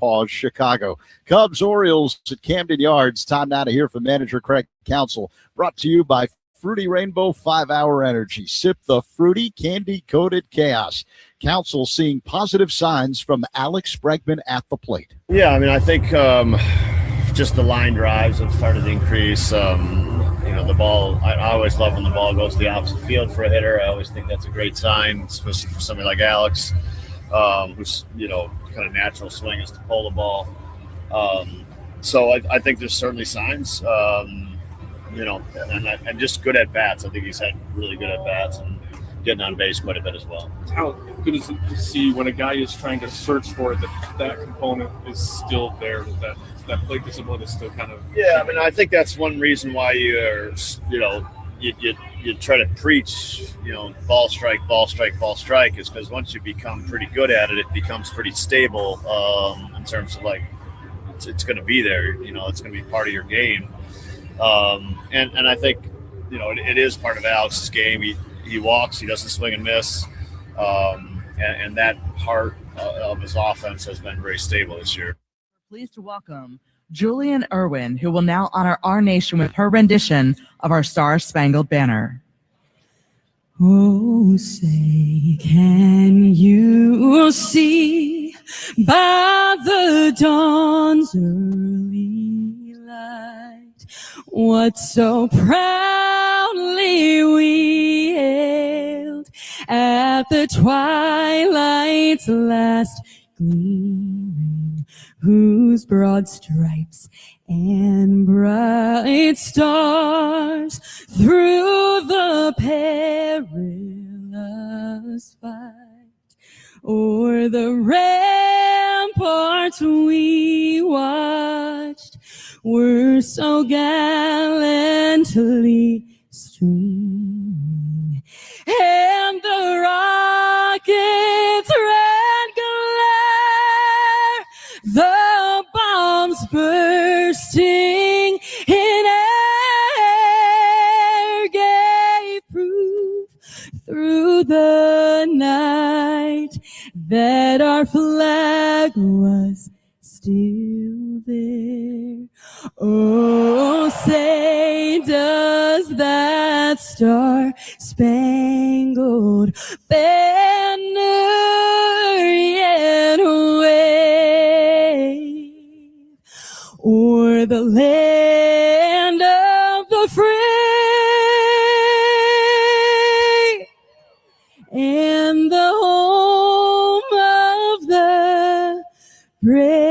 Paws, Chicago. Cubs Orioles at Camden Yards. Time now to hear from manager Craig Counsell. Brought to you by Fruity Rainbow 5-Hour Energy. Sip the fruity, candy-coated chaos. Counsell seeing positive signs from Alex Bregman at the plate. Yeah, I mean, I think just the line drives have started to increase. The ball, I always love when the ball goes to the opposite field for a hitter. I always think that's a great sign, especially for somebody like Alex, who's, kind of natural swing is to pull the ball. So I think there's certainly signs, and just good at bats. I think he's had really good at bats and getting on base quite a bit as well. How good is it to see when a guy is trying to search for it, that component is still there, that plate discipline is still kind of... Yeah, I mean, I think that's one reason why you try to preach, ball strike, is because once you become pretty good at it, it becomes pretty stable in terms of it's going to be there, it's going to be part of your game. And I think, it is part of Alex's game. He walks, he doesn't swing and miss. And that part of his offense has been very stable this year. Pleased to welcome Julian Irwin, who will now honor our nation with her rendition of our Star-Spangled Banner. Oh, say, can you see by the dawn's early light what so proudly we hailed at the twilight's last gleaming, whose broad stripes and bright stars through the perilous fight o'er the ramparts we watched were so gallantly streaming, and the rocket's red glare, the bombs bursting in air, gave proof through the night that our flag was still there. Oh, say, does that star-spangled banner yet wave o'er the land of the free and the home of the brave?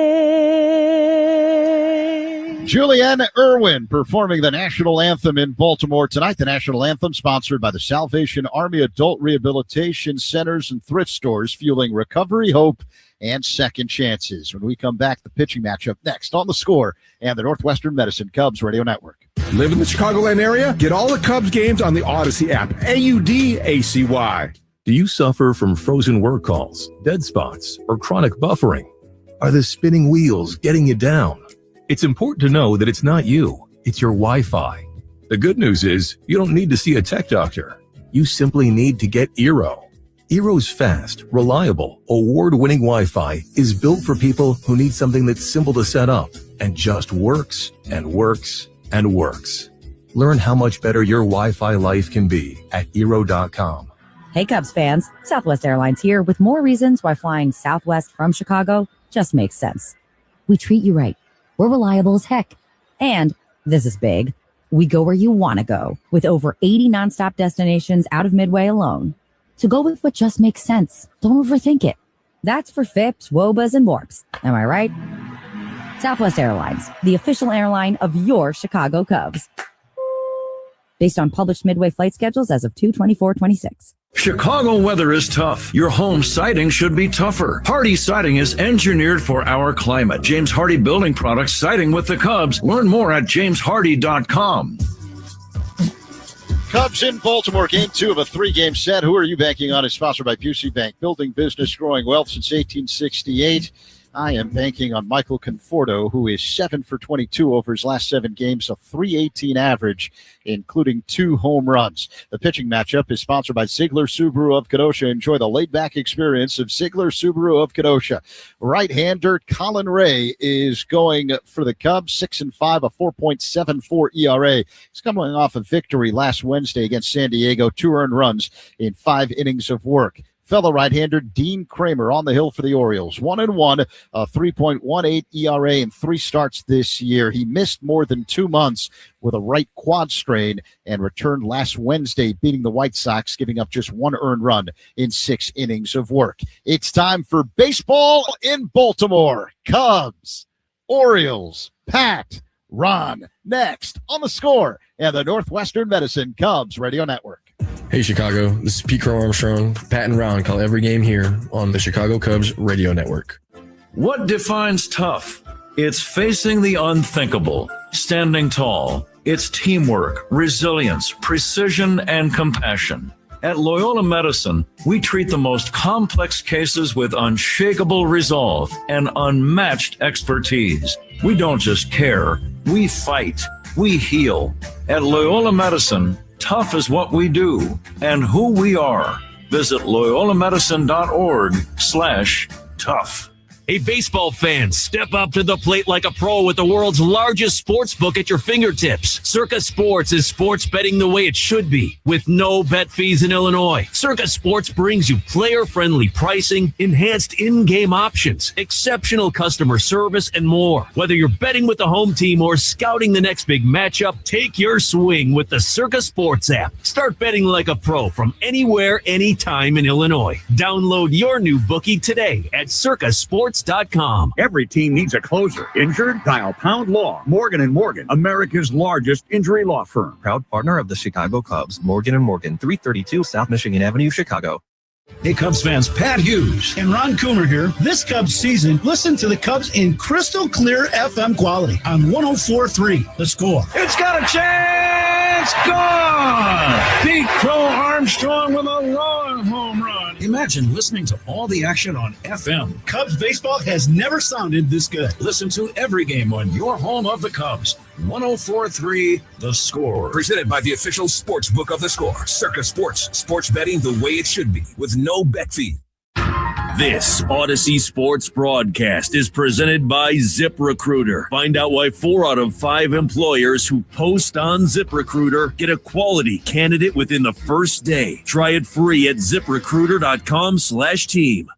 Julianne Irwin performing the national anthem in Baltimore tonight. The national anthem sponsored by the Salvation Army Adult Rehabilitation Centers and Thrift Stores, fueling recovery, hope, and second chances. When we come back, the pitching matchup next on The Score and the Northwestern Medicine Cubs Radio Network. Live in the Chicagoland area? Get all the Cubs games on the Odyssey app. AUDACY. Do you suffer from frozen work calls, dead spots, or chronic buffering? Are the spinning wheels getting you down? It's important to know that it's not you, it's your Wi-Fi. The good news is you don't need to see a tech doctor. You simply need to get Eero. Eero's fast, reliable, award-winning Wi-Fi is built for people who need something that's simple to set up and just works and works and works. Learn how much better your Wi-Fi life can be at Eero.com. Hey Cubs fans, Southwest Airlines here with more reasons why flying Southwest from Chicago just makes sense. We treat you right. We're reliable as heck. And, this is big, we go where you want to go with over 80 nonstop destinations out of Midway alone. So go with what just makes sense. Don't overthink it. That's for FIPS, WOBAs, and WARPs. Am I right? Southwest Airlines, the official airline of your Chicago Cubs. Based on published Midway flight schedules as of 2/24/26. Chicago weather is tough. Your home siding should be tougher. Hardy Siding is engineered for our climate. James Hardy Building Products, siding with the Cubs. Learn more at jameshardy.com. Cubs in Baltimore, game 2 of a 3-game set. Who are you banking on? Is sponsored by Busey Bank. Building business, growing wealth since 1868. I am banking on Michael Conforto, who is 7 for 22 over his last 7 games, a .318 average, including 2 home runs. The pitching matchup is sponsored by Ziegler Subaru of Kenosha. Enjoy the laid-back experience of Ziegler Subaru of Kenosha. Right-hander Colin Ray is going for the Cubs, 6-5, a 4.74 ERA. He's coming off a victory last Wednesday against San Diego, 2 earned runs in 5 innings of work. Fellow right-hander Dean Kramer on the hill for the Orioles. 1-1, a 3.18 ERA in 3 starts this year. He missed more than 2 months with a right quad strain and returned last Wednesday, beating the White Sox, giving up just 1 earned run in 6 innings of work. It's time for baseball in Baltimore. Cubs, Orioles, Pat, Ron, next on The Score and the Northwestern Medicine Cubs Radio Network. Hey, Chicago. This is Pete Crow Armstrong. Pat and Ron call every game here on the Chicago Cubs Radio Network. What defines tough? It's facing the unthinkable, standing tall. It's teamwork, resilience, precision, and compassion. At Loyola Medicine, we treat the most complex cases with unshakable resolve and unmatched expertise. We don't just care, we fight, we heal. At Loyola Medicine, tough is what we do and who we are. Visit loyolamedicine.org/tough. Hey, baseball fans, step up to the plate like a pro with the world's largest sports book at your fingertips. Circa Sports is sports betting the way it should be, with no bet fees in Illinois. Circa Sports brings you player-friendly pricing, enhanced in-game options, exceptional customer service, and more. Whether you're betting with the home team or scouting the next big matchup, take your swing with the Circa Sports app. Start betting like a pro from anywhere, anytime in Illinois. Download your new bookie today at circasports.com. Every team needs a closer. Injured? Dial Pound Law. Morgan & Morgan, America's largest injury law firm. Proud partner of the Chicago Cubs. Morgan & Morgan, 332 South Michigan Avenue, Chicago. Hey, Cubs fans, Pat Hughes and Ron Coomer here. This Cubs season, listen to the Cubs in crystal clear FM quality on 104.3 The Score. It's got a chance! Gone! Pete Crow Armstrong with a long home run. Imagine listening to all the action on FM. Cubs baseball has never sounded this good. Listen to every game on your home of the Cubs. 104.3 The Score. Presented by the official sports book of The Score. Circa Sports. Sports betting the way it should be with no bet fee. This Odyssey Sports broadcast is presented by ZipRecruiter. Find out why 4 out of 5 employers who post on ZipRecruiter get a quality candidate within the first day. Try it free at ZipRecruiter.com/team.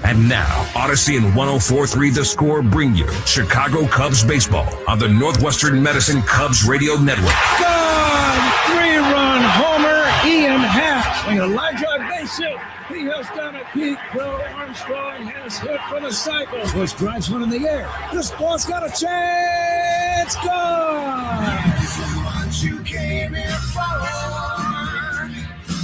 And now, Odyssey and 104.3 The Score bring you Chicago Cubs baseball on the Northwestern Medicine Cubs Radio Network. Gone! 3-run homer, Ian Haft. And a line drive base hit. He has done it. Pete Crow Armstrong has hit for the cycle. Bush drives one in the air. This ball's got a chance. Gone! What you came here for.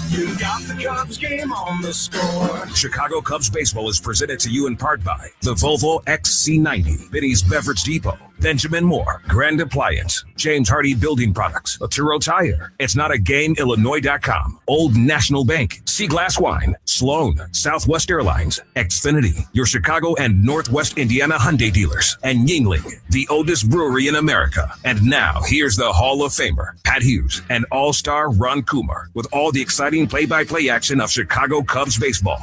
You got the Cubs game on The Score. Chicago Cubs baseball is presented to you in part by the Volvo XC90, Vinny's Beverage Depot, Benjamin Moore, Grand Appliance, James Hardy Building Products, Laturo Tire, It's Not a Game, Illinois.com, Old National Bank, Sea Glass Wine, Sloan, Southwest Airlines, Xfinity, your Chicago and Northwest Indiana Hyundai dealers, and Yingling, the oldest brewery in America. And now, here's the Hall of Famer, Pat Hughes, and All-Star Ron Coomer, with all the exciting play-by-play action of Chicago Cubs baseball.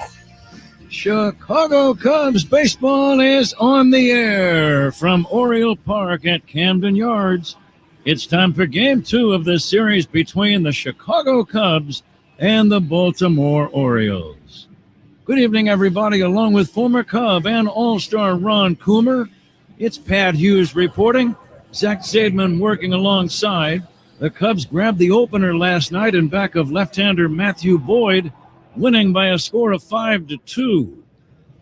Chicago Cubs baseball is on the air from Oriole Park at Camden Yards. It's time for Game 2 of the series between the Chicago Cubs and the Baltimore Orioles. Good evening, everybody. Along with former Cub and All-Star Ron Coomer, it's Pat Hughes reporting. Zach Zaidman working alongside. The Cubs grabbed the opener last night in back of left-hander Matthew Boyd, winning by a score of 5-2.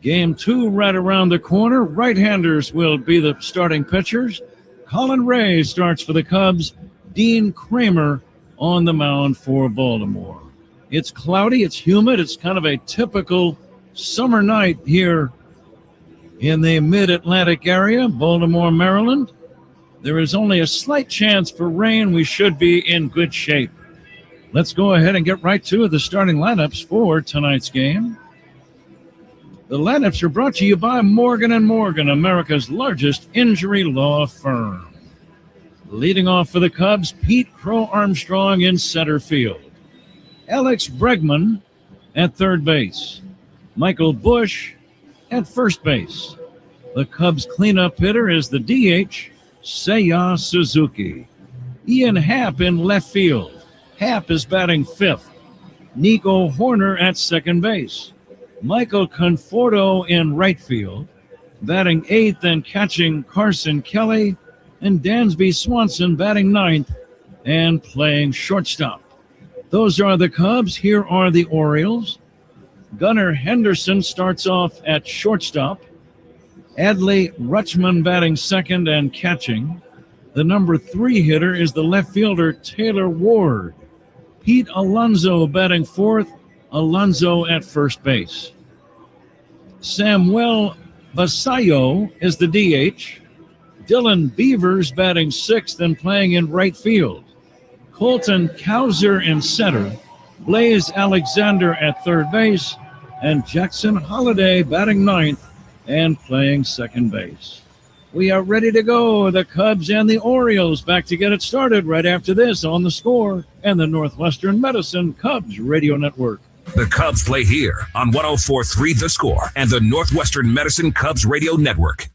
Game 2 right around the corner. Right-handers will be the starting pitchers. Colin Ray starts for the Cubs. Dean Kramer on the mound for Baltimore. It's cloudy, it's humid, it's kind of a typical summer night here in the mid-Atlantic area, Baltimore, Maryland. There is only a slight chance for rain. We should be in good shape. Let's go ahead and get right to the starting lineups for tonight's game. The lineups are brought to you by Morgan & Morgan, America's largest injury law firm. Leading off for the Cubs, Pete Crow Armstrong in center field. Alex Bregman at third base. Michael Bush at first base. The Cubs cleanup hitter is the DH, Seiya Suzuki. Ian Happ in left field. Happ is batting fifth. Nico Horner at second base. Michael Conforto in right field. Batting eighth and catching Carson Kelly. And Dansby Swanson batting ninth and playing shortstop. Those are the Cubs. Here are the Orioles. Gunnar Henderson starts off at shortstop. Adley Rutschman batting second and catching. The number 3 hitter is the left fielder Taylor Ward. Pete Alonso batting fourth. Alonso at first base. Samuel Basayo is the DH. Dylan Beavers batting sixth and playing in right field. Colton Cowser in center. Blaze Alexander at third base. And Jackson Holiday batting ninth and playing second base. We are ready to go. The Cubs and the Orioles back to get it started right after this on The Score and the Northwestern Medicine Cubs Radio Network. The Cubs play here on 104.3 The Score and the Northwestern Medicine Cubs Radio Network.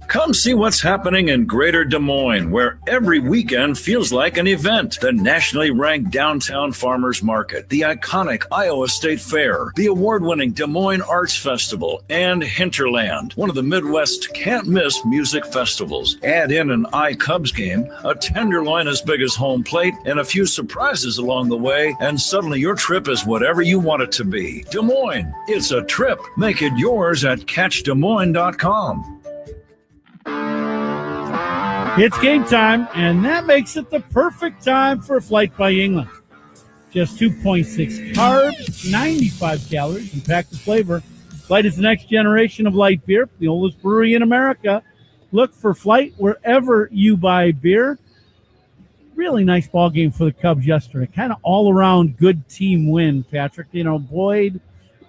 Come see what's happening in Greater Des Moines, where every weekend feels like an event. The nationally ranked Downtown Farmers Market, the iconic Iowa State Fair, the award-winning Des Moines Arts Festival, and Hinterland, one of the Midwest's can't-miss music festivals. Add in an iCubs game, a tenderloin as big as home plate, and a few surprises along the way, and suddenly your trip is whatever you want it to be. Des Moines, it's a trip. Make it yours at catchdesmoines.com. It's game time, and that makes it the perfect time for a flight by England. Just 2.6 carbs, 95 calories, and packed with flavor. Flight is the next generation of light beer, the oldest brewery in America. Look for Flight wherever you buy beer. Really nice ball game for the Cubs yesterday. Kind of all-around good team win, Patrick. You know, Boyd,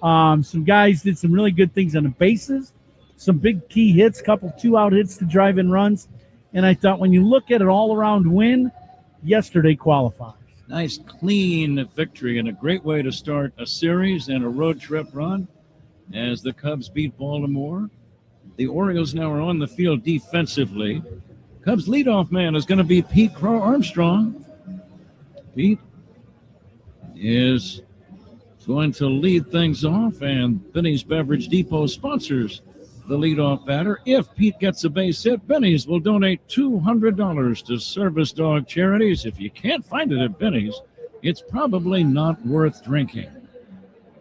some guys did some really good things on the bases, some big key hits, couple 2-out hits to drive in runs. And I thought when you look at an all-around win, yesterday qualifies. Nice, clean victory and a great way to start a series and a road trip run as the Cubs beat Baltimore. The Orioles now are on the field defensively. Cubs leadoff man is going to be Pete Crow Armstrong. Pete is going to lead things off, and Benny's Beverage Depot sponsors the leadoff batter. If Pete gets a base hit, Benny's will donate $200 to service dog charities. If you can't find it at Benny's, it's probably not worth drinking.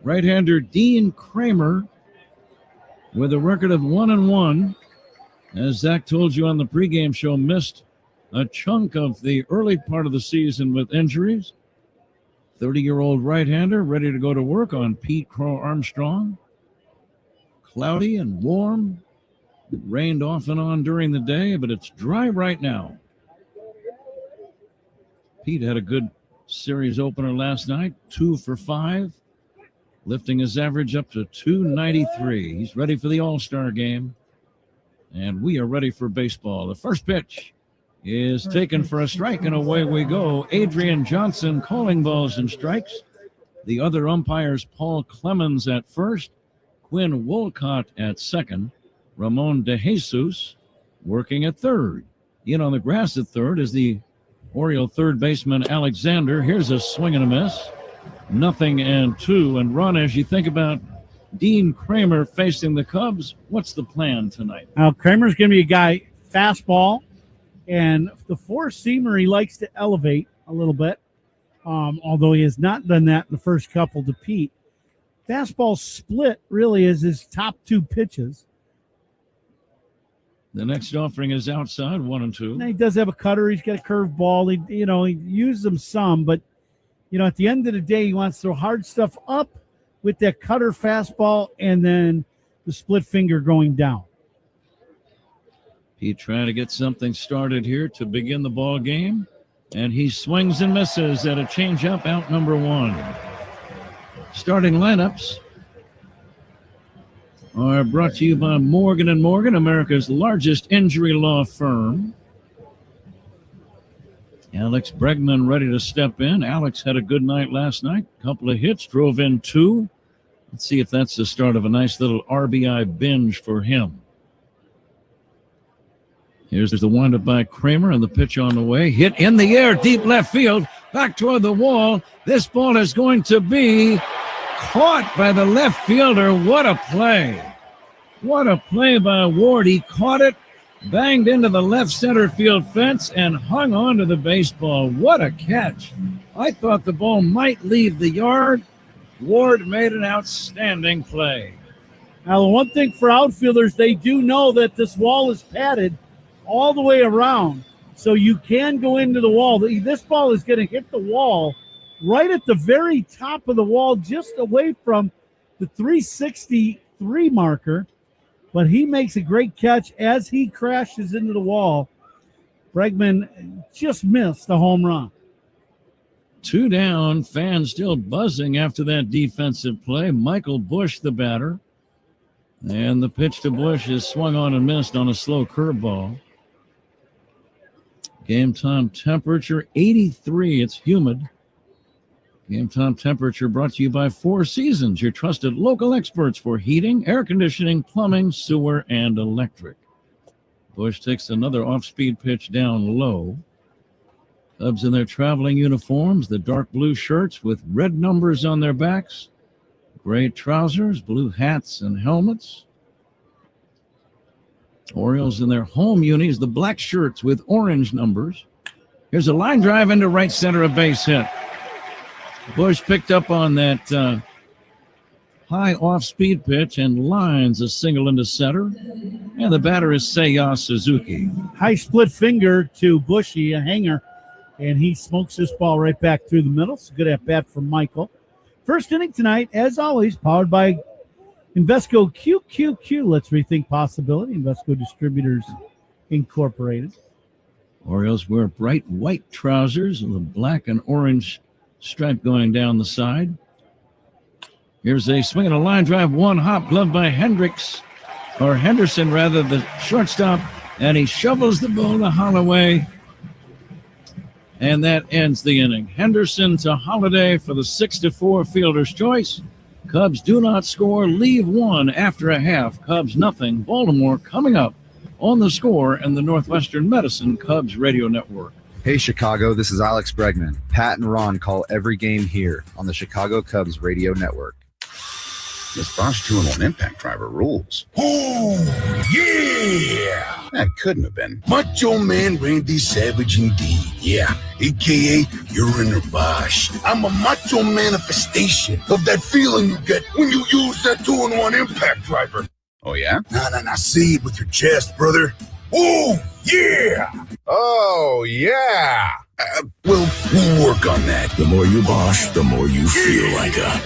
Right-hander Dean Kramer with a record of 1-1. As Zach told you on the pregame show, missed a chunk of the early part of the season with injuries. 30-year-old right-hander ready to go to work on Pete Crow Armstrong. Cloudy and warm. It rained off and on during the day, but it's dry right now. Pete had a good series opener last night, 2 for 5, lifting his average up to 293. He's ready for the All-Star game, and we are ready for baseball. The first pitch is taken for a strike, and away we go. Adrian Johnson calling balls and strikes. The other umpires, Paul Clemens at first, Quinn Wolcott at second, Ramon DeJesus working at third. In on the grass at third is the Oriole third baseman Alexander. Here's a swing and a miss. 0-2. And Ron, as you think about Dean Kramer facing the Cubs, what's the plan tonight? Now, Kramer's going to be a guy, fastball, and the four-seamer he likes to elevate a little bit, although he has not done that in the first couple to Pete. Fastball split really is his top 2 pitches. The next offering is outside, 1-2. And he does have a cutter. He's got a curveball. He uses them some, but at the end of the day, he wants to throw hard stuff up with that cutter fastball and then the split finger going down. Pete trying to get something started here to begin the ball game, and he swings and misses at a changeup, out number 1. Starting lineups are brought to you by Morgan & Morgan, America's largest injury law firm. Alex Bregman ready to step in. Alex had a good night last night. Couple of hits, drove in 2. Let's see if that's the start of a nice little RBI binge for him. Here's the windup by Kramer and the pitch on the way. Hit in the air, deep left field, back toward the wall. This ball is going to be caught by the left fielder. What a play. What a play by Ward. He caught it, banged into the left center field fence, and hung on to the baseball. What a catch. I thought the ball might leave the yard. Ward made an outstanding play. Now, the one thing for outfielders, they do know that this wall is padded all the way around, so you can go into the wall. This ball is going to hit the wall right at the very top of the wall, just away from the 363 marker, but he makes a great catch as he crashes into the wall. Bregman just missed a home run. 2 down, fans still buzzing after that defensive play. Michael Bush, the batter. And the pitch to Bush is swung on and missed on a slow curveball. Game time temperature 83. It's humid. Game time temperature brought to you by Four Seasons, your trusted local experts for heating, air conditioning, plumbing, sewer, and electric. Bush takes another off-speed pitch down low. Cubs in their traveling uniforms, the dark blue shirts with red numbers on their backs, gray trousers, blue hats and helmets. Orioles in their home unis, the black shirts with orange numbers. Here's a line drive into right center, a base hit. Bush picked up on that high off-speed pitch and lines a single into center. And the batter is Seiya Suzuki. High split finger to Bushy, a hanger, and he smokes this ball right back through the middle. It's a good at-bat from Michael. First inning tonight, as always, powered by Invesco QQQ. Let's rethink possibility. Invesco Distributors Incorporated. Orioles wear bright white trousers with a black and orange stripe going down the side. Here's a swing and a line drive, one hop, gloved by Henderson, the shortstop, and he shovels the ball to Holloway. And that ends the inning. Henderson to Holiday for the 6-4 fielder's choice. Cubs do not score, leave 1 after a half. Cubs nothing. Baltimore coming up on The Score and the Northwestern Medicine Cubs Radio Network. Hey, Chicago, this is Alex Bregman. Pat and Ron call every game here on the Chicago Cubs Radio Network. This Bosch 2-in-1 impact driver rules. Oh, yeah! That couldn't have been Macho Man Randy Savage indeed, yeah. A.K.A. you're in a Bosch. I'm a macho manifestation of that feeling you get when you use that 2-in-1 impact driver. Oh, yeah? Nah, say it with your chest, brother. Oh, yeah! Oh, yeah! We'll work on that. The more you Bosch, the more you feel like a...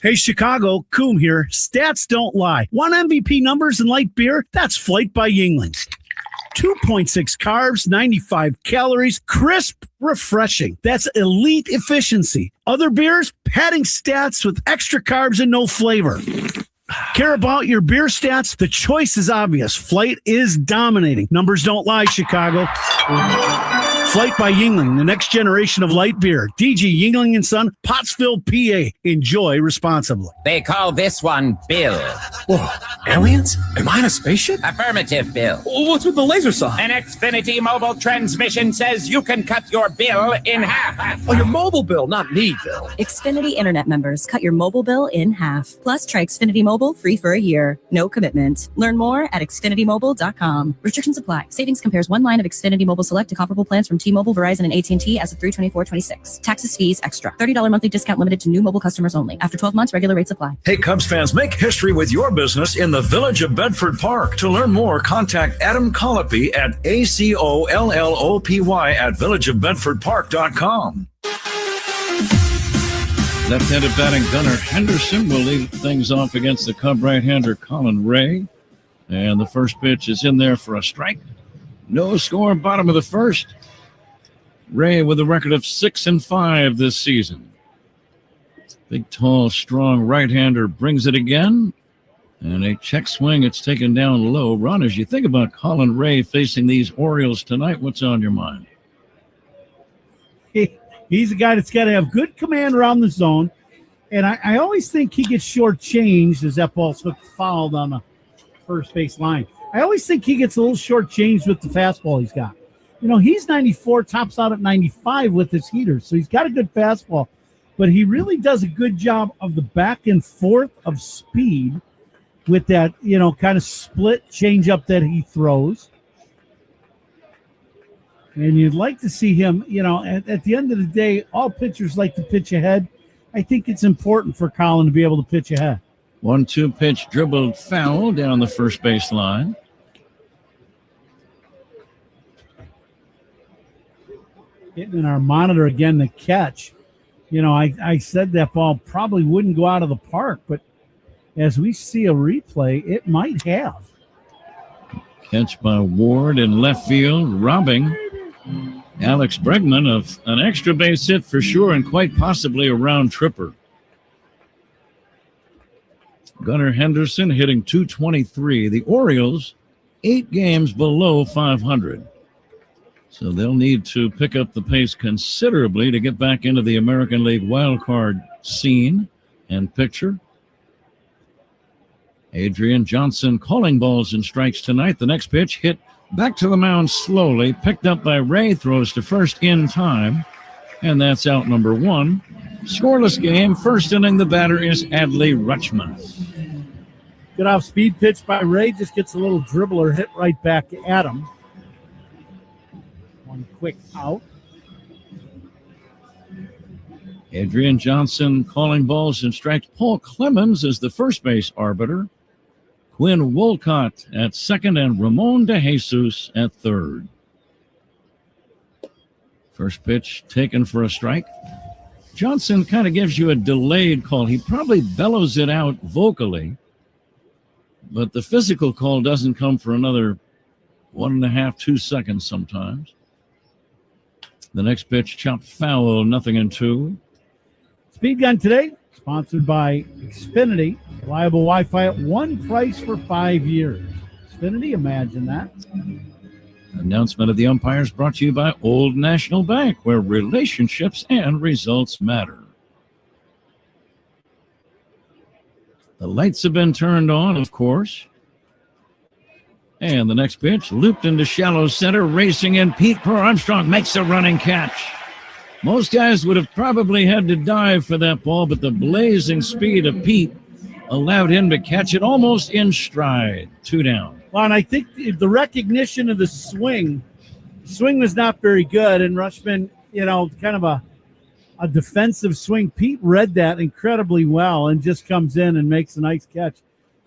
Hey, Chicago, Coom here. Stats don't lie. Want MVP numbers and light beer? That's Flight by Yuengling. 2.6 carbs, 95 calories, crisp, refreshing. That's elite efficiency. Other beers, padding stats with extra carbs and no flavor. Care about your beer stats? The choice is obvious. Flight is dominating. Numbers don't lie, Chicago. Flight by Yuengling, the next generation of light beer. DG Yuengling & Son, Pottsville, PA. Enjoy responsibly. They call this one Bill. Whoa, aliens? Am I in a spaceship? Affirmative, Bill. What's with the laser saw? An Xfinity mobile transmission says you can cut your bill in half. Oh, your mobile bill, not me, Bill. Xfinity Internet members, cut your mobile bill in half. Plus, try Xfinity Mobile free for a year. No commitment. Learn more at xfinitymobile.com. Restrictions apply. Savings compares one line of Xfinity Mobile Select to comparable plans from T-Mobile, Verizon, and AT&T as of 3/24/26. Taxes, fees, extra. $30 monthly discount limited to new mobile customers only. After 12 months, regular rates apply. Hey, Cubs fans, make history with your business in the Village of Bedford Park. To learn more, contact Adam Colopy at ACOLLOPY at villageofbedfordpark.com. Left-handed batting Gunnar Henderson will lead things off against the Cub right-hander Colin Ray. And the first pitch is in there for a strike. No score, bottom of the first. Ray with a record of 6-5 this season. Big, tall, strong right-hander brings it again. And a check swing, it's taken down low. Ron, as you think about Colin Ray facing these Orioles tonight, what's on your mind? He's a guy that's got to have good command around the zone. And I always think he gets shortchanged as that ball's fouled on the first base line. I always think he gets a little shortchanged with the fastball he's got. You know, he's 94, tops out at 95 with his heater, so he's got a good fastball. But he really does a good job of the back and forth of speed with that, you know, kind of split changeup that he throws. And you'd like to see him, you know, at the end of the day, all pitchers like to pitch ahead. I think it's important for Colin to be able to pitch ahead. 1-2 pitch dribbled foul down the first base line. Hitting in our monitor again, the catch. You know, I said that ball probably wouldn't go out of the park, but as we see a replay, it might have. Catch by Ward in left field, robbing Alex Bregman of an extra base hit for sure, and quite possibly a round tripper. Gunnar Henderson hitting .223. The Orioles, 8 games below 500. So they'll need to pick up the pace considerably to get back into the American League wildcard scene and picture. Adrian Johnson calling balls and strikes tonight. The next pitch hit back to the mound slowly, picked up by Ray, throws to first in time, and that's out number 1. Scoreless game. First inning, the batter is Adley Rutschman. Good off-speed pitch by Ray, just gets a little dribbler hit right back at him. One quick out. Adrian Johnson calling balls and strikes. Paul Clemens is the first base arbiter. Quinn Wolcott at second and Ramon De Jesus at third. First pitch taken for a strike. Johnson kind of gives you a delayed call. He probably bellows it out vocally, but the physical call doesn't come for another 1.5, 2 seconds sometimes. The next pitch chopped foul, 0-2. Speed Gun today, sponsored by Xfinity. Reliable Wi-Fi at one price for 5 years. Xfinity, imagine that. Announcement of the umpires brought to you by Old National Bank, where relationships and results matter. The lights have been turned on, of course. And the next pitch looped into shallow center, racing in. Pete Crow Armstrong makes a running catch. Most guys would have probably had to dive for that ball, but the blazing speed of Pete allowed him to catch it almost in stride. 2 down. Well, and I think the recognition of the swing was not very good, and Rutschman, you know, kind of a defensive swing. Pete read that incredibly well and just comes in and makes a nice catch.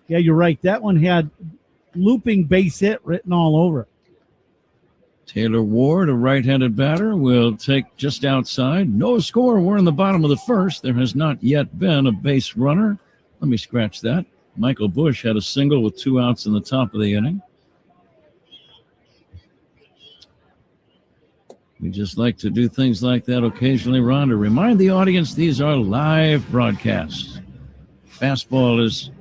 Yeah, you're right. That one had looping base hit written all over it. Taylor Ward, a right-handed batter, will take just outside. No score. We're in the bottom of the first. There has not yet been a base runner. Let me scratch that. Michael Bush had a single with 2 outs in the top of the inning. We just like to do things like that occasionally, Ron, to remind the audience these are live broadcasts. Fastball is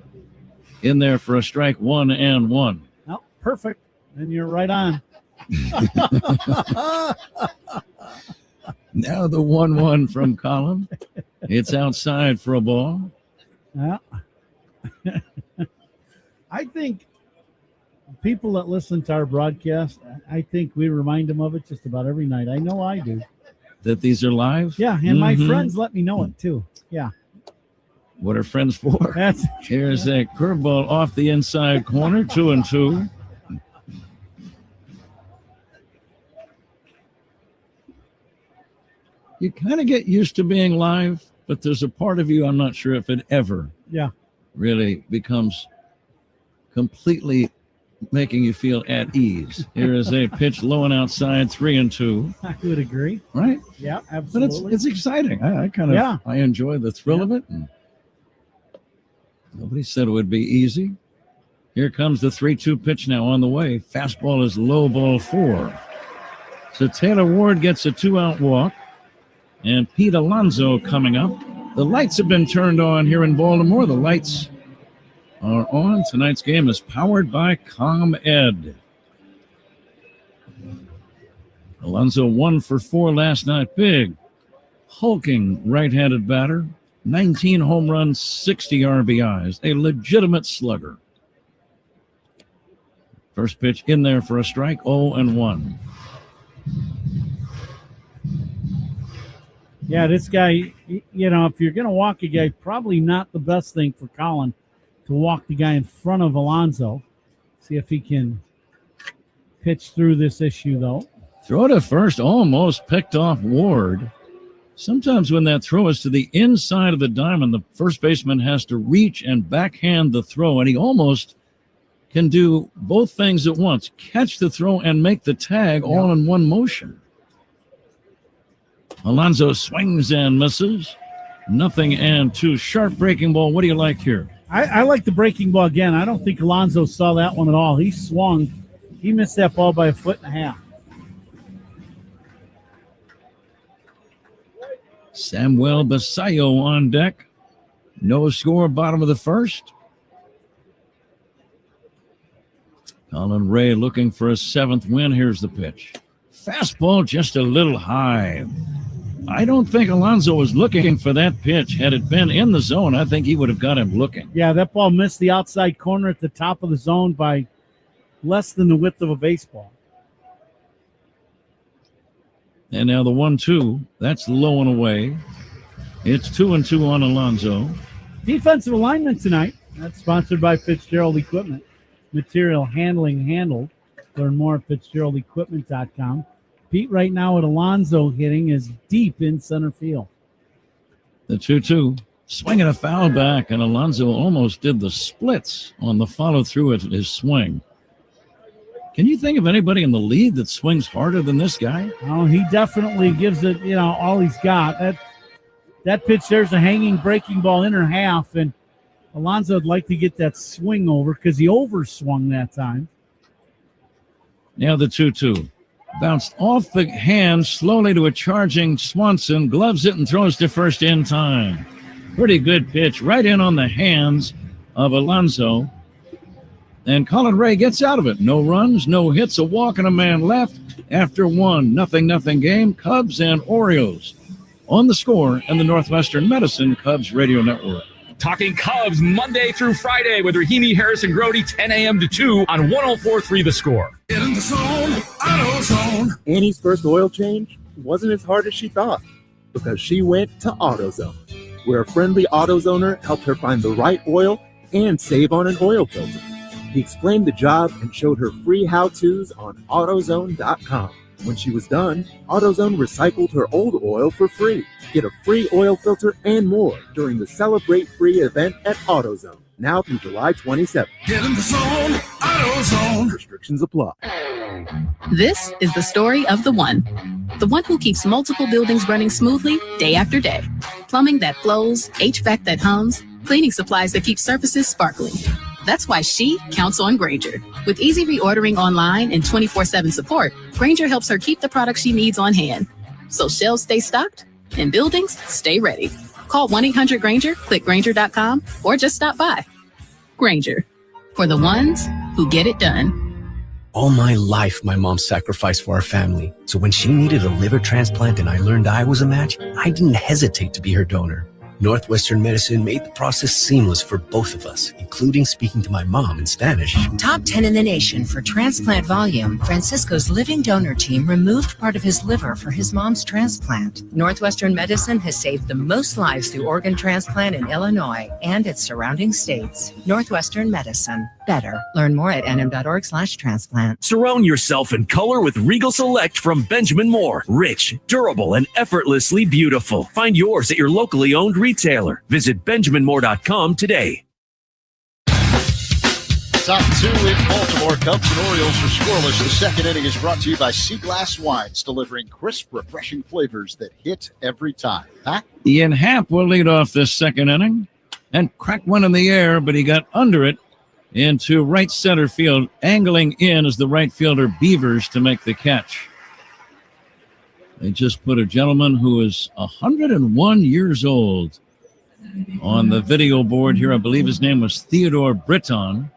in there for a strike, 1-1. Oh, perfect. And you're right on. Now the 1-1 from Colin. It's outside for a ball. Yeah. I think people that listen to our broadcast, I think we remind them of it just about every night. I know I do. That these are live? Yeah, and my friends let me know it too. Yeah. What are friends for? Here's a curveball off the inside corner, 2-2. You kind of get used to being live, but there's a part of you, I'm not sure if it ever really becomes completely making you feel at ease. Here is a pitch low and outside, 3-2. I would agree. Right? Yeah, absolutely. But it's exciting. I kind of I enjoy the thrill of it. And nobody said it would be easy. Here comes the 3-2 pitch now on the way. Fastball is low, ball 4. So Taylor Ward gets a 2-out walk. And Pete Alonso coming up. The lights have been turned on here in Baltimore. The lights are on. Tonight's game is powered by ComEd. Alonso 1 for 4 last night. Big, hulking right-handed batter. 19 home runs, 60 RBIs. A legitimate slugger. First pitch in there for a strike, 0-1. Yeah, this guy, you know, if you're going to walk a guy, probably not the best thing for Colin to walk the guy in front of Alonso. See if he can pitch through this issue, though. Throw to first, almost picked off Ward. Sometimes when that throw is to the inside of the diamond, the first baseman has to reach and backhand the throw, and he almost can do both things at once, catch the throw and make the tag all in one motion. Alonso swings and misses. 0-2. Sharp breaking ball. What do you like here? I like the breaking ball again. I don't think Alonso saw that one at all. He swung. He missed that ball by 1.5 feet. Samuel Basayo on deck. No score, bottom of the first. Colin Ray looking for a 7th win. Here's the pitch. Fastball just a little high. I don't think Alonso was looking for that pitch. Had it been in the zone, I think he would have got him looking. Yeah, that ball missed the outside corner at the top of the zone by less than the width of a baseball. And now the 1-2. That's low and away. It's 2-2 on Alonso. Defensive alignment tonight. That's sponsored by Fitzgerald Equipment. Material handling handled. Learn more at FitzgeraldEquipment.com. Pete right now at Alonso hitting is deep in center field. The 2-2. Swinging a foul back, and Alonso almost did the splits on the follow-through at his swing. Can you think of anybody in the league that swings harder than this guy? Oh, he definitely gives it, you know, all he's got. That pitch there's a hanging breaking ball inner half, and Alonso would like to get that swing over because he overswung that time. Now the 2-2. Bounced off the hand slowly to a charging Swanson. Gloves it and throws to first in time. Pretty good pitch right in on the hands of Alonso. And Colin Ray gets out of it. No runs, no hits, a walk, and a man left after 1-0 game. Cubs and Orioles on the score and the Northwestern Medicine Cubs Radio Network. Talking Cubs Monday through Friday with Rahimi, Harris, and Grody, 10 a.m. to 2 on 104.3 The Score. Get in the zone, AutoZone. Annie's first oil change wasn't as hard as she thought because she went to AutoZone, where a friendly AutoZoner helped her find the right oil and save on an oil filter. He explained the job and showed her free how-tos on AutoZone.com. When she was done, AutoZone recycled her old oil for free. Get a free oil filter and more during the Celebrate Free event at AutoZone, now through July 27th. Get in the zone, AutoZone. Restrictions apply. This is the story of the one who keeps multiple buildings running smoothly day after day. Plumbing that flows, HVAC that hums, cleaning supplies that keep surfaces sparkling. That's why she counts on Grainger. With easy reordering online and 24/7 support, Grainger helps her keep the products she needs on hand. So shelves stay stocked and buildings stay ready. Call 1-800-GRAINGER, click Grainger.com, or just stop by. Grainger, for the ones who get it done. All my life, my mom sacrificed for our family. So when she needed a liver transplant and I learned I was a match, I didn't hesitate to be her donor. Northwestern Medicine made the process seamless for both of us, including speaking to my mom in Spanish. Top 10 in the nation for transplant volume, Francisco's living donor team removed part of his liver for his mom's transplant. Northwestern Medicine has saved the most lives through organ transplant in Illinois and its surrounding states. Northwestern Medicine. Better. Learn more at nm.org/transplant. Surround yourself in color with Regal Select from Benjamin Moore. Rich, durable, and effortlessly beautiful. Find yours at your locally owned retailer. Visit BenjaminMoore.com today. Top 2 in Baltimore. Cubs and Orioles are scoreless. The second inning is brought to you by Sea Glass Wines, delivering crisp, refreshing flavors that hit every time. Huh? Ian Happ will lead off this second inning and crack one in the air, but he got under it into right center field. Angling in as the right fielder Beavers to make the catch. They just put a gentleman who is 101 years old on the video board here. I believe his name was Theodore Britton.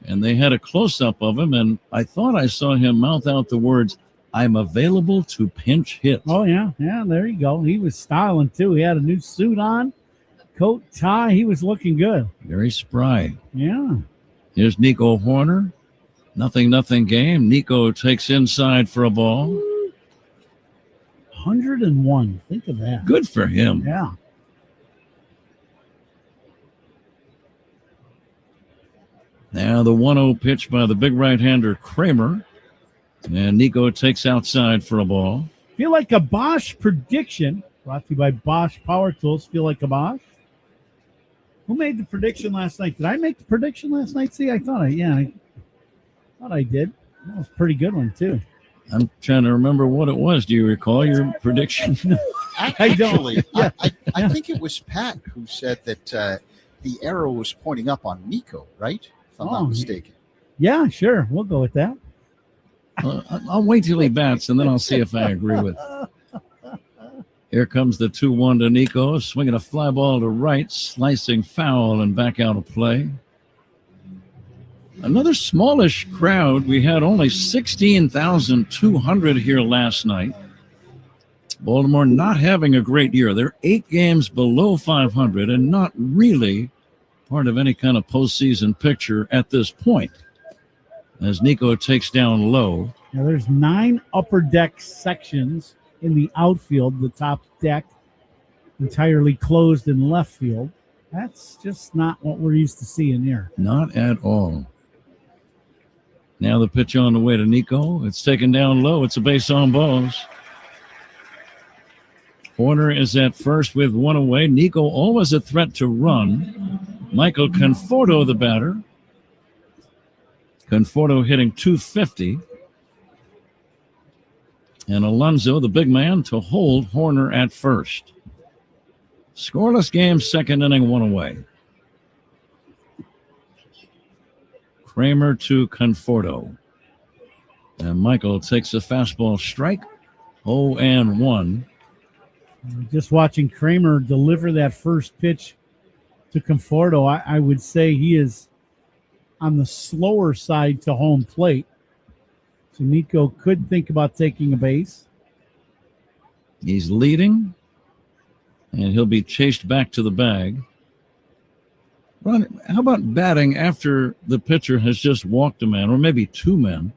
And they had a close-up of him, and I thought I saw him mouth out the words, "I'm available to pinch hit." Oh, yeah. Yeah, there you go. He was styling, too. He had a new suit on, coat, tie. He was looking good. Very spry. Yeah. Here's Nico Horner. Nothing game. Nico takes inside for a ball. 101. Think of that. Good for him. Yeah. Now the 1-0 pitch by the big right-hander Kramer. And Nico takes outside for a ball. Feel like a Bosch prediction. Brought to you by Bosch Power Tools. Feel like a Bosch. Who made the prediction last night? Did I make the prediction last night? See, I thought I did. That was a pretty good one, too. I'm trying to remember what it was. Do you recall your prediction? I don't. Actually, I think it was Pat who said that the arrow was pointing up on Nico, right? If I'm not mistaken. Yeah, sure. We'll go with that. I'll wait till he bats, and then I'll see if I agree with it. Here comes the 2-1 to Nico, swinging a fly ball to right, slicing foul and back out of play. Another smallish crowd. We had only 16,200 here last night. Baltimore not having a great year. They're 8 games below 500 and not really part of any kind of postseason picture at this point. As Nico takes down low. Now there's 9 upper deck sections in the outfield. The top deck entirely closed in left field. That's just not what we're used to seeing here. Not at all. Now the pitch on the way to Nico. It's taken down low. It's a base on balls. Horner is at first with 1 away. Nico always a threat to run. Michael Conforto, the batter. Conforto hitting .250. And Alonso, the big man, to hold Horner at first. Scoreless game, second inning, 1 away. Kramer to Conforto. And Michael takes a fastball strike. 0-1. Just watching Kramer deliver that first pitch to Conforto, I would say he is on the slower side to home plate. So Nico could think about taking a base. He's leading, and he'll be chased back to the bag. Ron, how about batting after the pitcher has just walked a man, or maybe 2 men?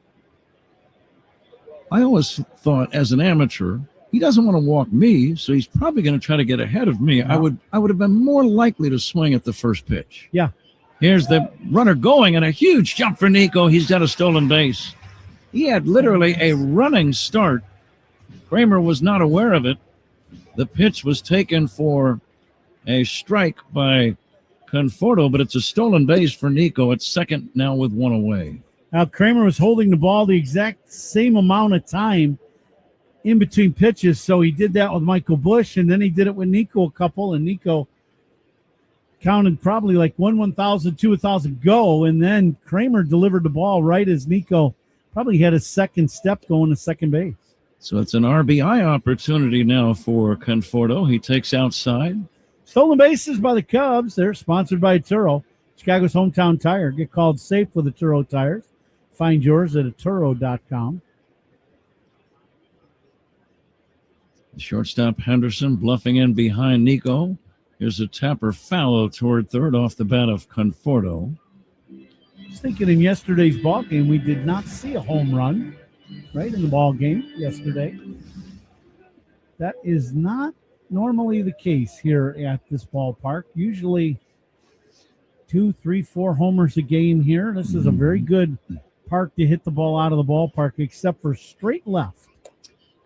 I always thought, as an amateur, he doesn't want to walk me, so he's probably going to try to get ahead of me. I would have been more likely to swing at the first pitch. Yeah. Here's the runner going, and a huge jump for Nico. He's got a stolen base. He had literally a running start. Kramer was not aware of it. The pitch was taken for a strike by Conforto, but it's a stolen base for Nico at second now with 1 away. Now Kramer was holding the ball the exact same amount of time in between pitches, so he did that with Michael Busch, and then he did it with Nico a couple, and Nico counted probably like 1,000, 2,000 go, and then Kramer delivered the ball right as Nico probably had a second step going to second base. So it's an RBI opportunity now for Conforto. He takes outside. Stolen bases by the Cubs. They're sponsored by Turo, Chicago's hometown tire. Get called safe with the Turo tires. Find yours at Turo.com. Shortstop Henderson bluffing in behind Nico. Here's a tapper foul toward third off the bat of Conforto. I was thinking in yesterday's ball game, we did not see a home run, right, in the ball game yesterday. That is not normally the case here at this ballpark. Usually 2, 3, 4 homers a game here. This is a very good park to hit the ball out of the ballpark, except for straight left.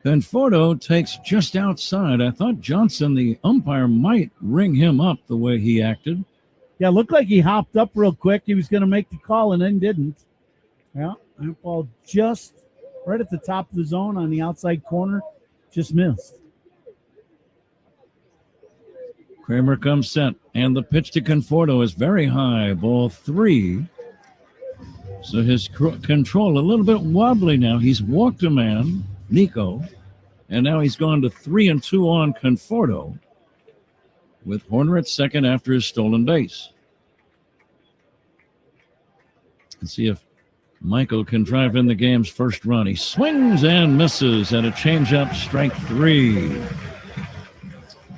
Conforto takes just outside. I thought Johnson, the umpire, might ring him up the way he acted. Yeah, looked like he hopped up real quick. He was going to make the call and then didn't. Yeah, that ball just right at the top of the zone on the outside corner. Just missed. Kramer comes set, and the pitch to Conforto is very high. Ball 3. So his control a little bit wobbly now. He's walked a man, Nico, and now he's gone to 3-2 on Conforto. with Horner at second after his stolen base. Let's see if Michael can drive in the game's first run. He swings and misses at a changeup, strike 3.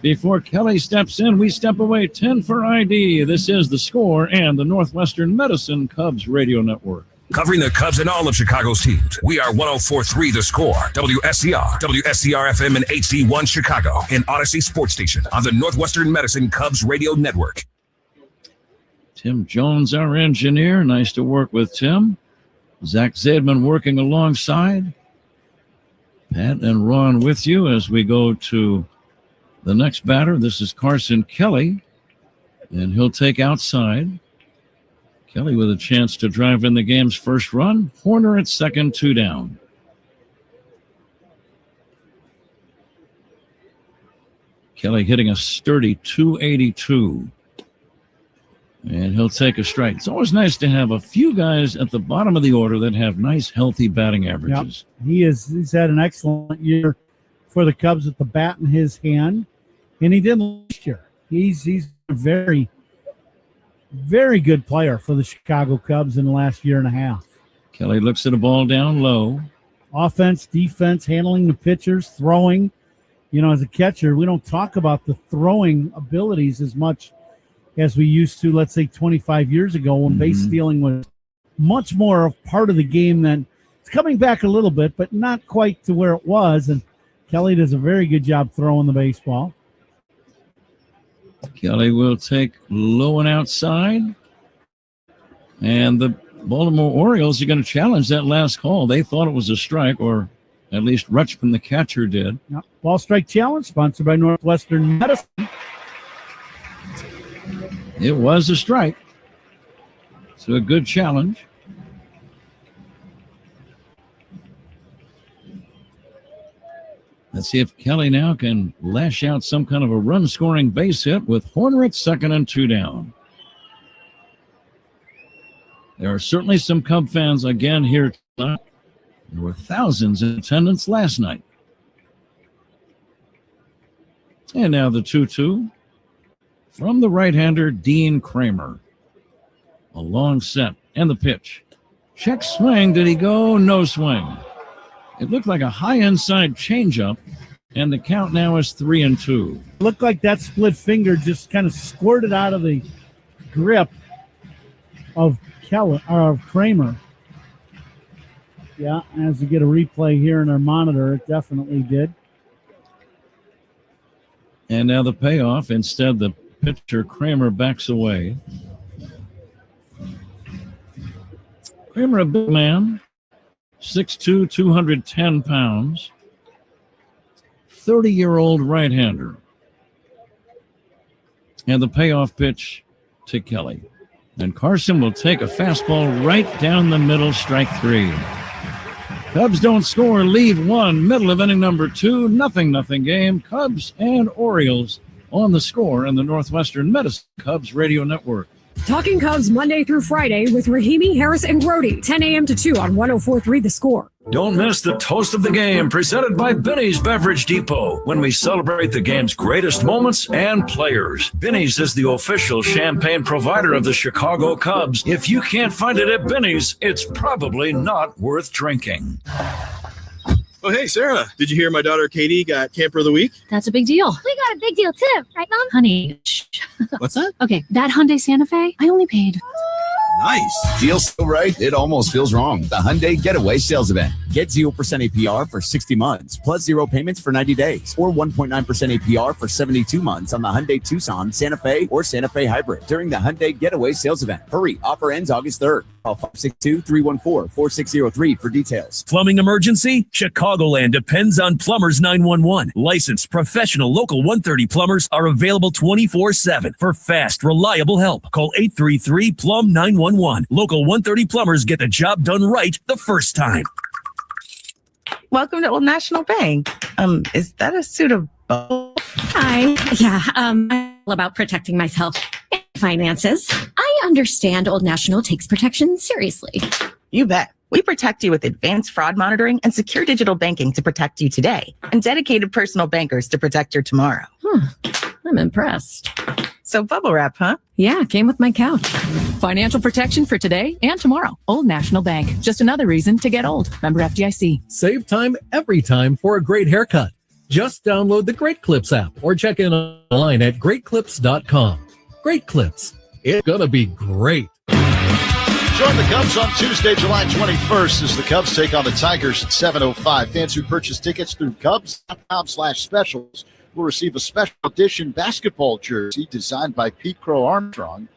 Before Kelly steps in, we step away. 10 for ID. This is The Score and the Northwestern Medicine Cubs Radio Network. Covering the Cubs and all of Chicago's teams, we are 104.3 The Score, WSCR, WSCR-FM and HD1 Chicago, and Odyssey Sports Station on the Northwestern Medicine Cubs Radio Network. Tim Jones, our engineer. Nice to work with Tim. Zach Zaidman working alongside. Pat and Ron with you as we go to the next batter. This is Carson Kelly, and he'll take outside. Kelly with a chance to drive in the game's first run. Horner at second, 2 down. Kelly hitting a sturdy 282. And he'll take a strike. It's always nice to have a few guys at the bottom of the order that have nice, healthy batting averages. Yep. He's had an excellent year for the Cubs with the bat in his hand, and he did last year. He's a very, very good player for the Chicago Cubs in the last year and a half. Kelly looks at a ball down low. Offense, defense, handling the pitchers, throwing. You know, as a catcher, we don't talk about the throwing abilities as much as we used to, let's say, 25 years ago when base stealing was much more a part of the game than it's coming back a little bit, but not quite to where it was. And Kelly does a very good job throwing the baseball. Kelly will take low and outside. And the Baltimore Orioles are going to challenge that last call. They thought it was a strike, or at least Rutschman, the catcher, did. Yep. Ball strike challenge sponsored by Northwestern Medicine. It was a strike. So a good challenge. Let's see if Kelly now can lash out some kind of a run-scoring base hit with Horner at second and 2 down. There are certainly some Cub fans again here tonight. There were thousands in attendance last night. And now the 2-2. From the right-hander, Dean Kramer. A long set and the pitch. Check swing. Did he go? No swing. It looked like a high inside changeup, and the count now is 3-2. Looked like that split finger just kind of squirted out of the grip of Kramer. Yeah, as we get a replay here in our monitor, it definitely did. And now the payoff. Instead, the pitcher Kramer backs away. Kramer, a big man, 6'2", 210 pounds, 30-year-old right-hander. And the payoff pitch to Kelly. And Carson will take a fastball right down the middle, strike 3. Cubs don't score, lead 1, middle of inning number 2, 0-0 game. Cubs and Orioles on the Score and the Northwestern Medicine Cubs Radio Network. Talking Cubs Monday through Friday with Rahimi, Harris, and Grody, 10 a.m. to 2 on 104.3 The Score. Don't miss the Toast of the Game presented by Benny's Beverage Depot when we celebrate the game's greatest moments and players. Benny's is the official champagne provider of the Chicago Cubs. If you can't find it at Benny's, it's probably not worth drinking. Oh, hey, Sarah, did you hear my daughter Katie got Camper of the Week? That's a big deal. We got a big deal too, right, Mom? Honey, shh. What's that? Okay, that Hyundai Santa Fe, I only paid. Nice. Deal so right, it almost feels wrong. The Hyundai Getaway Sales Event. Get 0% APR for 60 months, plus 0 payments for 90 days, or 1.9% APR for 72 months on the Hyundai Tucson, Santa Fe, or Santa Fe Hybrid during the Hyundai Getaway Sales Event. Hurry, offer ends August 3rd. Call 562-314-4603 for details. Plumbing emergency? Chicagoland depends on Plumbers 911. Licensed professional local 130 plumbers are available 24/7 for fast, reliable help. Call 833-PLUM-911. Local 130 plumbers get the job done right the first time. Welcome to Old National Bank. Is that a suit of both? Hi. Yeah, I'm all about protecting myself and finances. I understand Old National takes protection seriously. You bet. We protect you with advanced fraud monitoring and secure digital banking to protect you today, and dedicated personal bankers to protect your tomorrow. I'm impressed. So bubble wrap, huh? Yeah, came with my couch. Financial protection for today and tomorrow. Old National Bank. Just another reason to get old. Member FDIC. Save time every time for a great haircut. Just download the Great Clips app or check in online at greatclips.com. Great Clips. It's going to be great. Join the Cubs on Tuesday, July 21st as the Cubs take on the Tigers at 7:05. Fans who purchase tickets through Cubs.com/specials will receive a special edition basketball jersey designed by Pete Crow Armstrong.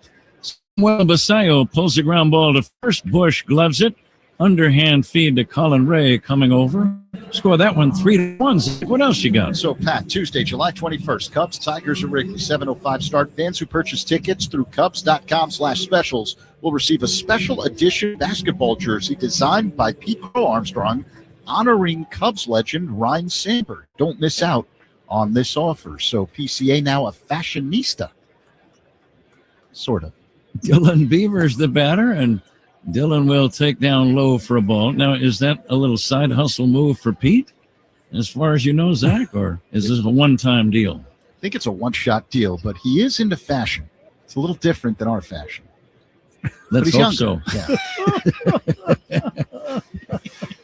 Well, Basayo pulls the ground ball to first. Bush gloves it. Underhand feed to Colin Ray coming over. Score that one 3-1. What else you got? So, Pat, Tuesday, July 21st, Cubs, Tigers at Wrigley, 7:05 start. Fans who purchase tickets through Cubs.com/specials will receive a special edition basketball jersey designed by Pete Crow Armstrong, honoring Cubs legend Ryne Sandberg. Don't miss out on this offer. So, PCA now a fashionista. Sort of. Dylan Beaver's the batter, and Dylan will take down low for a ball. Now, is that a little side hustle move for Pete, as far as you know, Zach, or is this a one-time deal? I think it's a one-shot deal, but he is into fashion. It's a little different than our fashion. Let's hope so. Yeah.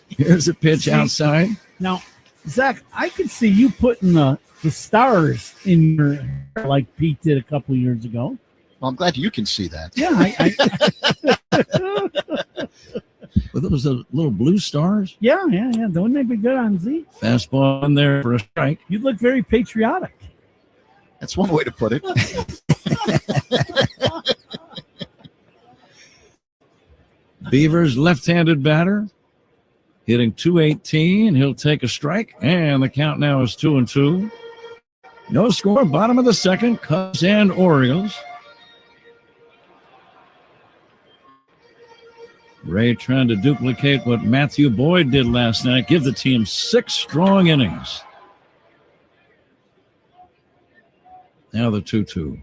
Here's a pitch outside. Now, Zach, I could see you putting the stars in your hair like Pete did a couple of years ago. Well, I'm glad you can see that. Yeah. With those little blue stars? Yeah. Wouldn't they be good on Z? Fastball in there for a strike. You'd look very patriotic. That's one way to put it. Beavers left-handed batter, hitting .218. He'll take a strike, and the count now is 2-2. No score, bottom of the second, Cubs and Orioles. Ray trying to duplicate what Matthew Boyd did last night, give the team 6 strong innings. Now the 2-2.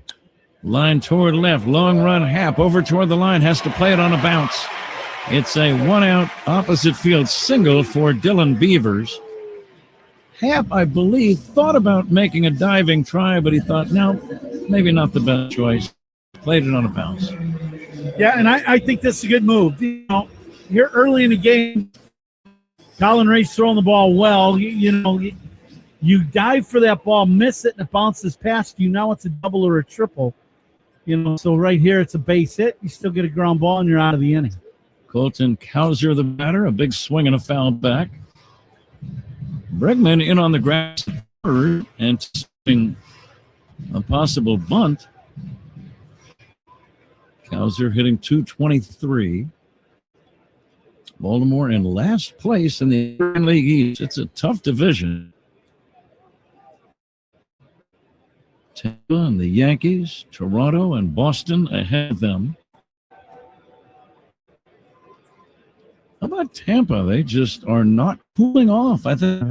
Line toward left, long run, Happ over toward the line, has to play it on a bounce. It's a one-out opposite field single for Dylan Beavers. Happ, I believe, thought about making a diving try, but he thought, no, maybe not the best choice. Played it on a bounce. Yeah, and I think this is a good move. You know, here early in the game, Colin Ray's throwing the ball well. You dive for that ball, miss it, and it bounces past you. Now it's a double or a triple. So right here it's a base hit. You still get a ground ball, and you're out of the inning. Colton Cowser, the batter, a big swing and a foul back. Bregman in on the grass, anticipating a possible bunt. Cowser hitting .223. Baltimore in last place in the American League East. It's a tough division. Tampa and the Yankees, Toronto and Boston ahead of them. How about Tampa? They just are not cooling off. I think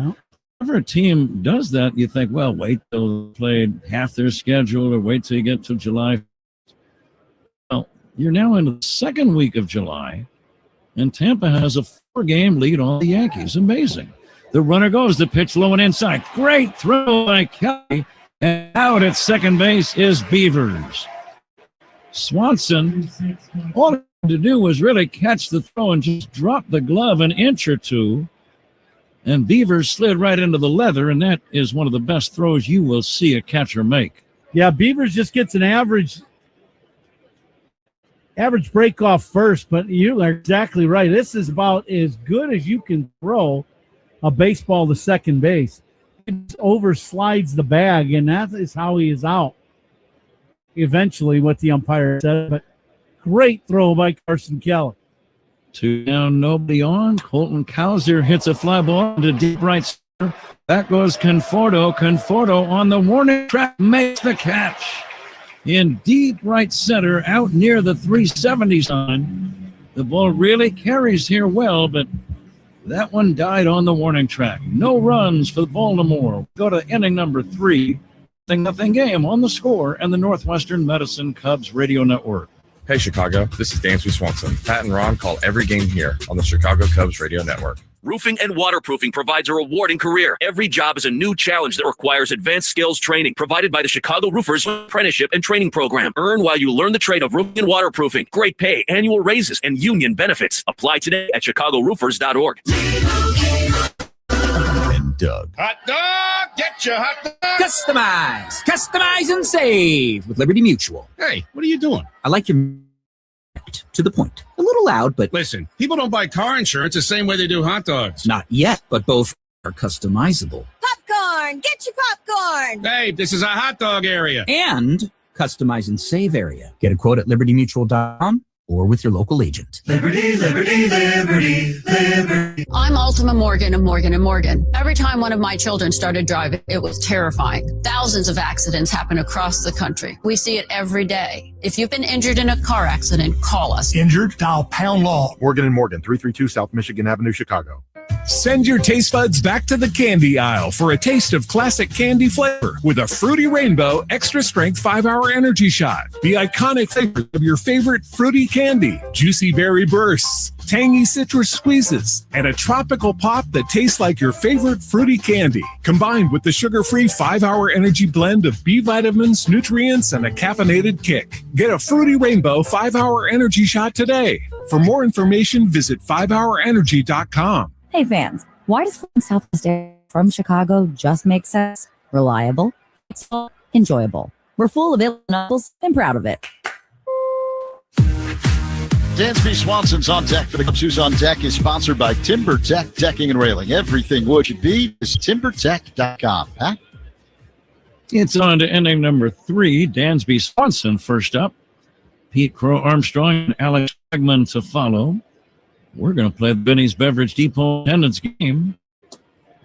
whenever a team does that, you think, well, wait till they played half their schedule or wait till you get to July. Well, you're now in the second week of July, and Tampa has a 4-game lead on the Yankees. Amazing. The runner goes, the pitch low and inside. Great throw by Kelly. And out at second base is Beavers. Swanson, all he had to do was really catch the throw and just drop the glove an inch or two. And Beavers slid right into the leather, and that is one of the best throws you will see a catcher make. Yeah, Beavers just gets an average break off first, but you are exactly right. This is about as good as you can throw a baseball to second base. It overslides the bag, and that is how he is out. Eventually, what the umpire said, but great throw by Carson Kelly. 2 down, nobody on. Colton Cowser hits a fly ball into deep right center. That goes Conforto. Conforto on the warning track makes the catch. In deep right center, out near the 370 sign. The ball really carries here well, but that one died on the warning track. No runs for Baltimore. Go to inning number 3. Nothing game on the Score and the Northwestern Medicine Cubs Radio Network. Hey, Chicago. This is Dan Swanson. Pat and Ron call every game here on the Chicago Cubs Radio Network. Roofing and waterproofing provides a rewarding career. Every job is a new challenge that requires advanced skills training provided by the Chicago Roofers Apprenticeship and Training Program. Earn while you learn the trade of roofing and waterproofing. Great pay, annual raises, and union benefits. Apply today at chicago-roofers.org. And Doug. Hot dog, get your hot dog. Customize and save with Liberty Mutual. Hey, what are you doing? I like your to the point. A little loud, but Listen, people don't buy car insurance the same way they do hot dogs. not yet, but both are customizable. Popcorn! Get your popcorn! Hey, this is a hot dog area. And customize and save area. Get a quote at libertymutual.com or with your local agent. Liberty, liberty, liberty, liberty. I'm Ultima Morgan of Morgan & Morgan. Every time one of my children started driving, it was terrifying. Thousands of accidents happen across the country. We see it every day. If you've been injured in a car accident, call us. Injured? Dial pound law. Morgan & Morgan, 332 South Michigan Avenue, Chicago. Send your taste buds back to the candy aisle for a taste of classic candy flavor with a Fruity Rainbow Extra Strength 5-Hour Energy Shot. The iconic flavor of your favorite fruity candy, juicy berry bursts, tangy citrus squeezes, and a tropical pop that tastes like your favorite fruity candy. Combined with the sugar-free 5-Hour Energy blend of B vitamins, nutrients, and a caffeinated kick. Get a Fruity Rainbow 5-Hour Energy Shot today. For more information, visit 5hourenergy.com. Hey fans, why does flying Southwest Air from Chicago just make sense? Reliable, it's enjoyable. We're full of Illinois and proud of it. Dansby Swanson's on deck for the Cubs. Who's on deck is sponsored by Timber Tech Decking and Railing. Everything wood should be is timbertech.com. Pat? It's on to inning number 3. Dansby Swanson first up. Pete Crow Armstrong and Alex Bregman to follow. We're going to play the Benny's Beverage Depot attendance game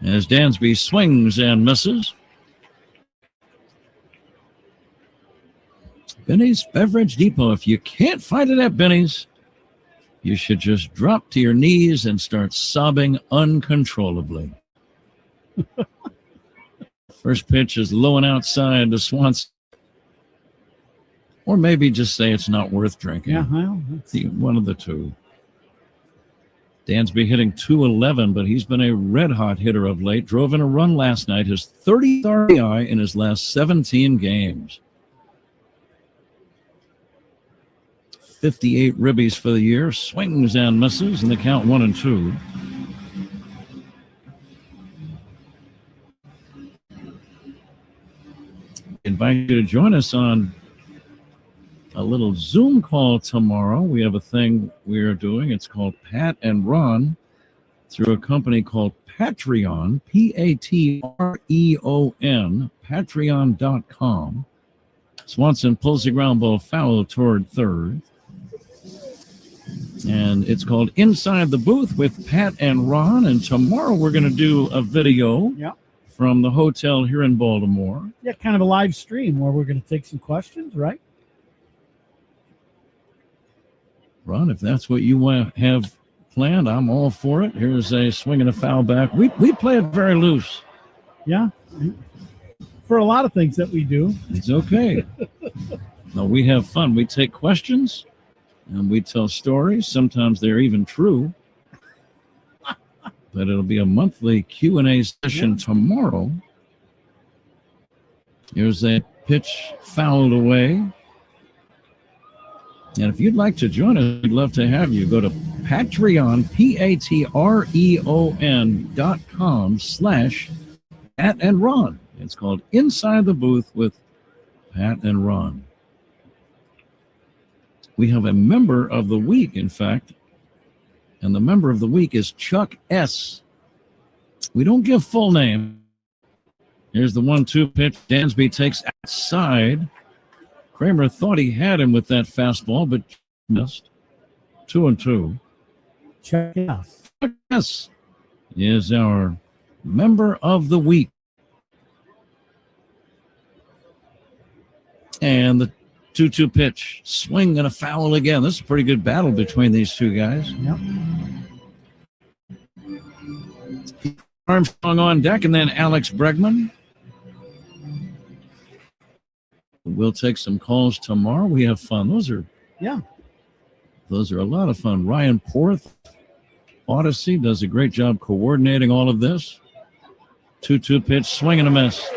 as Dansby swings and misses. Benny's Beverage Depot. If you can't find it at Benny's, you should just drop to your knees and start sobbing uncontrollably. First pitch is low and outside to Swanson. Or maybe just say it's not worth drinking. Yeah, well, one of the two. Dansby hitting .211, but he's been a red-hot hitter of late. Drove in a run last night, his 30th RBI in his last 17 games. 58 ribbies for the year. Swings and misses, and the count 1-2. Invite you to join us on a little Zoom call tomorrow. We have a thing we are doing. It's called Pat and Ron through a company called Patreon, Patreon, patreon.com. Swanson pulls the ground ball foul toward third. And it's called Inside the Booth with Pat and Ron. And tomorrow we're going to do a video from the hotel here in Baltimore. Yeah, kind of a live stream where we're going to take some questions, right? Ron, if that's what you want to have planned, I'm all for it. Here's a swing and a foul back. We play it very loose. Yeah. For a lot of things that we do. It's okay. No, we have fun. We take questions and we tell stories. Sometimes they're even true. But it'll be a monthly Q&A session tomorrow. Here's a pitch fouled away. And if you'd like to join us, we'd love to have you. Go to Patreon, patreon.com/Pat and Ron. It's called Inside the Booth with Pat and Ron. We have a member of the week, in fact, and the member of the week is Chuck S. We don't give full name. Here's the 1-2 pitch. Dansby takes outside. Kramer thought he had him with that fastball, but missed. 2-2. Chuck S. Chuck S. is our member of the week. And the 2-2 pitch. Swing and a foul again. This is a pretty good battle between these two guys. Yep. Armstrong on deck, and then Alex Bregman. We'll take some calls tomorrow. We have fun. Those are a lot of fun. Ryan Porth Odyssey does a great job coordinating all of this. 2-2 pitch, swing and a miss.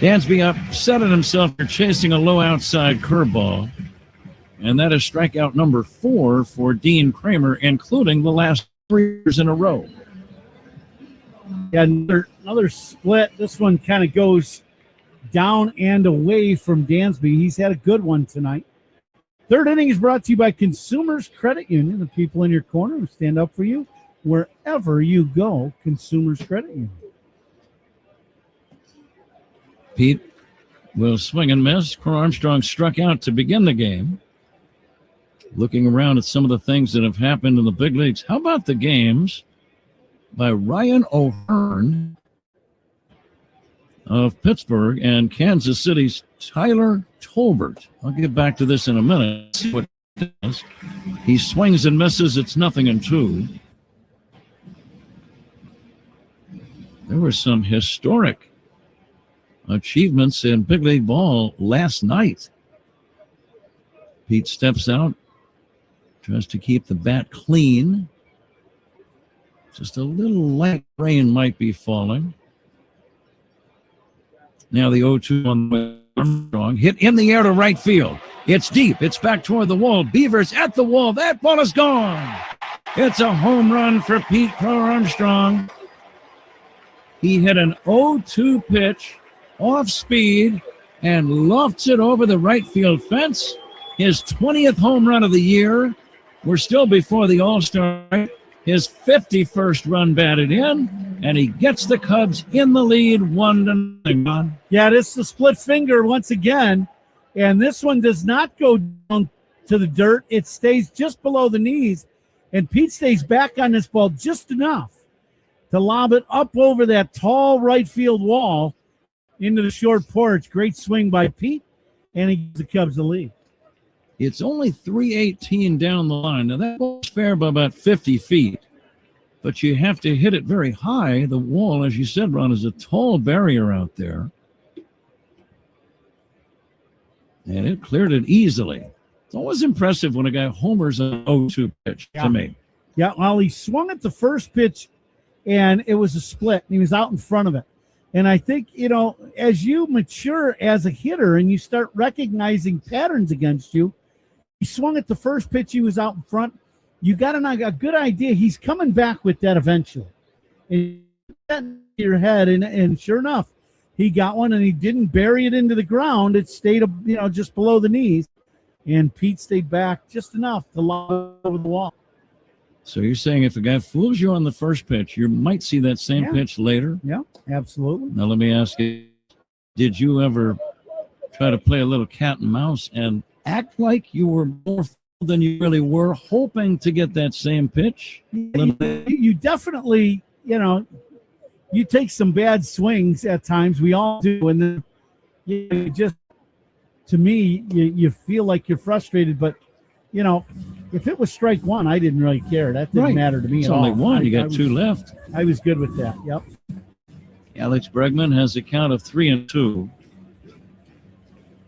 Dansby upset at himself for chasing a low outside curveball. And that is strikeout number 4 for Dean Kramer, including the last 3 years in a row. Yeah, another split. This one kind of goes down and away from Dansby. He's had a good one tonight. Third inning is brought to you by Consumers Credit Union, the people in your corner who stand up for you wherever you go. Consumers Credit Union. Pete will swing and miss. Crow Armstrong struck out to begin the game. Looking around at some of the things that have happened in the big leagues. How about the games by Ryan O'Hearn of Pittsburgh and Kansas City's Tyler Tolbert? I'll get back to this in a minute. See what it does. He swings and misses. It's 0-2. There were some historic achievements in big league ball last night. Pete steps out, tries to keep the bat clean. Just a little light rain might be falling. Now the 0-2 on the Armstrong. Hit in the air to right field. It's deep. It's back toward the wall. Beavers at the wall. That ball is gone. It's a home run for Pete Crow Armstrong. He hit an 0-2 pitch off speed and lofts it over the right field fence. His 20th home run of the year. We're still before the All-Star break. His 51st run batted in, and he gets the Cubs in the lead 1-0. Yeah, this is the split finger once again, and this one does not go down to the dirt. It stays just below the knees, and Pete stays back on this ball just enough to lob it up over that tall right field wall into the short porch. Great swing by Pete, and he gives the Cubs the lead. It's only 318 down the line. Now, that ball's fair by about 50 feet, but you have to hit it very high. The wall, as you said, Ron, is a tall barrier out there. And it cleared it easily. It's always impressive when a guy homers an 0-2 pitch to me. Yeah, well, he swung at the first pitch, and it was a split, and he was out in front of it. And I think, as you mature as a hitter and you start recognizing patterns against you, he swung at the first pitch, he was out in front. You got a good idea. He's coming back with that eventually. And you put that in your head, and sure enough, he got one, and he didn't bury it into the ground. It stayed, just below the knees. And Pete stayed back just enough to lob it over the wall. So you're saying if a guy fools you on the first pitch, you might see that same pitch later? Yeah, absolutely. Now let me ask you, did you ever try to play a little cat and mouse and act like you were more fooled than you really were, hoping to get that same pitch? You definitely, you take some bad swings at times. We all do. And then you just, to me, you feel like you're frustrated, but if it was strike one, I didn't really care. That didn't matter to me it's at all. Only one. You got 2 left. I was good with that. Yep. Alex Bregman has a count of 3-2.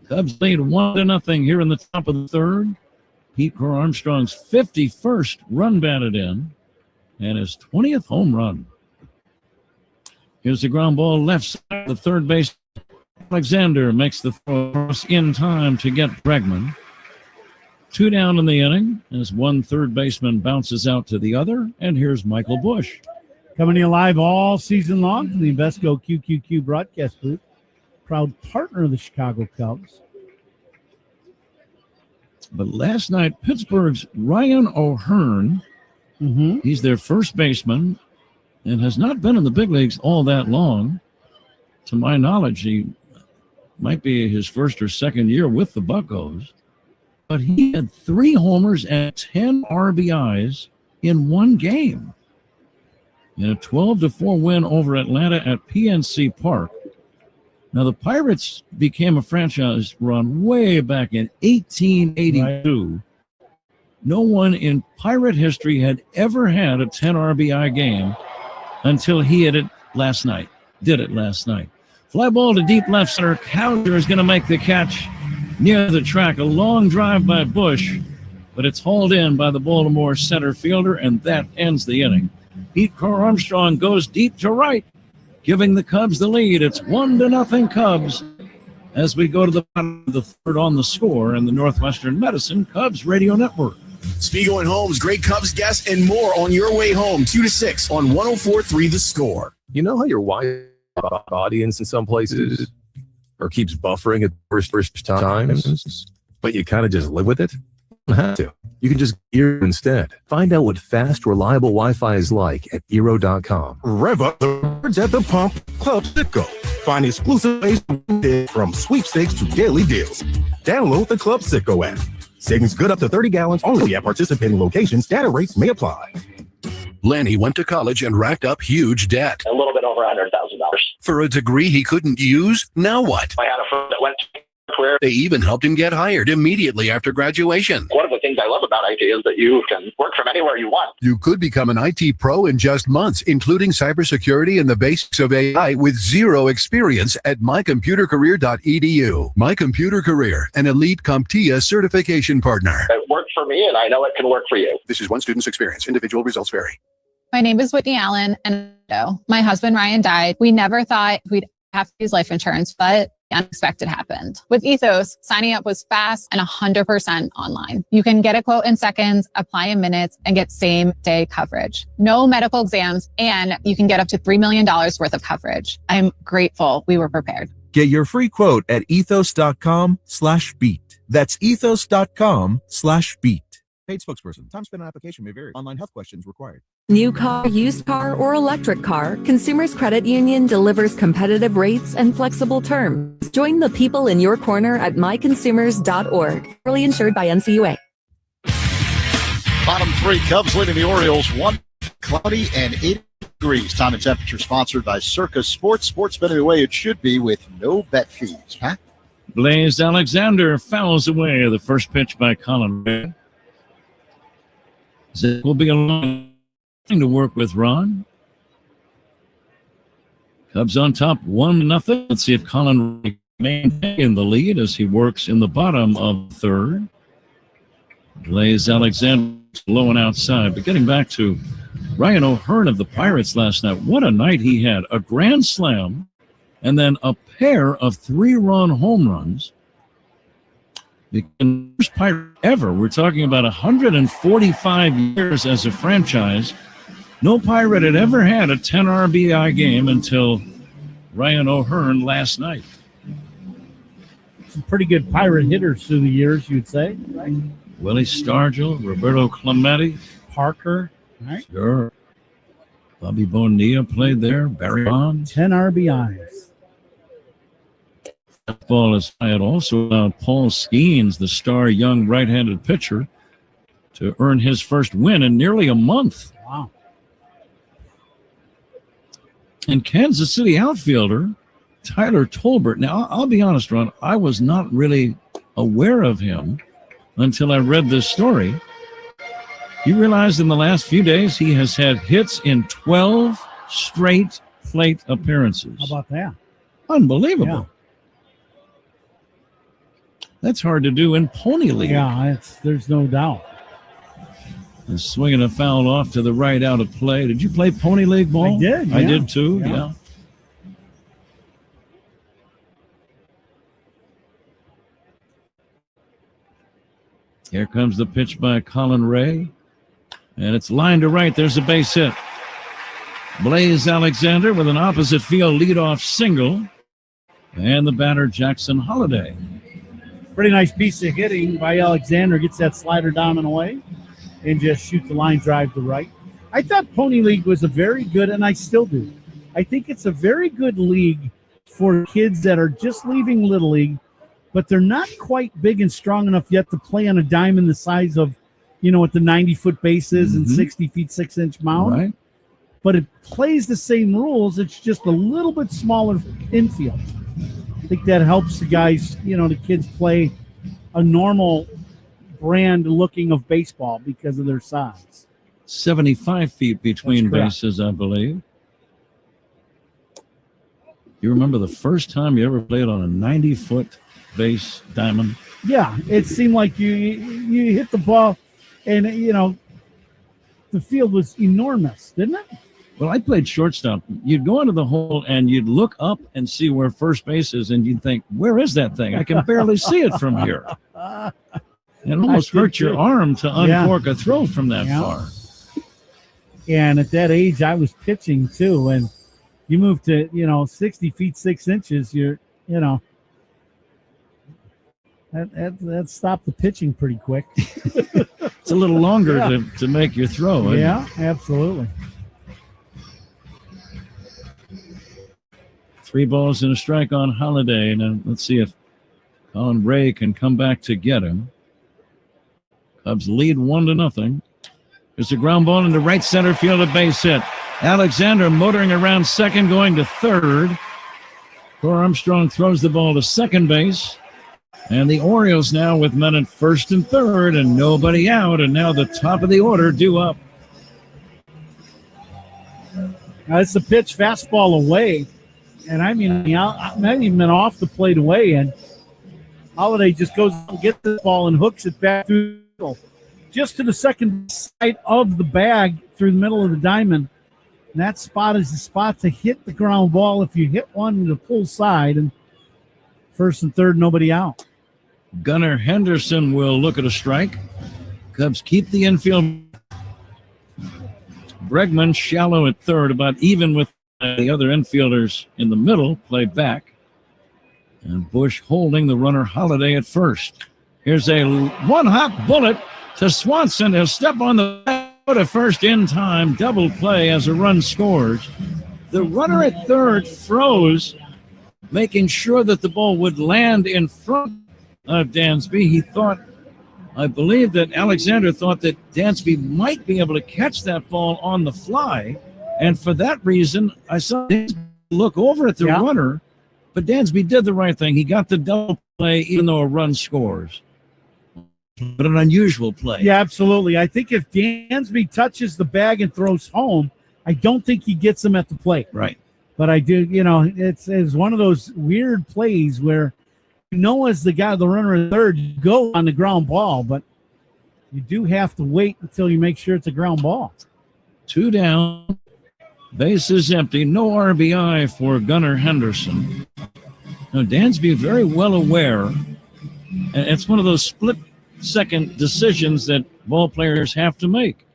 Cubs lead 1-0 here in the top of the third. Pete Crow Armstrong's 51st run batted in and his 20th home run. Here's the ground ball left side of the third base. Alexander makes the throw in time to get Bregman. 2 down in the inning as one third baseman bounces out to the other. And here's Michael Busch. Coming to you live all season long from the Invesco QQQ broadcast booth. Proud partner of the Chicago Cubs. But last night, Pittsburgh's Ryan O'Hearn, he's their first baseman and has not been in the big leagues all that long. To my knowledge, he might be his first or second year with the Buccos. But he had 3 homers and 10 RBIs in one game. In a 12-4 win over Atlanta at PNC Park. Now, the Pirates became a franchise run way back in 1882. Right. No one in Pirate history had ever had a 10 RBI game until he did it last night. Fly ball to deep left center. Cowder is going to make the catch near the track. A long drive by Busch, but it's hauled in by the Baltimore center fielder, and that ends the inning. Pete Crow Armstrong goes deep to right, giving the Cubs the lead. It's 1-0 Cubs as we go to the bottom of the third on the score in the Northwestern Medicine Cubs Radio Network. Spiegel and Holmes, great Cubs guests, and more on your way home, 2 to 6 on 104.3 The Score. You know how your Wi-Fi audience in some places or keeps buffering at first times, but you kind of just live with it? You don't have to. You can just Eero instead. Find out what fast, reliable Wi-Fi is like at Eero.com. Rev up the words at the pump, Club Citgo. Find exclusive ways to win from sweepstakes to daily deals. Download the Club Citgo app. Savings good up to 30 gallons only at participating locations. Data rates may apply. Lenny went to college and racked up huge debt. A little bit over $100,000. For a degree he couldn't use, now what? I had a friend that went to a career. They even helped him get hired immediately after graduation. One of the things I love about IT is that you can work from anywhere you want. You could become an IT pro in just months, including cybersecurity and the basics of AI with zero experience at mycomputercareer.edu. My Computer Career, an elite CompTIA certification partner. It worked for me, and I know it can work for you. This is one student's experience. Individual results vary. My name is Whitney Allen, and my husband Ryan died. We never thought we'd have to use life insurance, but the unexpected happened. With Ethos, signing up was fast and 100% online. You can get a quote in seconds, apply in minutes, and get same-day coverage. No medical exams, and you can get up to $3 million worth of coverage. I'm grateful we were prepared. Get your free quote at ethos.com/beat. That's ethos.com/beat. Paid spokesperson. Time spent on application may vary. Online health questions required. New car, used car, or electric car, Consumers Credit Union delivers competitive rates and flexible terms. Join the people in your corner at myconsumers.org. Fully insured by NCUA. Bottom three, Cubs leading the Orioles, 1 cloudy and 8 degrees. Time and temperature sponsored by Circus Sports. Sports betting the way it should be with no bet fees. Huh? Blaze Alexander fouls away the first pitch by Colin Ray. Zach will be alone to work with Ron. Cubs on top 1-0. Let's see if Colin Ray maintains the lead as he works in the bottom of third. Blaze Alexander low and outside. But getting back to Ryan O'Hearn of the Pirates last night, what a night he had. A grand slam and then a pair of 3-run home runs. The first Pirate ever. We're talking about 145 years as a franchise. No Pirate had ever had a 10 RBI game until Ryan O'Hearn last night. Some pretty good Pirate hitters through the years, you'd say, right? Willie Stargell, Roberto Clemente, Parker, right? Sure. Bobby Bonilla played there. Barry Bonds. 10 RBIs. That ball is had also allowed Paul Skeens, the star young right-handed pitcher, to earn his first win in nearly a month. Wow. And Kansas City outfielder Tyler Tolbert. Now, I'll be honest, Ron, I was not really aware of him until I read this story. You realize in the last few days he has had hits in 12 straight plate appearances. How about that? Unbelievable. Yeah. That's hard to do in Pony League. Yeah, there's no doubt. And swinging a foul off to the right out of play. Did you play Pony League ball? I did. Yeah. I did too, yeah. Here comes the pitch by Colin Ray. And it's lined to right. There's a base hit. Blaze Alexander with an opposite field leadoff single. And the batter, Jackson Holliday. Pretty nice piece of hitting by Alexander. Gets that slider down and away and just shoots the line drive to right. I thought Pony League was a very good, and I still do. I think it's a very good league for kids that are just leaving Little League, but they're not quite big and strong enough yet to play on a diamond the size of, with the 90-foot bases and 60 feet 6-inch mound. Right. But it plays the same rules. It's just a little bit smaller infield. I think that helps the guys, the kids play a normal brand looking of baseball because of their size. 75 feet between bases, I believe. You remember the first time you ever played on a 90-foot base diamond? Yeah, it seemed like you hit the ball. And, the field was enormous, didn't it? Well, I played shortstop. You'd go into the hole and you'd look up and see where first base is, and you'd think, where is that thing? I can barely see it from here. It almost hurt your arm to uncork a throw from that far. And at that age, I was pitching too. And you move to, 60 feet, 6 inches, that stopped the pitching pretty quick. It's a little longer to make your throw. Yeah, absolutely. 3 balls and a strike on Holiday. Now let's see if Colin Ray can come back to get him. Cubs lead 1-0. There's a ground ball into right center field, a base hit. Alexander motoring around second, going to third. Cor Armstrong throws the ball to second base. And the Orioles now with men at first and third and nobody out. And now the top of the order due up. Now it's the pitch, fastball away. And I mean, not even off the plate away. And Holiday just goes and gets the ball and hooks it back through the middle, just to the second side of the bag through the middle of the diamond. And that spot is the spot to hit the ground ball if you hit one to the pull side. And first and third, nobody out. Gunnar Henderson will look at a strike. Cubs keep the infield. Bregman shallow at third, about even with the other infielders in the middle, play back. And Bush holding the runner Holiday at first. Here's a one-hop bullet to Swanson. He'll step on the back foot at first in time. Double play as a run scores. The runner at third froze, making sure that the ball would land in front of Dansby. I believe that Alexander thought that Dansby might be able to catch that ball on the fly. And for that reason, I saw Dansby look over at the runner, but Dansby did the right thing. He got the double play, even though a run scores. But an unusual play. Yeah, absolutely. I think if Dansby touches the bag and throws home, I don't think he gets him at the plate. Right. But I do, it's one of those weird plays where as the runner at third, you go on the ground ball, but you do have to wait until you make sure it's a ground ball. 2 down. Base is empty. No RBI for Gunnar Henderson. Now, Dansby very well aware, and it's one of those split-second decisions that ball players have to make.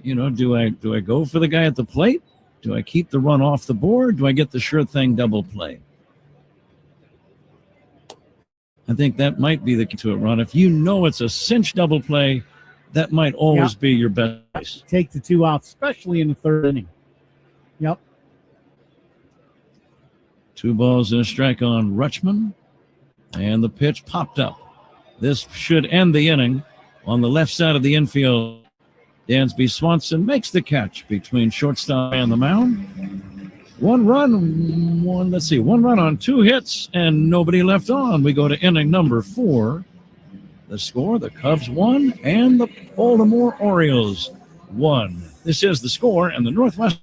Do I go for the guy at the plate? Do I keep the run off the board? Do I get the sure thing double play? I think that might be the key to it, Ron. If it's a cinch double play, that might always be your best. Take the 2 out, especially in the third inning. Yep. 2 balls and a strike on Rutschman. And the pitch popped up. This should end the inning. On the left side of the infield, Dansby Swanson makes the catch between shortstop and the mound. 1 run on 2 hits, and nobody left on. We go to inning number 4. The score, the Cubs 1 and the Baltimore Orioles 1. This is The Score and the Northwest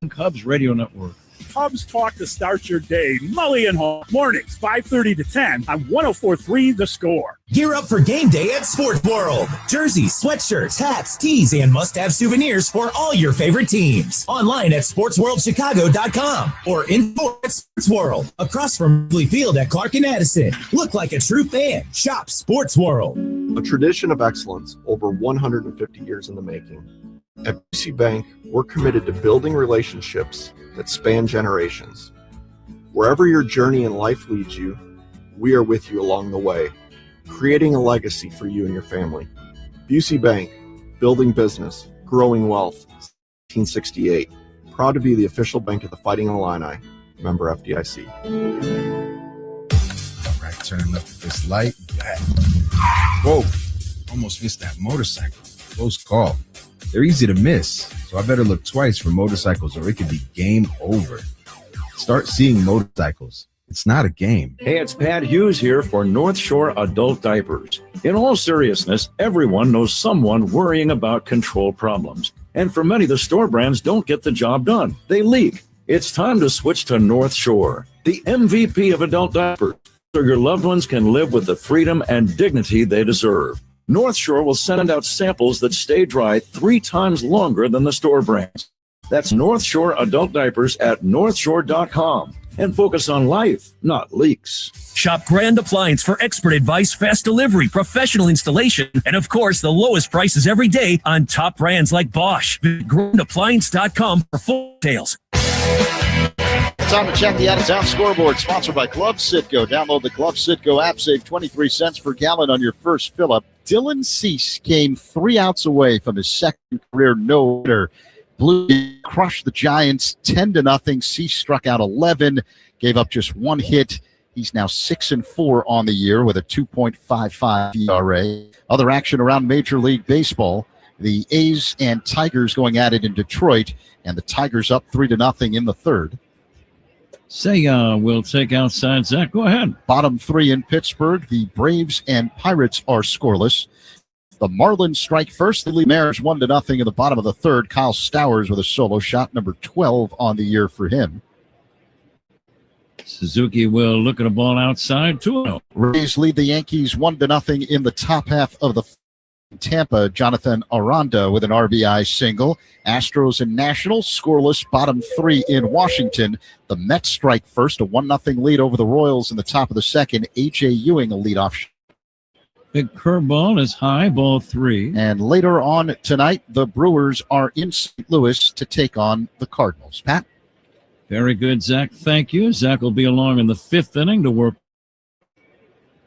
Cubs Radio Network. Cubs talk to start your day. Mully and Hall. Mornings, 5:30 to 10 on 104.3 The Score. Gear up for game day at Sports World. Jerseys, sweatshirts, hats, tees, and must-have souvenirs for all your favorite teams. Online at sportsworldchicago.com or info at Sports World. Across from Wrigley Field at Clark and Addison. Look like a true fan. Shop Sports World. A tradition of excellence over 150 years in the making. At BC Bank, we're committed to building relationships that span generations. Wherever your journey in life leads you, we are with you along the way, creating a legacy for you and your family. BC Bank, building business, growing wealth, 1968. Proud to be the official bank of the Fighting Illini, member FDIC. All right, turning up at this light. Whoa, almost missed that motorcycle. Close call. They're easy to miss, so I better look twice for motorcycles or it could be game over. Start seeing motorcycles. It's not a game. Hey, it's Pat Hughes here for North Shore Adult Diapers. In all seriousness, everyone knows someone worrying about control problems. And for many, the store brands don't get the job done. They leak. It's time to switch to North Shore, the MVP of adult diapers, so your loved ones can live with the freedom and dignity they deserve. North Shore will send out samples that stay dry 3 times longer than the store brands. That's North Shore adult diapers at northshore.com. And focus on life, not leaks. Shop Grand Appliance for expert advice, fast delivery, professional installation, and of course, the lowest prices every day on top brands like Bosch. Visit grandappliance.com for full details. Time to check the out-of-town scoreboard, sponsored by Club Citgo. Download the Club Citgo app, save 23 cents per gallon on your first fill-up. Dylan Cease came 3 outs away from his second career no-hitter. Blue crushed the Giants 10-0. Cease struck out 11, gave up just 1 hit. He's now 6-4 on the year with a 2.55 ERA. Other action around Major League Baseball. The A's and Tigers going at it in Detroit, and the Tigers up 3-0 in the third. Seiya will take outside. Zach, go ahead. Bottom 3 in Pittsburgh. The Braves and Pirates are scoreless. The Marlins strike first. The Mariners 1-0 in the bottom of the third. Kyle Stowers with a solo shot, number 12 on the year for him. Suzuki will look at a ball outside, 2-0. Rays lead the Yankees 1-0 in the top half of the Tampa. Jonathan Aranda with an RBI single. Astros and Nationals scoreless, bottom 3 in Washington. The Mets strike first, a 1-0 lead over the Royals in the top of the second. A.J. Ewing, a leadoff shot. Big curveball is high, ball 3. And later on tonight, the Brewers are in St. Louis to take on the Cardinals. Pat? Very good, Zach. Thank you. Zach will be along in the 5th inning to work.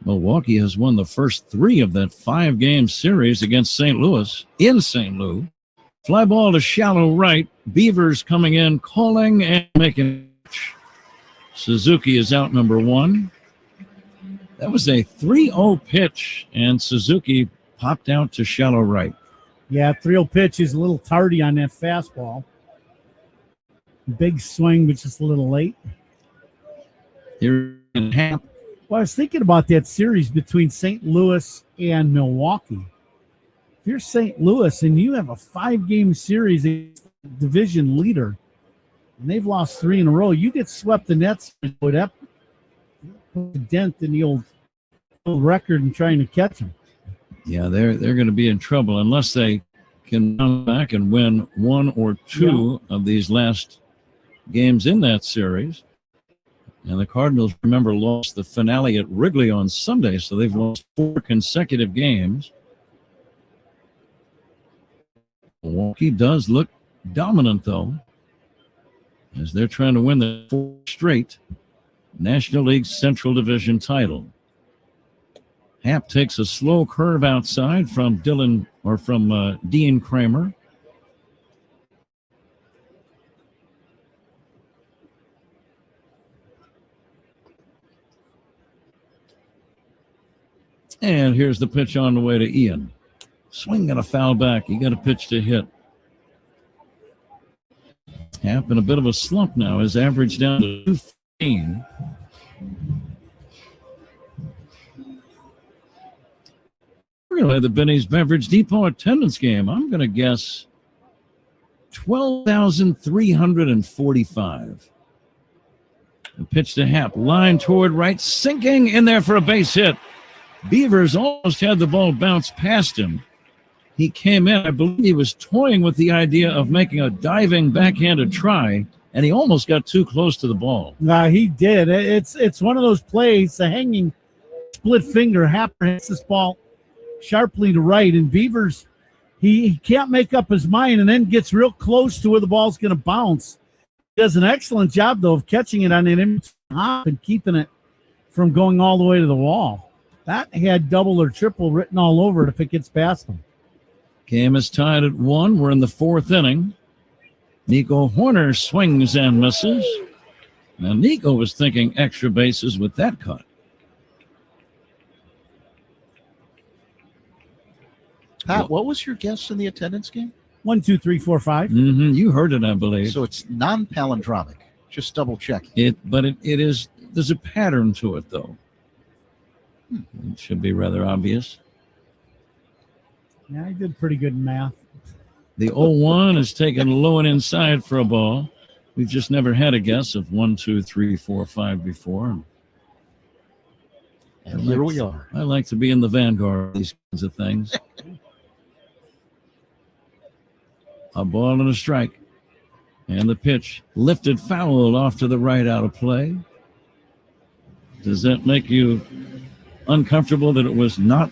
Milwaukee has won the first 3 of that 5-game series against St. Louis in St. Louis. Fly ball to shallow right. Beavers coming in, calling and making. Suzuki is out, number 1. That was a 3-0 pitch, and Suzuki popped out to shallow right. Yeah, 3-0 pitch is a little tardy on that fastball. Big swing, but just a little late. Here in Hap. Well, I was thinking about that series between St. Louis and Milwaukee. If you're St. Louis and you have a 5-game series against the division leader, and they've lost 3 in a row, you get swept in that series. Put a dent in the old record and trying to catch them. Yeah, they're going to be in trouble unless they can come back and win 1 or 2 of these last games in that series. And the Cardinals, remember, lost the finale at Wrigley on Sunday, so they've lost 4 consecutive games. Milwaukee does look dominant, though, as they're trying to win the 4th straight National League Central Division title. Happ takes a slow curve outside from Dean Kramer. And here's the pitch on the way to Ian. Swing and a foul back. You got a pitch to hit. Happ in a bit of a slump now. His average down to 215. We're going to play the Benny's Beverage Depot attendance game. I'm going to guess 12,345. The pitch to Happ. Line toward right. Sinking in there for a base hit. Beavers almost had the ball bounce past him. He came in. I believe he was toying with the idea of making a diving backhanded try, and he almost got too close to the ball. He did. It's one of those plays, the hanging split finger. Happer hits this ball sharply to right, and Beavers, he can't make up his mind and then gets real close to where the ball's going to bounce. He does an excellent job, though, of catching it on an hop and keeping it from going all the way to the wall. That had double or triple written all over it if it gets past him. Game is tied at 1. We're in the 4th inning. Nico Horner swings and misses. Now, Nico was thinking extra bases with that cut. Pat, what was your guess in the attendance game? 1, 2, 3, 4, 5. You heard it, I believe. So it's non-palindromic. Just double check. But it is. There's a pattern to it, though. It should be rather obvious. Yeah, I did pretty good in math. The 0-1 is taken low and inside for a ball. We've just never had a guess of 1, 2, 3, 4, 5 before. And here we are. I like to be in the vanguard of these kinds of things. A ball and a strike. And the pitch lifted foul off to the right, out of play. Does that make you uncomfortable that it was not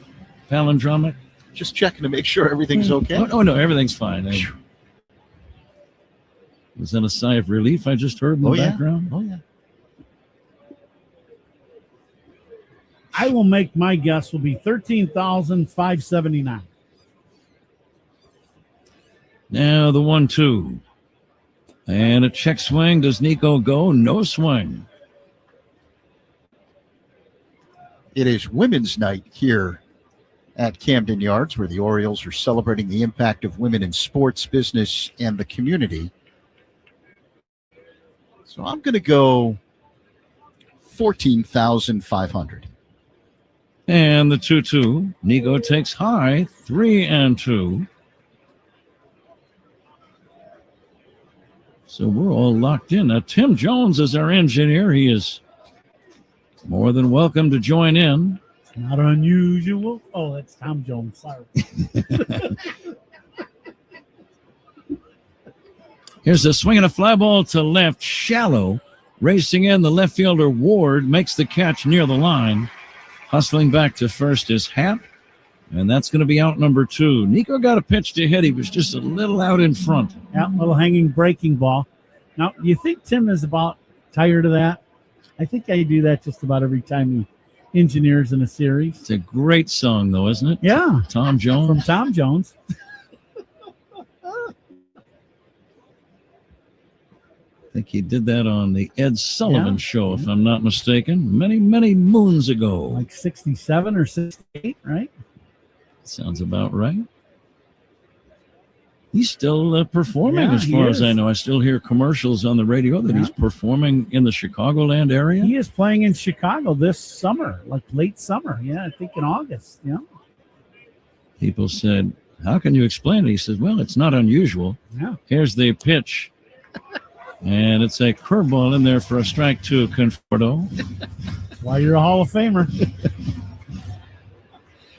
palindromic? Just checking to make sure everything's okay. Oh, no, everything's fine. Was that a sigh of relief I just heard in the background? Oh, yeah. I will make my guess will be 13,579. Now the 1-2. And a check swing. Does Nico go? No swing. It is Women's Night here at Camden Yards, where the Orioles are celebrating the impact of women in sports, business, and the community. So I'm going to go 14,500. And the 2-2. Nico takes high. 3-2. So we're all locked in. Now, Tim Jones is our engineer. He is more than welcome to join in. It's not unusual. Oh, that's Tom Jones. Sorry. Here's a swing and a fly ball to left, shallow. Racing in, the left fielder Ward makes the catch near the line. Hustling back to first is Happ, and that's going to be out number 2. Nico got a pitch to hit. He was just a little out in front. Yeah, little hanging breaking ball. Now, you think Tim is about tired of that? I think I do that just about every time he engineers in a series. It's a great song, though, isn't it? Yeah. Tom Jones. From Tom Jones. I think he did that on the Ed Sullivan Show, if I'm not mistaken, many, many moons ago. Like 67 or 68, right? Sounds about right. He's still performing, Yeah, as far he as I is. know. I still hear commercials on the radio that he's performing in the Chicagoland area. He is playing in Chicago this summer, like late summer. Yeah, I think in August. Yeah. People said, how can you explain it? He says, well, it's not unusual. Yeah. Here's the pitch. And it's a curveball in there for a strike to Conforto. That's why you're a Hall of Famer.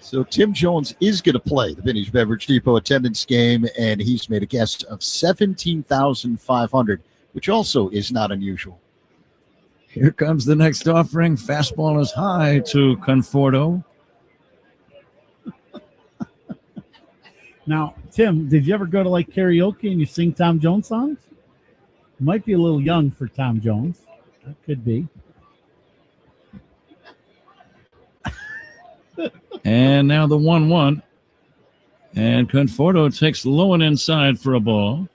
So Tim Jones is going to play the Vinny's Beverage Depot attendance game, and he's made a guess of 17,500, which also is not unusual. Here comes the next offering. Fastball is high to Conforto. Now, Tim, did you ever go to like karaoke and you sing Tom Jones songs? Might be a little young for Tom Jones. That could be. And now the 1-1. And Conforto takes low and inside for a ball.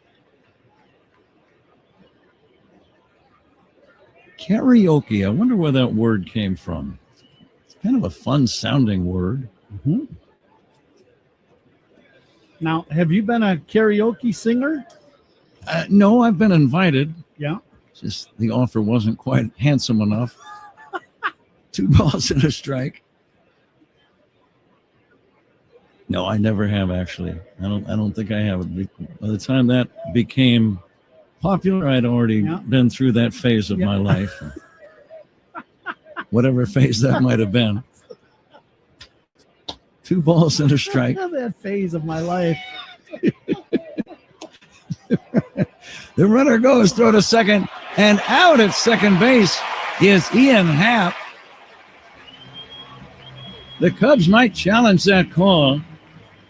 Karaoke. I wonder where that word came from. It's kind of a fun sounding word. Mm-hmm. Now, have you been a karaoke singer? No, I've been invited. Yeah. Just the offer wasn't quite handsome enough. 2 balls and a strike. No, I never have, actually. I don't think I have. By the time that became popular, I'd already been through that phase of my life. Whatever phase that might have been. 2 balls and a strike. That phase of my life. The runner goes, throw to second, and out at second base is Ian Happ. The Cubs might challenge that call.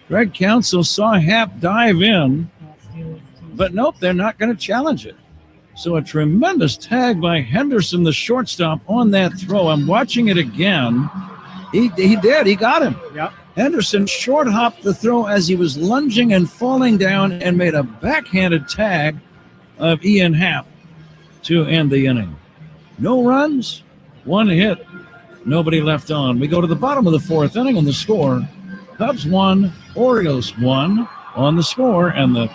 Greg Counsell saw Happ dive in, but nope, they're not going to challenge it. So a tremendous tag by Henderson, the shortstop, on that throw. I'm watching it again. He did. He got him. Yep. Henderson short hopped the throw as he was lunging and falling down and made a backhanded tag of Ian Happ to end the inning. No runs, 1 hit, nobody left on. We go to the bottom of the 4th inning, and the score, Cubs 1, Orioles 1 on the score, and the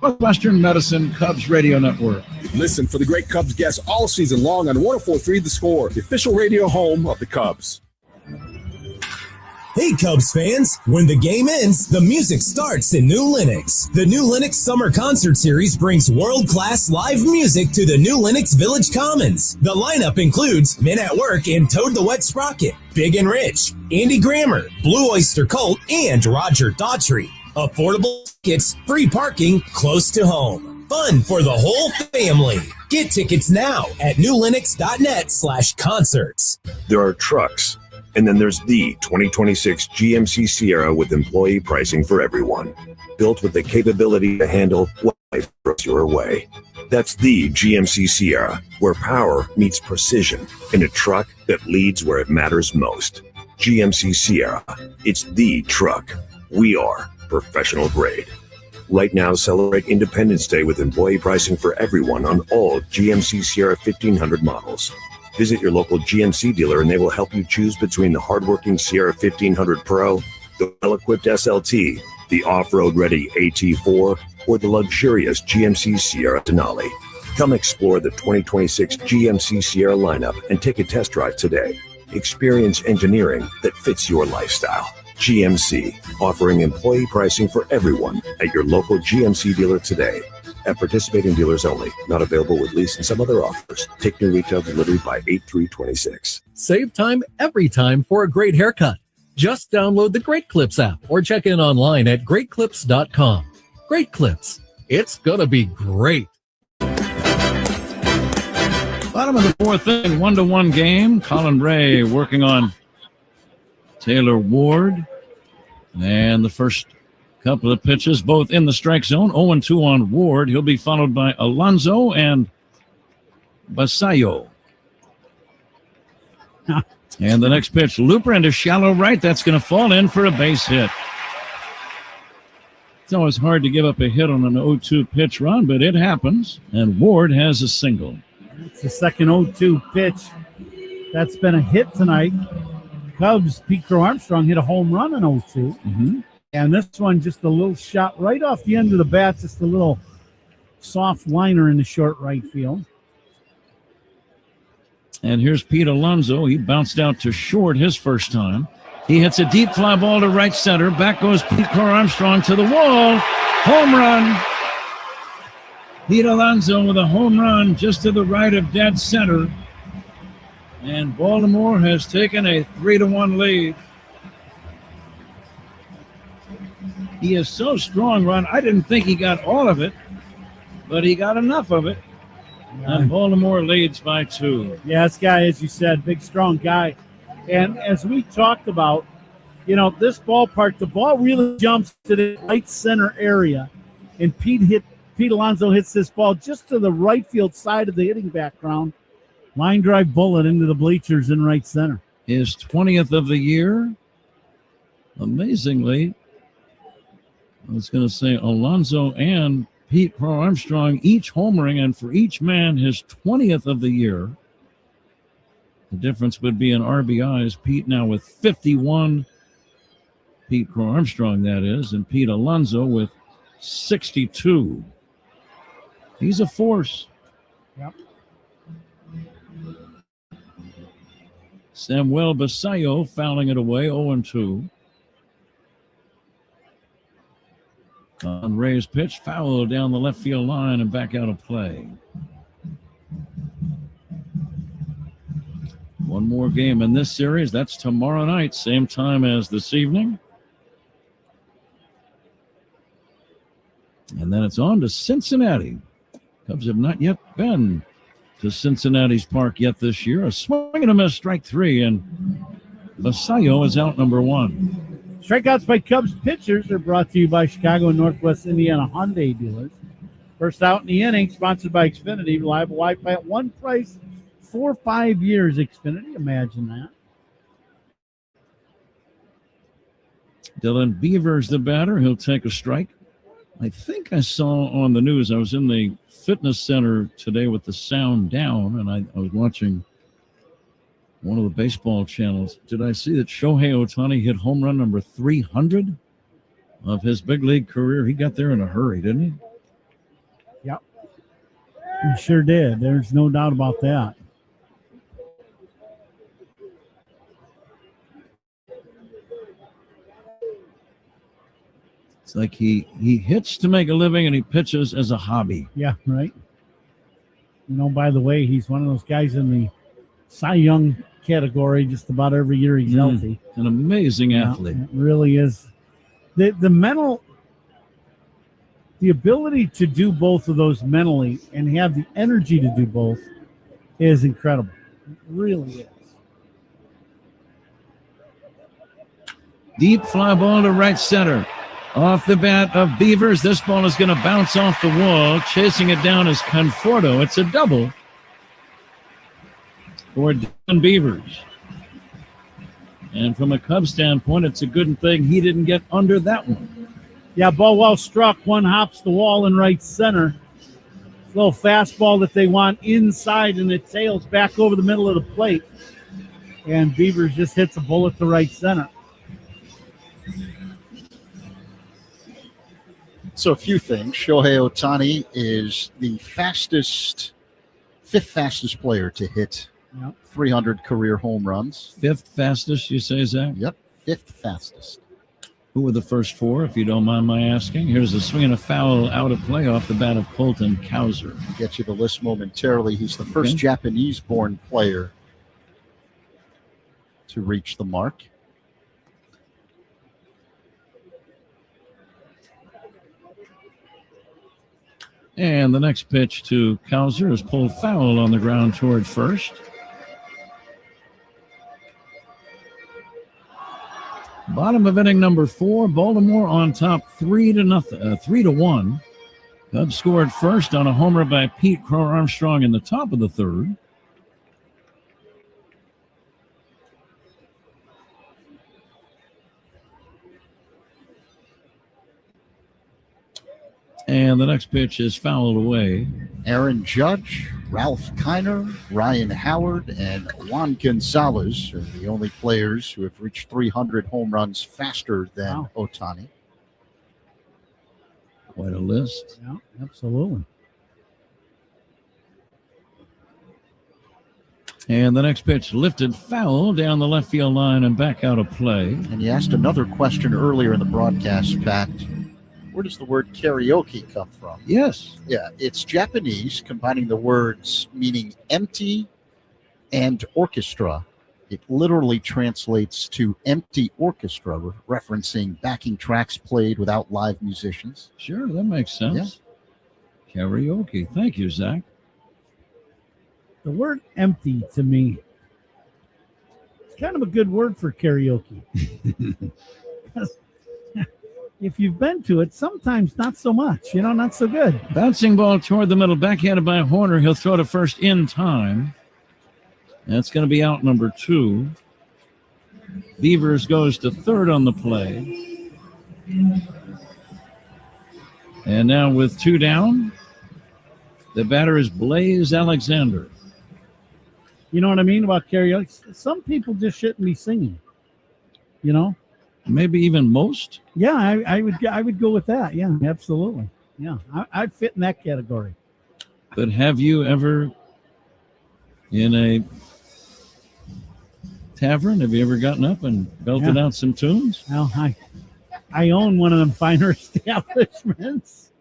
Northwestern Medicine Cubs Radio Network. Listen for the great Cubs guests all season long on 104.3 The Score, the official radio home of the Cubs. Hey Cubs fans, when the game ends, the music starts in New Lenox. The New Lenox Summer Concert Series brings world-class live music to the New Lenox Village Commons. The lineup includes Men at Work and Toad the Wet Sprocket, Big and Rich, Andy Grammer, Blue Oyster Cult, and Roger Daughtry. Affordable tickets, free parking, close to home. Fun for the whole family. Get tickets now at newlenox.net/concerts. There are trucks, and then there's the 2026 GMC Sierra with employee pricing for everyone. Built with the capability to handle what life throws your way. That's the GMC Sierra, where power meets precision in a truck that leads where it matters most. GMC Sierra, it's the truck. We are professional grade. Right now, celebrate Independence Day with employee pricing for everyone on all GMC Sierra 1500 models. Visit your local GMC dealer and they will help you choose between the hardworking Sierra 1500 Pro, the well-equipped SLT, the off-road ready AT4, or the luxurious GMC Sierra Denali. Come explore the 2026 GMC Sierra lineup and take a test drive today. Experience engineering that fits your lifestyle. GMC, offering employee pricing for everyone at your local GMC dealer today. At participating dealers only. Not available with lease and some other offers. Take new retail delivery by 8/3/26. Save time every time for a great haircut. Just download the Great Clips app or check in online at greatclips.com. Great Clips. It's gonna be great. Bottom of the fourth inning, 1-1 game. Colin Ray working on Taylor Ward. And the first couple of pitches, both in the strike zone. 0-2 on Ward. He'll be followed by Alonso and Basayo. And the next pitch, looper into shallow right. That's going to fall in for a base hit. It's always hard to give up a hit on an 0-2 pitch run, but it happens. And Ward has a single. It's the second 0-2 pitch. That's been a hit tonight. Cubs, Pete Crow Armstrong hit a home run in 0-2. Mm-hmm. And this one, just a little shot right off the end of the bat, just a little soft liner in the short right field. And here's Pete Alonso. He bounced out to short his first time. He hits a deep fly ball to right center. Back goes Pete Crow Armstrong to the wall. Home run. Pete Alonso with a home run just to the right of dead center. And Baltimore has taken a 3-1 lead. He is so strong, Ron. I didn't think he got all of it, but he got enough of it. And Baltimore leads by 2. Yeah, this guy, as you said, big, strong guy. And as we talked about, you know, this ballpark, the ball really jumps to the right center area. And Pete Alonso hits this ball just to the right field side of the hitting background. Line drive bullet into the bleachers in right center. His 20th of the year. Amazingly, I was going to say Alonso and Pete Crow Armstrong each homering, and for each man, his 20th of the year. The difference would be in RBIs. Pete now with 51. Pete Crow Armstrong, that is, and Pete Alonso with 62. He's a force. Yep. Samuel Basayo fouling it away, 0-2. On Ray's pitch, foul down the left field line and back out of play. One more game in this series. That's tomorrow night, same time as this evening. And then it's on to Cincinnati. Cubs have not yet been to Cincinnati's park yet this year. A swing and a miss, strike 3, and Basayo is out number 1. Strikeouts by Cubs pitchers are brought to you by Chicago and Northwest Indiana Hyundai dealers. First out in the inning, sponsored by Xfinity. Reliable Wi-Fi at one price for 5 years. Xfinity, imagine that. Dylan Beaver's the batter. He'll take a strike. I think I saw on the news, I was in the fitness center today with the sound down, and I was watching one of the baseball channels. Did I see that Shohei Ohtani hit home run number 300 of his big league career? He got there in a hurry, didn't he? Yep. He sure did. There's no doubt about that. It's like he hits to make a living and he pitches as a hobby. Yeah, right. By the way, he's one of those guys in the Cy Young category just about every year he's healthy. An amazing athlete. It really is. The ability to do both of those mentally and have the energy to do both is incredible. It really is. Deep fly ball to right center. Off the bat of Beavers. This ball is going to bounce off the wall. Chasing it down is Conforto. It's a double for Don Beavers. And from a Cubs standpoint, it's a good thing he didn't get under that one. Yeah, ball well struck. One hops the wall in right center. Little fastball that they want inside, and it sails back over the middle of the plate. And Beavers just hits a bullet to right center. So a few things. Shohei Ohtani is the fifth fastest player to hit 300 career home runs. Fifth fastest, you say, Zach? Yep, fifth fastest. Who were the first four, if you don't mind my asking? Here's a swing and a foul out of play off the bat of Colton Cowser. I'll get you the list momentarily. He's the first Japanese-born player to reach the mark. And the next pitch to Cowser is pulled foul on the ground toward first. Bottom of inning number 4, Baltimore on top 3-1. Cubs scored first on a homer by Pete Crow Armstrong in the top of the third. And the next pitch is fouled away. Aaron Judge, Ralph Kiner, Ryan Howard, and Juan Gonzalez are the only players who have reached 300 home runs faster than Ohtani. Quite a list. Yeah, absolutely. And the next pitch lifted foul down the left field line and back out of play. And you asked another question earlier in the broadcast, Pat. Where does the word karaoke come from? Yes. Yeah, it's Japanese, combining the words meaning empty and orchestra. It literally translates to empty orchestra, referencing backing tracks played without live musicians. Sure, that makes sense. Yeah. Karaoke. Thank you, Zach. The word empty to me, it's kind of a good word for karaoke. If you've been to it, sometimes not so much, not so good. Bouncing ball toward the middle, backhanded by Horner. He'll throw to first in time. That's going to be out number 2. Beavers goes to third on the play. And now with 2 down, the batter is Blaze Alexander. You know what I mean about karaoke? Some people just shouldn't be singing, Maybe even most? Yeah, I would go with that. Yeah, absolutely. Yeah, I'd fit in that category. But have you ever, in a tavern, have you ever gotten up and belted out some tunes? Well, I own one of them finer establishments.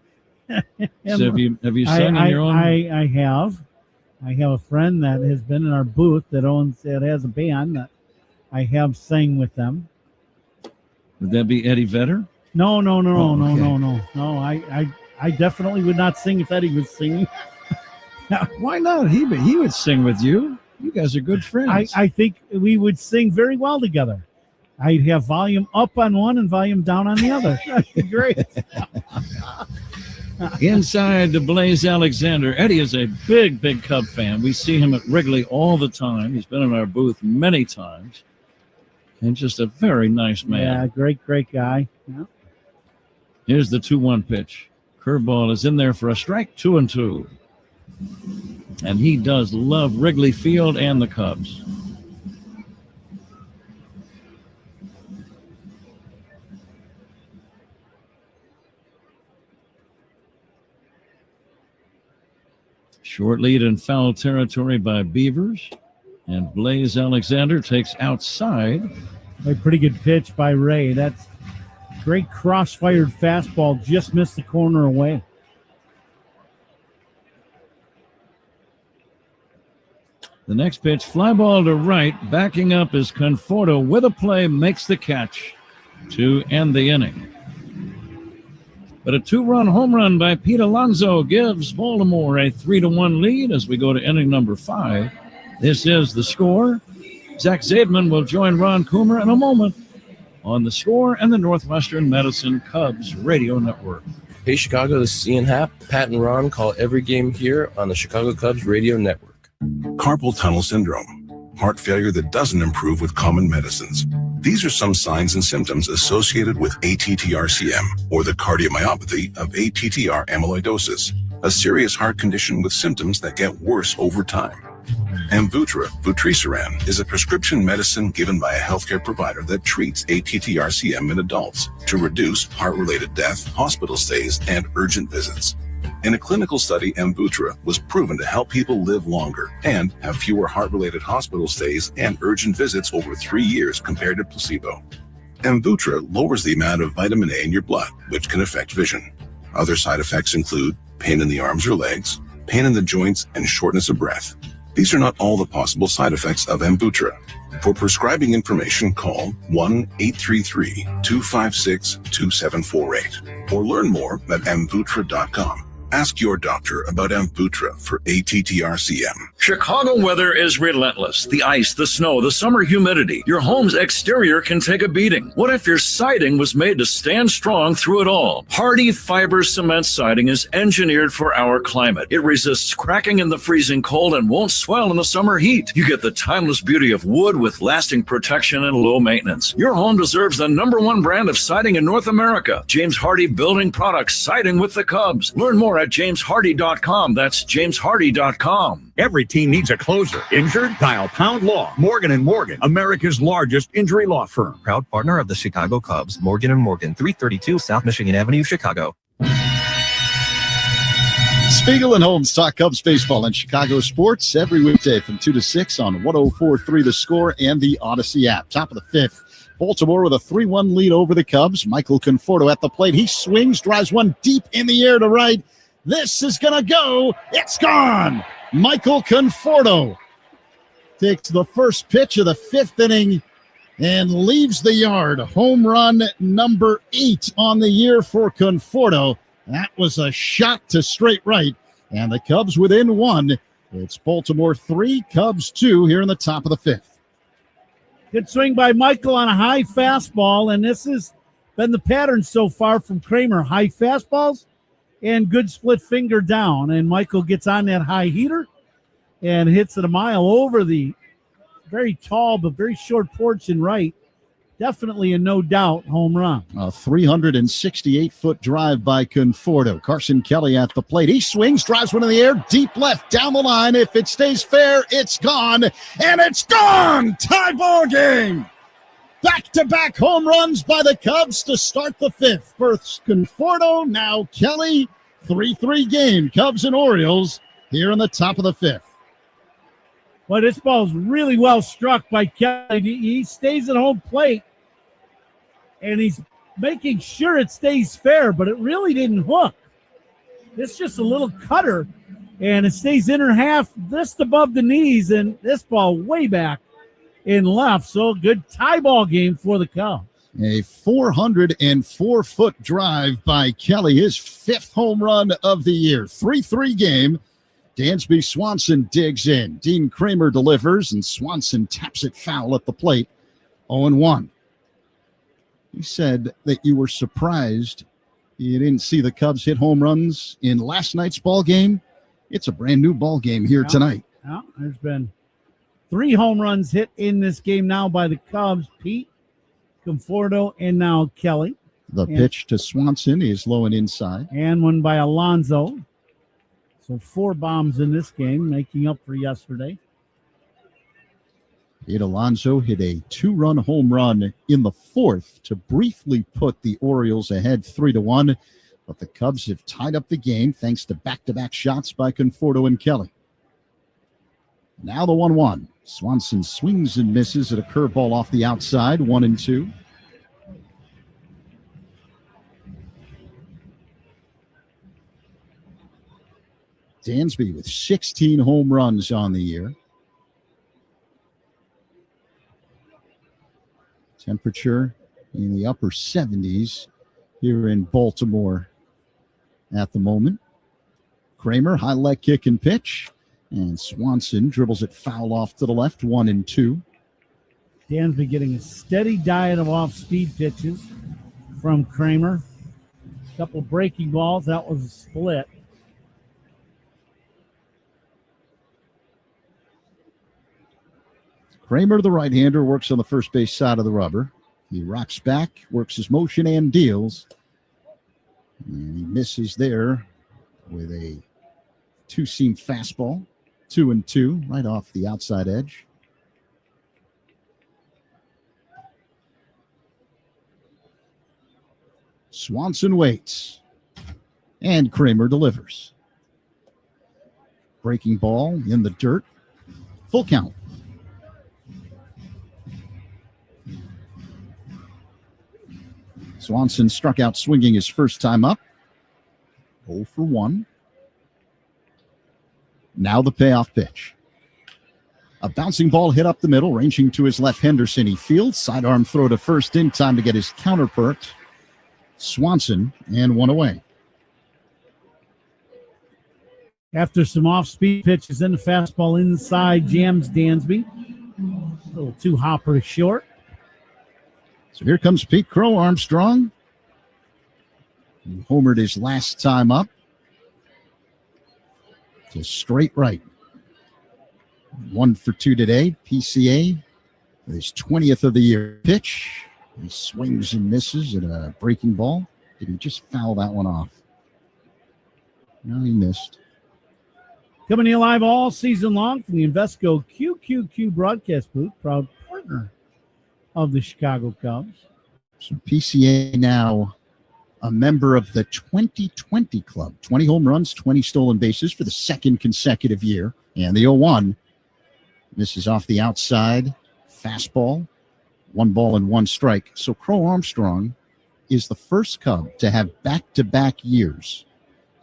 So have you sung in your own? I have. I have a friend that has been in our booth that has a band that I have sang with them. Would that be Eddie Vedder? No. I definitely would not sing if Eddie was singing. Why not? He would sing with you. You guys are good friends. I think we would sing very well together. I'd have volume up on one and volume down on the other. That'd be great. Inside to Blaze Alexander. Eddie is a big Cub fan. We see him at Wrigley all the time. He's been in our booth many times. And just a very nice man. Yeah, great guy. Yeah. Here's the 2-1 pitch. Curveball is in there for a strike, 2-2. And he does love Wrigley Field and the Cubs. Short lead in foul territory by Beavers. And Blaze Alexander takes outside. A pretty good pitch by Ray. That's Great cross-fired fastball, just missed the corner away. The next pitch, fly ball to right. Backing up is Conforto with a play, makes the catch to end the inning. But a 2-run home run by Pete Alonso gives Baltimore a 3-1 lead as we go to inning number 5. This is The Score. Zach Zaidman will join Ron Coomer in a moment on The Score and the Northwestern Medicine Cubs radio network. Hey, Chicago, this is Ian Happ. Pat and Ron call every game here on the Chicago Cubs radio network. Carpal tunnel syndrome, heart failure that doesn't improve with common medicines. These are some signs and symptoms associated with ATTR-CM, or the cardiomyopathy of ATTR amyloidosis, a serious heart condition with symptoms that get worse over time. Amvuttra, vutrisiran, is a prescription medicine given by a healthcare provider that treats ATTR-CM in adults to reduce heart-related death, hospital stays, and urgent visits. In a clinical study, Amvuttra was proven to help people live longer and have fewer heart-related hospital stays and urgent visits over 3 years compared to placebo. Amvuttra lowers the amount of vitamin A in your blood, which can affect vision. Other side effects include pain in the arms or legs, pain in the joints, and shortness of breath. These are not all the possible side effects of Amvuttra. For prescribing information, call 1-833-256-2748 or learn more at amvuttra.com. Ask your doctor about Amvuttra for ATTR-CM. Chicago weather is relentless. The ice, the snow, the summer humidity. Your home's exterior can take a beating. What if your siding was made to stand strong through it all? Hardy Fiber Cement Siding is engineered for our climate. It resists cracking in the freezing cold and won't swell in the summer heat. You get the timeless beauty of wood with lasting protection and low maintenance. Your home deserves the #1 brand of siding in North America. James Hardy Building Products, siding with the Cubs. Learn more at jameshardy.com. That's jameshardy.com. Every team needs a closer. Injured? Dial Pound Law. Morgan & Morgan, America's largest injury law firm. Proud partner of the Chicago Cubs. Morgan & Morgan, 332 South Michigan Avenue, Chicago. Spiegel and Holmes talk Cubs baseball and Chicago sports every weekday from 2 to 6 on 104.3 The Score and the Odyssey app. Top of the 5th. Baltimore with a 3-1 lead over the Cubs. Michael Conforto at the plate. He swings, drives one deep in the air to right. This is going to go. It's gone. Michael Conforto takes the first pitch of the 5th inning and leaves the yard. Home run number 8 on the year for Conforto. That was a shot to straight right, and the Cubs within 1. It's Baltimore 3, Cubs 2 here in the top of the 5th. Good swing by Michael on a high fastball, and this has been the pattern so far from Kramer. High fastballs and good split finger down, and Michael gets on that high heater and hits it a mile over the very tall but very short porch in right. Definitely a no doubt home run. A 368-foot drive by Conforto. Carson Kelly at the plate. He swings, drives one in the air, deep left, down the line. If it stays fair, it's gone, and it's gone! Tie ball game! Back-to-back home runs by the Cubs to start the 5th. First Conforto, now Kelly. 3-3 game, Cubs and Orioles here in the top of the 5th. Well, this ball's really well struck by Kelly. He stays at home plate, and he's making sure it stays fair, but it really didn't hook. It's just a little cutter, and it stays inner half just above the knees, and this ball way back in left. So good tie ball game for the Cubs. A 404-foot drive by Kelly, his 5th home run of the year. 3-3 game. Dansby Swanson digs in. Dean Kramer delivers, and Swanson taps it foul at the plate. 0-1. You said that you were surprised you didn't see the Cubs hit home runs in last night's ball game. It's a brand new ball game here tonight. Yeah, there's been 3 home runs hit in this game now by the Cubs. Pete, Conforto, and now Kelly. The pitch to Swanson is low and inside. And one by Alonso. So 4 bombs in this game, making up for yesterday. Alonso hit a 2-run home run in the 4th to briefly put the Orioles ahead 3-1. But the Cubs have tied up the game thanks to back-to-back shots by Conforto and Kelly. Now the 1-1. Swanson swings and misses at a curveball off the outside, 1-2. Dansby with 16 home runs on the year. Temperature in the upper 70s here in Baltimore at the moment. Kramer, high leg kick and pitch. And Swanson dribbles it foul off to the left, 1-2. Dansby getting a steady diet of off-speed pitches from Kramer. A couple breaking balls. That was a split. Kramer, the right-hander, works on the first base side of the rubber. He rocks back, works his motion, and deals. And he misses there with a two-seam fastball. 2-2, right off the outside edge. Swanson waits. And Kramer delivers. Breaking ball in the dirt. Full count. Swanson struck out swinging his first time up. 0 for 1. Now the payoff pitch. A bouncing ball hit up the middle, ranging to his left. Henderson. He fields. Sidearm throw to first in time to get his counter perked. Swanson, and 1 away. After some off-speed pitches and the fastball inside, jams Dansby. A little too hopper to short. So here comes Pete Crow Armstrong. He homered his last time up. To straight right. 1 for 2 today. PCA with his 20th of the year pitch. He swings and misses at a breaking ball. Did he just foul that one off? No, he missed. Coming to you live all season long from the Invesco QQQ broadcast booth, proud partner of the Chicago Cubs. So PCA now a member of the 2020 club. 20 home runs, 20 stolen bases for the second consecutive year. And the 0-1 misses off the outside. Fastball. 1 ball and 1 strike. So Crow Armstrong is the first Cub to have back-to-back years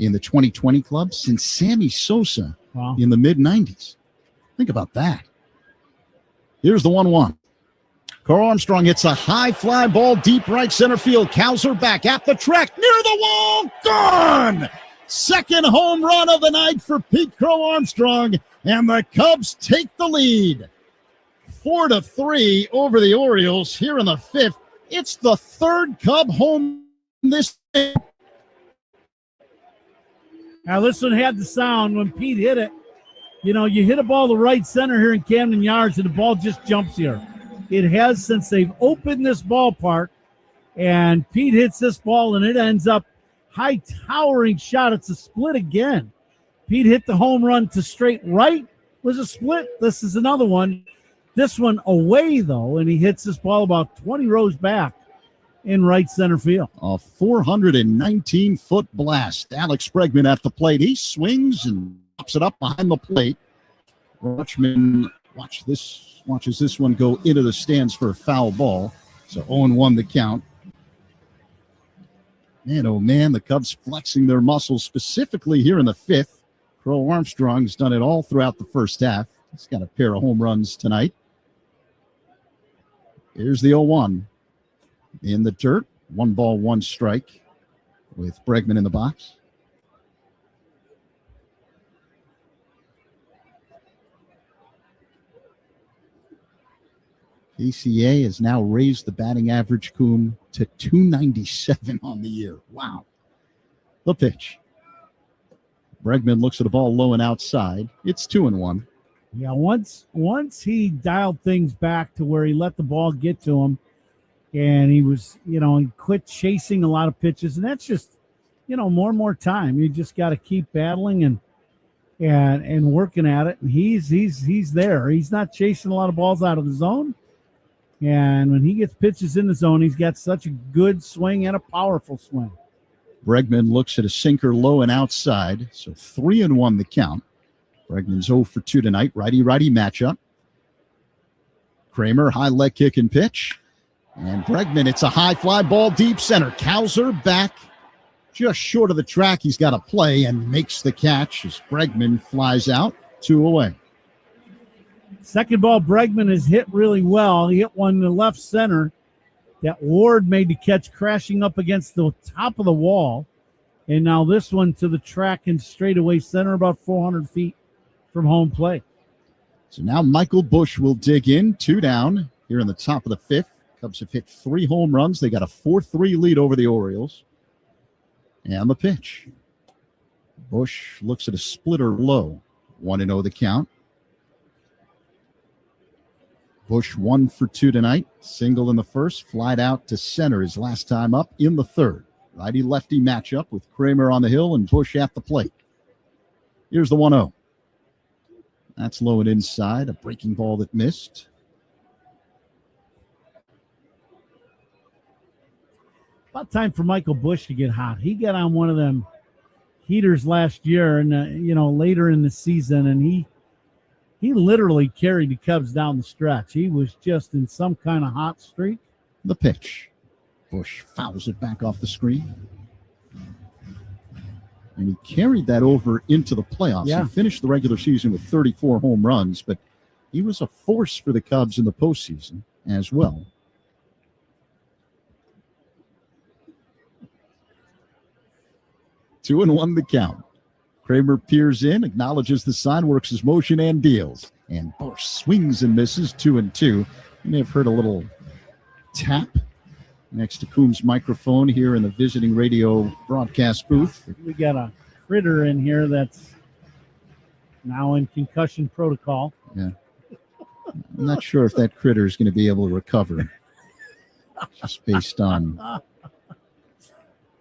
in the 2020 club since Sammy Sosa in the mid-90s. Think about that. Here's the 1-1. Crow Armstrong hits a high fly ball deep right center field. Cowser back at the track near the wall. Gone! Second home run of the night for Pete Crow Armstrong, and the Cubs take the lead. 4-3 over the Orioles here in the 5th. It's the third Cub home this day. Now this one had the sound when Pete hit it. You know, you hit a ball to right center here in Camden Yards and the ball just jumps here. It has since they've opened this ballpark, and Pete hits this ball and it ends up high towering shot. It's a split again. Pete hit the home run to straight right, was a split. This is another one. This one away, though, and he hits this ball about 20 rows back in right center field. A 419-foot blast. Alex Bregman at the plate. He swings and pops it up behind the plate. Rutschman watches this one go into the stands for a foul ball. So 0-1 the count. Man, oh man, the Cubs flexing their muscles specifically here in the 5th. Crow Armstrong's done it all throughout the first half. He's got a pair of home runs tonight. Here's the 0-1 in the dirt. 1 ball, 1 strike with Bregman in the box. PCA has now raised the batting average, Coom, to 297 on the year. Wow. The pitch. Bregman looks at the ball low and outside. It's 2-1. Yeah, once he dialed things back to where he let the ball get to him, and he was, he quit chasing a lot of pitches, and that's just, more and more time. You just got to keep battling and working at it. And he's there. He's not chasing a lot of balls out of the zone. And when he gets pitches in the zone, he's got such a good swing and a powerful swing. Bregman looks at a sinker low and outside. So 3-1 the count. Bregman's 0 for 2 tonight. Righty-righty matchup. Kramer, high leg kick and pitch. And Bregman, it's a high fly ball deep center. Cowser back. just short of the track. He's got a play and makes the catch as Bregman flies out, 2 away. Second ball, Bregman has hit really well. He hit one to left center that Ward made the catch, crashing up against the top of the wall. And now this one to the track and straightaway center, about 400 feet from home plate. So now Michael Busch will dig in, 2 down here in the top of the 5th. Cubs have hit 3 home runs. They got a 4-3 lead over the Orioles. And the pitch. Busch looks at a splitter low. 1-0 the count. Busch 1 for 2 tonight. Single in the first. Flied out to center his last time up in the third. Righty-lefty matchup with Kramer on the hill and Busch at the plate. Here's the 1-0. That's low and inside. A breaking ball that missed. About time for Michael Busch to get hot. He got on one of them heaters last year and, later in the season, and he literally carried the Cubs down the stretch. He was just in some kind of hot streak. The pitch. Busch fouls it back off the screen. And he carried that over into the playoffs. Yeah. He finished the regular season with 34 home runs, but he was a force for the Cubs in the postseason as well. Two and 1 the count. Kramer peers in, acknowledges the sign, works his motion, and deals. And Busch swings and misses, 2-2. You may have heard a little tap next to Coombs' microphone here in the visiting radio broadcast booth. We got a critter in here that's now in concussion protocol. Yeah. I'm not sure if that critter is going to be able to recover, just based on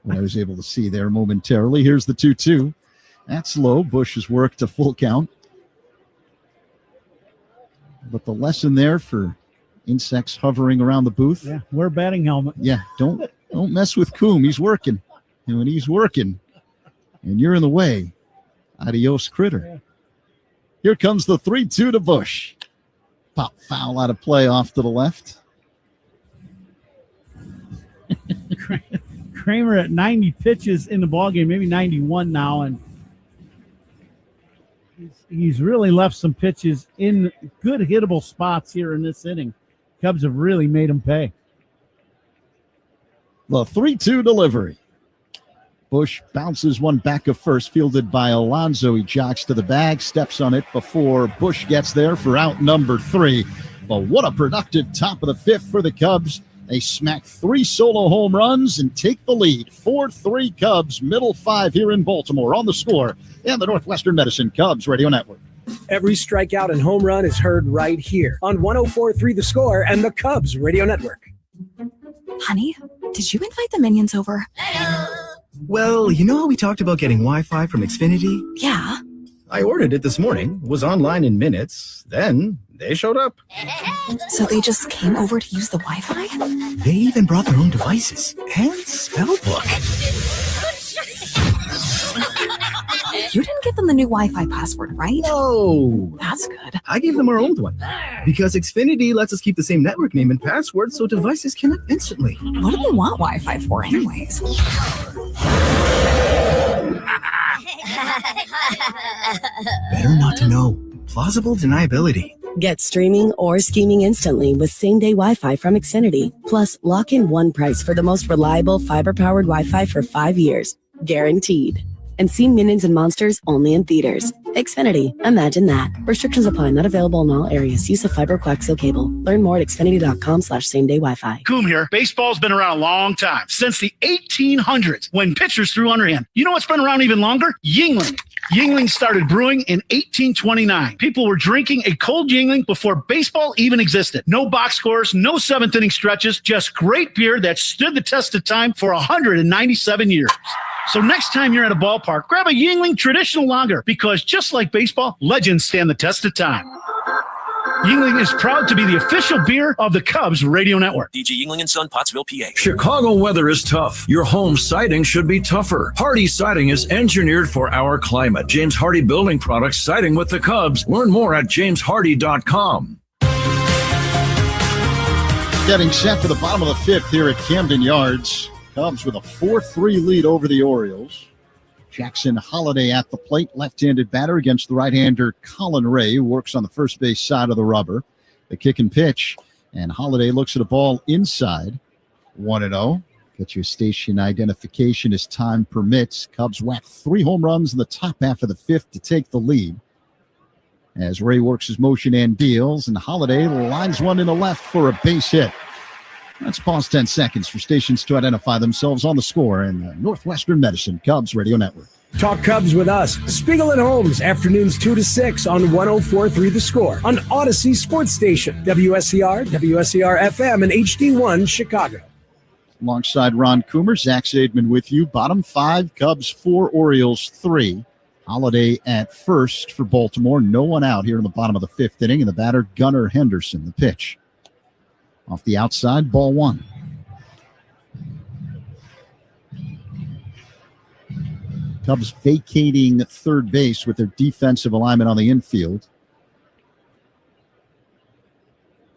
what I was able to see there momentarily. Here's the 2-2. That's low. Busch has worked a full count. But the lesson there for insects hovering around the booth. Yeah, wear a batting helmet. Yeah, don't mess with Coombe. He's working. And when he's working and you're in the way, adios, critter. Yeah. Here comes the 3-2 to Busch. Pop foul out of play off to the left. Kramer at 90 pitches in the ballgame, maybe 91 now, and he's really left some pitches in good hittable spots here in this inning. Cubs have really made him pay. The 3-2 delivery. Busch bounces one back of first, fielded by Alonso. He jogs to the bag, steps on it before Busch gets there for out number 3. But what a productive top of the 5th for the Cubs. They smack 3 solo home runs and take the lead. 4-3 Cubs, middle 5 here in Baltimore on the Score and the Northwestern Medicine Cubs Radio Network. Every strikeout and home run is heard right here on 104.3 The Score and the Cubs Radio Network. Honey, did you invite the minions over? Well, you know how we talked about getting Wi-Fi from Xfinity? Yeah. I ordered it this morning, was online in minutes, then they showed up. So they just came over to use the Wi-Fi? They even brought their own devices and spell book. You didn't give them the new Wi-Fi password, right? No. That's good. I gave them our old one because Xfinity lets us keep the same network name and password so devices connect instantly. What do they want Wi-Fi for anyways? Better not to know. Plausible deniability. Get streaming or scheming instantly with same-day Wi-Fi from Xfinity. Plus, lock in one price for the most reliable fiber-powered Wi-Fi for 5 years. Guaranteed. And see Minions and Monsters only in theaters. Xfinity. Imagine that. Restrictions apply. Not available in all areas. Use of fiber coaxial cable. Learn more at xfinity.com/same-day Wi-Fi. Coombe here. Baseball's been around a long time, since the 1800s, when pitchers threw underhand. You know what's been around even longer? Yuengling. Yuengling started brewing in 1829. People were drinking a cold Yuengling before baseball even existed. No box scores, no seventh-inning stretches, just great beer that stood the test of time for 197 years. So next time you're at a ballpark, grab a Yuengling traditional lager, because just like baseball, legends stand the test of time. Yuengling is proud to be the official beer of the Cubs Radio Network. DG Yuengling & Son, Pottsville, PA. Chicago weather is tough. Your home siding should be tougher. Hardy Siding is engineered for our climate. James Hardy Building Products, siding with the Cubs. Learn more at jameshardy.com. Getting set for the bottom of the 5th here at Camden Yards. Cubs with a 4-3 lead over the Orioles. Jackson Holliday at the plate, left-handed batter against the right-hander Colin Ray, who works on the first base side of the rubber. The kick and pitch, and Holliday looks at a ball inside. 1-0. Get your station identification as time permits. Cubs whack 3 home runs in the top half of the 5th to take the lead. As Ray works his motion and deals, and Holliday lines one in the left for a base hit. Let's pause 10 seconds for stations to identify themselves on the score in the Northwestern Medicine Cubs Radio Network. Talk Cubs with us, Spiegel and Holmes, afternoons 2 to 6 on 104.3 The Score, on Odyssey Sports Station, WSCR, WSCR-FM, and HD1 Chicago. Alongside Ron Coomer, Zach Zaidman with you. Bottom 5, Cubs 4, Orioles 3. Holliday at first for Baltimore. No one out here in the bottom of the 5th inning, and the batter, Gunnar Henderson, the pitch. Off the outside, ball 1. Cubs vacating third base with their defensive alignment on the infield.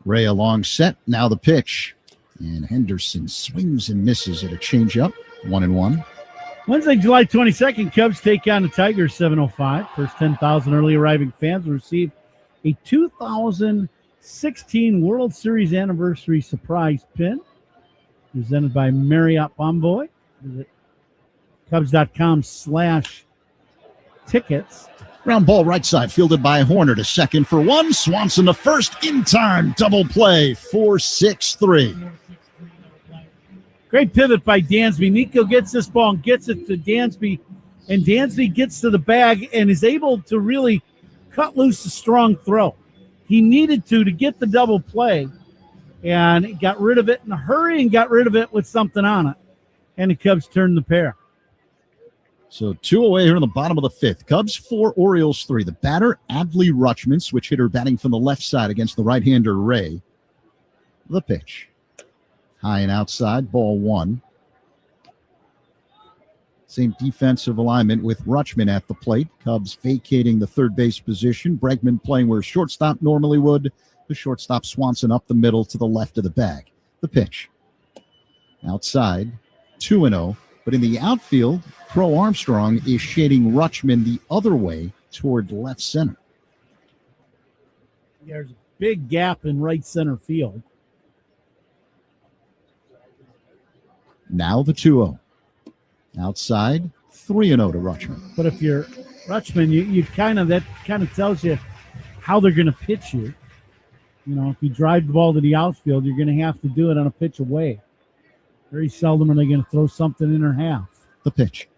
Ray along set. Now the pitch. And Henderson swings and misses at a changeup. 1-1. Wednesday, July 22nd, Cubs take on the Tigers, 7:05. First 10,000 early arriving fans will receive a 2016 World Series Anniversary Surprise Pin presented by Marriott Bonvoy. Visit Cubs.com/tickets. Ground ball right side, fielded by Horner to second for 1. Swanson to first in time. Double play, 4-6-3. Great pivot by Dansby. Nico gets this ball and gets it to Dansby, and Dansby gets to the bag and is able to really cut loose a strong throw. He needed to get the double play, and got rid of it in a hurry and got rid of it with something on it, and the Cubs turned the pair. So 2 away here in the bottom of the 5th. Cubs 4, Orioles 3. The batter, Adley Rutschman, switch hitter batting from the left side against the right-hander Ray. The pitch. High and outside, ball 1. Same defensive alignment with Rutschman at the plate. Cubs vacating the third base position. Bregman playing where shortstop normally would. The shortstop Swanson up the middle to the left of the bag. The pitch. Outside, 2-0. But in the outfield, Crow Armstrong is shading Rutschman the other way toward left center. There's a big gap in right center field. Now the 2-0. Outside, 3-0 to Rutschman. But if you're Rutschman, you kind of tells you how they're going to pitch you. You know, if you drive the ball to the outfield, you're going to have to do it on a pitch away. Very seldom are they going to throw something in or half. The pitch.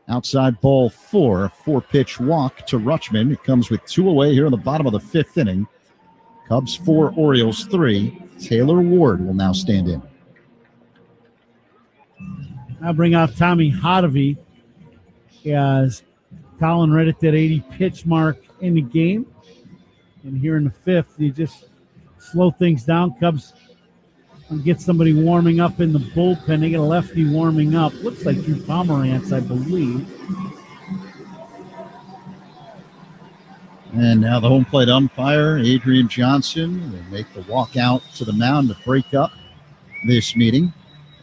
Outside ball 4, a 4-pitch walk to Rutschman. It comes with 2 away here in the bottom of the 5th inning. Cubs 4, Orioles 3. Taylor Ward will now stand in. I'll bring off Tommy Hotovy as Colin right at that 80 pitch mark in the game. And here in the 5th, you just slow things down. Cubs get somebody warming up in the bullpen. They get a lefty warming up. Looks like Drew Pomerantz, I believe. And now the home plate umpire, Adrian Johnson, will make the walk out to the mound to break up this meeting.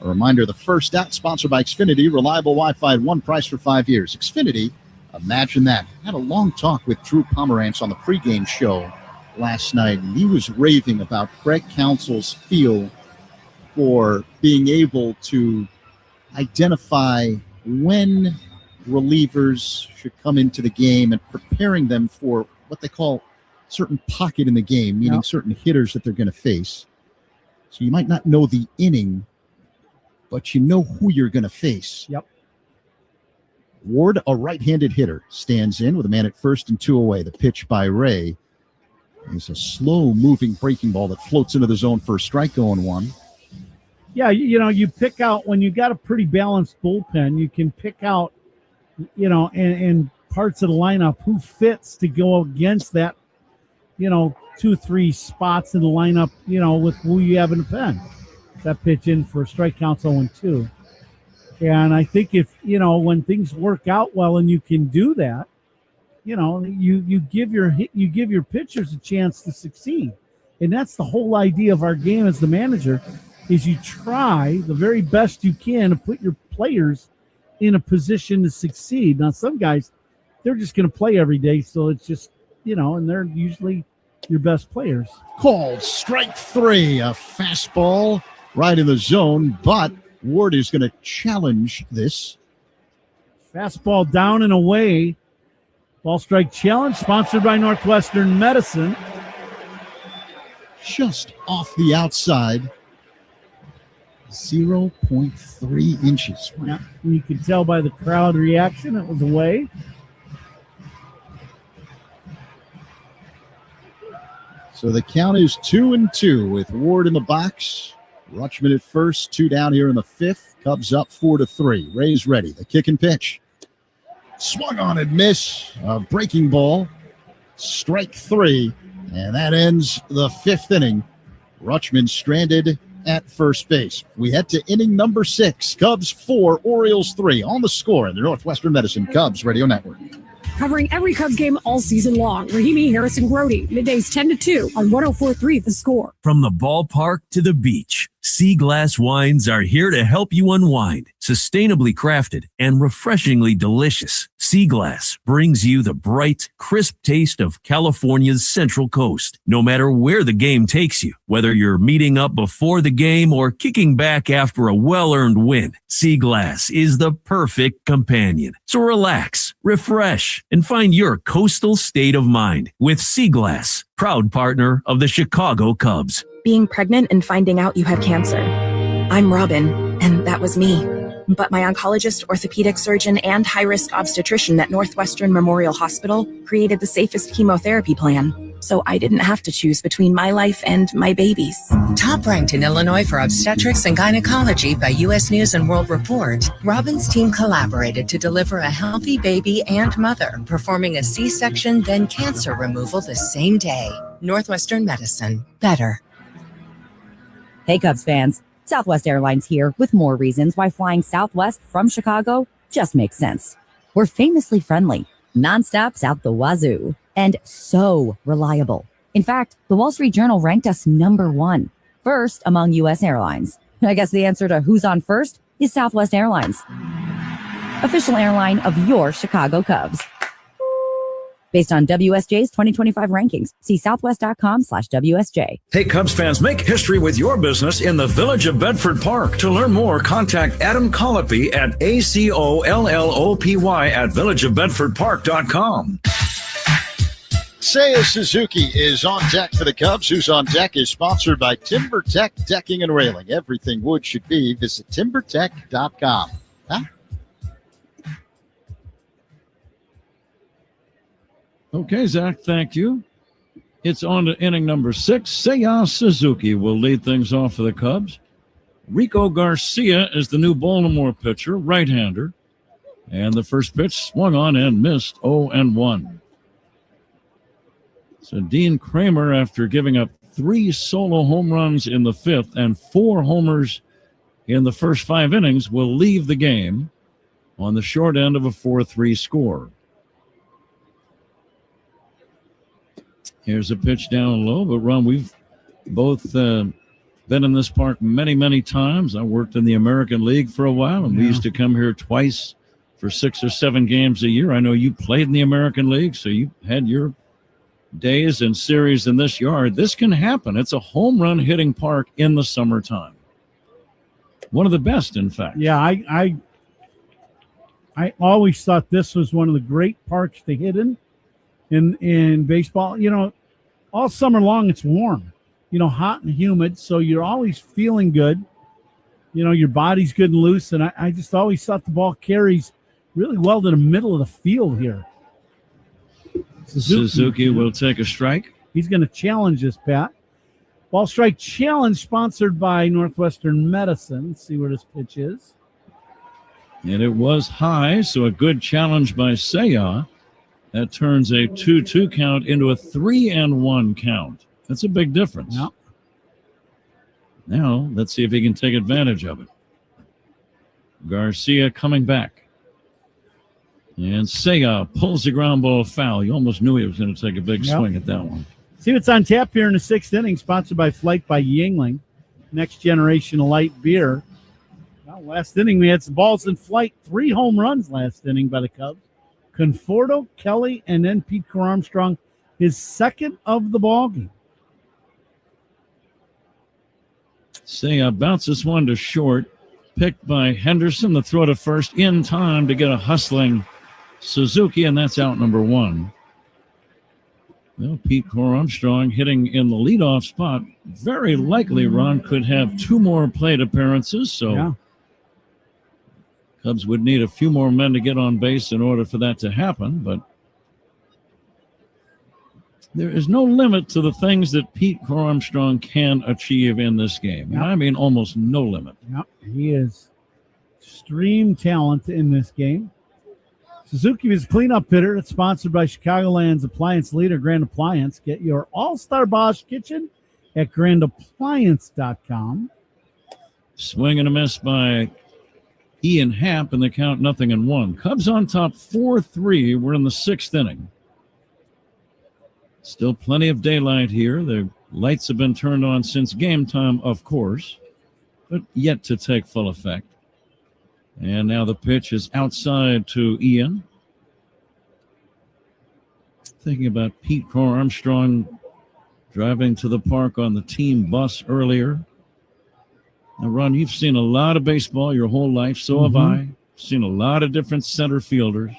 A reminder, the first out, sponsored by Xfinity, reliable Wi-Fi at one price for 5 years. Xfinity, imagine that. Had a long talk with Drew Pomerantz on the pregame show last night, and he was raving about Craig Counsell's feel for being able to identify when relievers should come into the game and preparing them for what they call certain pocket in the game, meaning certain hitters that they're going to face. So you might not know the inning, but you know who you're going to face. Yep. Ward, a right-handed hitter, stands in with a man at first and 2 away. The pitch by Ray is a slow-moving breaking ball that floats into the zone for a strike, 0-1. Yeah, you know, you pick out, when you got a pretty balanced bullpen, you can pick out, you know, in parts of the lineup who fits to go against that, you know, 2-3 spots in the lineup, you know, with who you have in the pen. That pitch in for a strike count 0-2. And I think if, you know, when things work out well and you can do that, you know, you give your pitchers a chance to succeed. And that's the whole idea of our game as the manager, is you try the very best you can to put your players in a position to succeed. Now, some guys, they're just going to play every day, so it's just, and they're usually your best players. Called strike 3, a fastball right in the zone, but Ward is going to challenge this. Fastball down and away. Ball strike challenge sponsored by Northwestern Medicine. Just off the outside. 0.3 inches. Yeah, you can tell by the crowd reaction it was away. So the count is 2-2 with Ward in the box. Rutschman at first, 2 down here in the 5th. Cubs up 4-3. Rays ready. The kick and pitch. Swung on and miss. A breaking ball. Strike 3. And that ends the 5th inning. Rutschman stranded at first base. We head to inning number 6. Cubs 4, Orioles 3 on the score in the Northwestern Medicine Cubs Radio Network. Covering every Cubs game all season long. Rahimi, Harrison, Grody, middays 10 to 2 on 104.3 The Score. From the ballpark to the beach, Sea Glass wines are here to help you unwind. Sustainably crafted and refreshingly delicious, Sea Glass brings you the bright, crisp taste of California's Central Coast. No matter where the game takes you, whether you're meeting up before the game or kicking back after a well-earned win, Sea Glass is the perfect companion. So relax, refresh, and find your coastal state of mind with Sea Glass, proud partner of the Chicago Cubs. Being pregnant and finding out you had cancer. I'm Robin, and that was me. But my oncologist, orthopedic surgeon, and high-risk obstetrician at Northwestern Memorial Hospital created the safest chemotherapy plan. So I didn't have to choose between my life and my baby's. Top ranked in Illinois for obstetrics and gynecology by U.S. News and World Report, Robin's team collaborated to deliver a healthy baby and mother, performing a C-section, then cancer removal the same day. Northwestern Medicine. Better. Hey, Cubs fans. Southwest Airlines here with more reasons why flying Southwest from Chicago just makes sense. We're famously friendly, nonstops out the wazoo, and so reliable. In fact, the Wall Street Journal ranked us number 1, first among U.S. airlines. I guess the answer to who's on first is Southwest Airlines, official airline of your Chicago Cubs. Based on WSJ's 2025 rankings, see southwest.com/WSJ. Hey, Cubs fans, make history with your business in the Village of Bedford Park. To learn more, contact Adam Colopy at ACOLLOPY at villageofbedfordpark.com. Seiya Suzuki is on deck for the Cubs. Who's on Deck is sponsored by TimberTech Decking and Railing. Everything wood should be. Visit timbertech.com. Huh? Okay, Zach, thank you. It's on to inning number 6. Seiya Suzuki will lead things off for the Cubs. Rico Garcia is the new Baltimore pitcher, right-hander. And the first pitch swung on and missed, 0-1. So Dean Kramer, after giving up 3 solo home runs in the 5th and 4 homers in the first 5 innings, will leave the game on the short end of a 4-3 score. Here's a pitch down low, but Ron, we've both been in this park many, many times. I worked in the American League for a while, and we used to come here twice for 6 or 7 games a year. I know you played in the American League, so you had your days and series in this yard. This can happen. It's a home run hitting park in the summertime. One of the best, in fact. Yeah, I always thought this was one of the great parks to hit in baseball. You know, all summer long it's warm, hot and humid, so you're always feeling good. Your body's good and loose, and I just always thought the ball carries really well to the middle of the field here. Suzuki will take a strike. He's going to challenge this, Pat. Ball strike challenge sponsored by Northwestern Medicine. Let's see where this pitch is. And it was high, so a good challenge by Seiya. That turns a 2-2 count into a 3-1 count. That's a big difference. Yep. Now, let's see if he can take advantage of it. Garcia coming back. And Seiya pulls the ground ball foul. You almost knew he was going to take a big swing at that one. See what's on tap here in the 6th inning, sponsored by Flight by Yingling. Next Generation Light Beer. Well, last inning, we had some balls in flight. 3 home runs last inning by the Cubs. Conforto, Kelly, and then Pete Armstrong, his second of the ballgame. Say bounces one to short. Picked by Henderson. The throw to first in time to get a hustling Suzuki, and that's out number 1. Well, Pete Armstrong hitting in the leadoff spot. Very likely Ron could have 2 more plate appearances, so Cubs would need a few more men to get on base in order for that to happen, but there is no limit to the things that Pete Armstrong can achieve in this game. Yep. I mean, almost no limit. Yep, he is extreme talent in this game. Suzuki is a cleanup hitter. It's sponsored by Chicagoland's appliance leader, Grand Appliance. Get your all-star Bosch kitchen at grandappliance.com. Swing and a miss by Ian Happ, and the count 0-1. Cubs on top 4-3. We're in the 6th inning. Still plenty of daylight here. The lights have been turned on since game time, of course, but yet to take full effect. And now the pitch is outside to Ian. Thinking about Pete Armstrong driving to the park on the team bus earlier. Now, Ron, you've seen a lot of baseball your whole life. So have I. Seen a lot of different center fielders.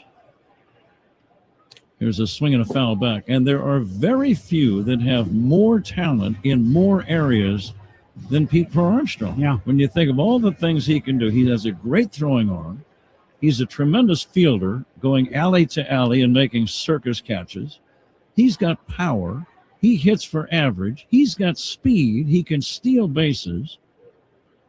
Here's a swing and a foul back. And there are very few that have more talent in more areas than Pete Armstrong. Yeah. When you think of all the things he can do, he has a great throwing arm. He's a tremendous fielder, going alley to alley and making circus catches. He's got power. He hits for average. He's got speed. He can steal bases.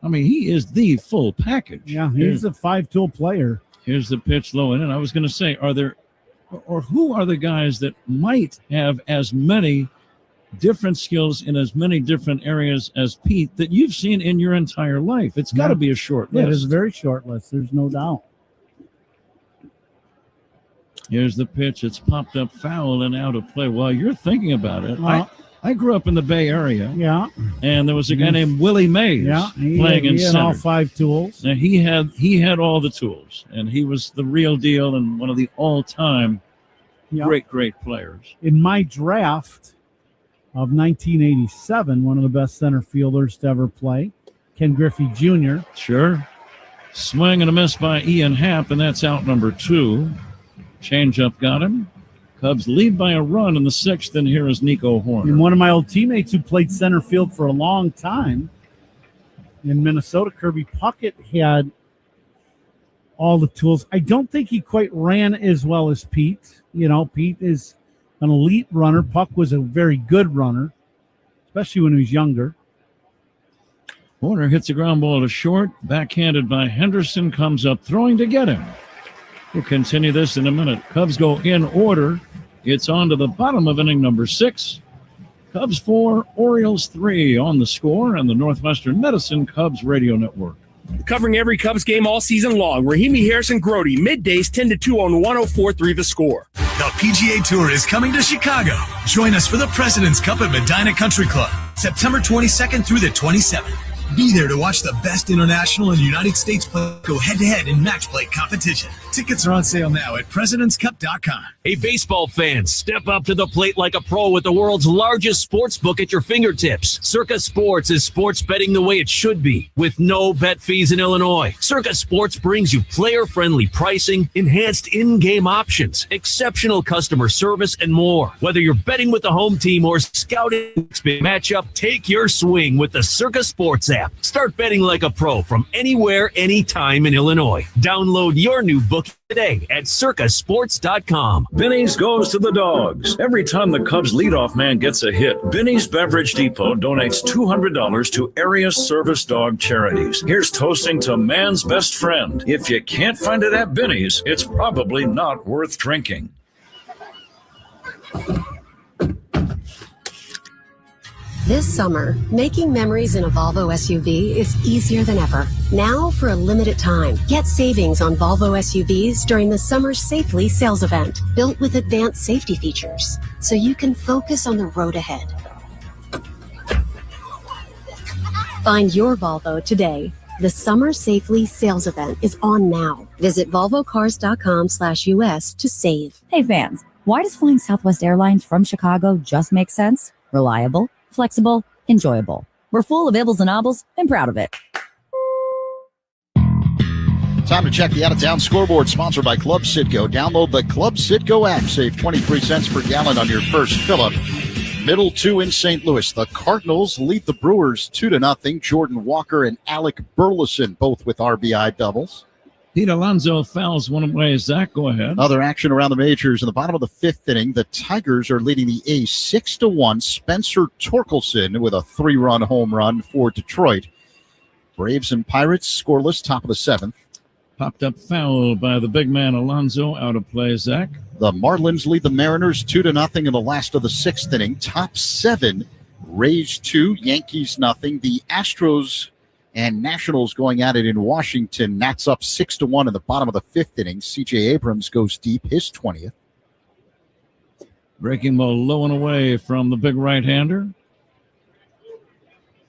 I mean, he is the full package. Yeah, he's a 5-tool player. Here's the pitch low in. And I was going to say, who are the guys that might have as many different skills in as many different areas as Pete that you've seen in your entire life? It's got to be a short list. It is a very short list. There's no doubt. Here's the pitch. It's popped up foul and out of play. While you're thinking about it, I grew up in the Bay Area. Yeah. And there was a guy named Willie Mays playing in center. He had all 5 tools. Now, he had all the tools, and he was the real deal and one of the all-time great players. In my draft of 1987, one of the best center fielders to ever play, Ken Griffey Jr. Sure. Swing and a miss by Ian Happ, and that's out number 2. Changeup got him. Cubs lead by a run in the 6th, and here is Nico Horner. And one of my old teammates who played center field for a long time in Minnesota, Kirby Puckett, had all the tools. I don't think he quite ran as well as Pete. You know, Pete is an elite runner. Puck was a very good runner, especially when he was younger. Horner hits a ground ball to short, backhanded by Henderson, comes up throwing to get him. We'll continue this in a minute. Cubs go in order. It's on to the bottom of inning number 6. Cubs 4, Orioles 3 on the Score and the Northwestern Medicine Cubs Radio Network. Covering every Cubs game all season long, Rahimi Harrison Grody, middays 10-2 on 104.3 The Score. The PGA Tour is coming to Chicago. Join us for the President's Cup at Medina Country Club, September 22nd through the 27th. Be there to watch the best international and United States play go head-to-head in match play competition. Tickets are on sale now at presidentscup.com. Hey, baseball fans, step up to the plate like a pro with the world's largest sports book at your fingertips. Circa Sports is sports betting the way it should be, with no bet fees in Illinois. Circa Sports brings you player-friendly pricing, enhanced in-game options, exceptional customer service, and more. Whether you're betting with the home team or scouting a big matchup, take your swing with the Circa Sports app. Start betting like a pro from anywhere, anytime in Illinois. Download your new book today at circasports.com. Benny's goes to the dogs. Every time the Cubs leadoff man gets a hit, Benny's Beverage Depot donates $200 to area service dog charities. Here's toasting to man's best friend. If you can't find it at Benny's, it's probably not worth drinking. This summer, making memories in a Volvo SUV is easier than ever. Now, for a limited time, get savings on Volvo SUVs during the Summer Safely sales event, built with advanced safety features, so you can focus on the road ahead. Find your Volvo today. The Summer Safely sales event is on now. Visit volvocars.com/US to save. Hey fans, why does flying Southwest Airlines from Chicago just make sense? Reliable, flexible, enjoyable. We're full of ibbles and obbles and proud of it. Time to check the out-of-town scoreboard, sponsored by Club Citgo. Download the Club Citgo app. Save 23 cents per gallon on your first fill-up. Middle two in St. Louis. The Cardinals lead the Brewers 2-0. Jordan Walker and Alec Burleson both with RBI doubles. Pete Alonso fouls one away. Zach, go ahead. Other action around the majors. In the bottom of the fifth inning, the Tigers are leading the A's 6-1. Spencer Torkelson with a 3-run home run for Detroit. Braves and Pirates scoreless, top of the seventh. Popped up foul by the big man Alonso, out of play, Zach. The Marlins lead the Mariners 2-0 in the last of the sixth inning. Top seven, Rays 2, Yankees nothing. The Astros and Nationals going at it in Washington. Nats up 6-1 in the bottom of the fifth inning. C.J. Abrams goes deep, his 20th. Breaking ball low and away from the big right-hander.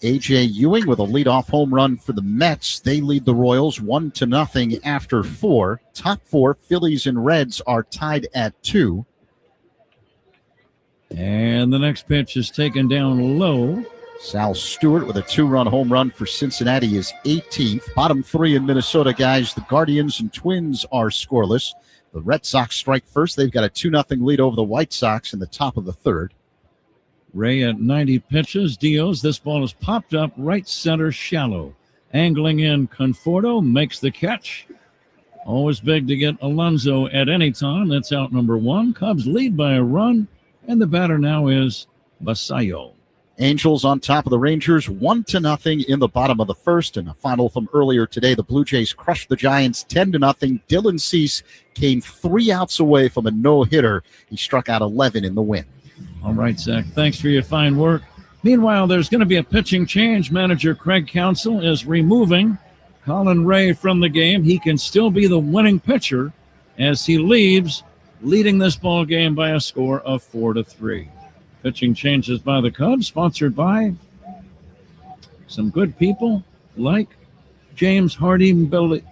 A.J. Ewing with a leadoff home run for the Mets. They lead the Royals 1-0 after 4. Top 4, Phillies and Reds are tied at 2. And the next pitch is taken down low. Sal Stewart with a 2-run home run for Cincinnati is 18th. Bottom 3 in Minnesota, guys. The Guardians and Twins are scoreless. The Red Sox strike first. They've got a 2-0 lead over the White Sox in the top of the third. Ray at 90 pitches. Dios, this ball is popped up right center shallow. Angling in, Conforto makes the catch. Always big to get Alonso at any time. That's out number 1. Cubs lead by a run, and the batter now is Basayo. Angels on top of the Rangers 1-0 in the bottom of the first. And a final from earlier today, the Blue Jays crushed the Giants 10-0. Dylan Cease came 3 outs away from a no-hitter. He struck out 11 in the win. All right, Zach, thanks for your fine work. Meanwhile, there's going to be a pitching change. Manager Craig Counsell is removing Colin Ray from the game. He can still be the winning pitcher as he leaves, leading this ball game by a score of 4-3. Pitching changes by the Cubs, sponsored by some good people like James Hardy Building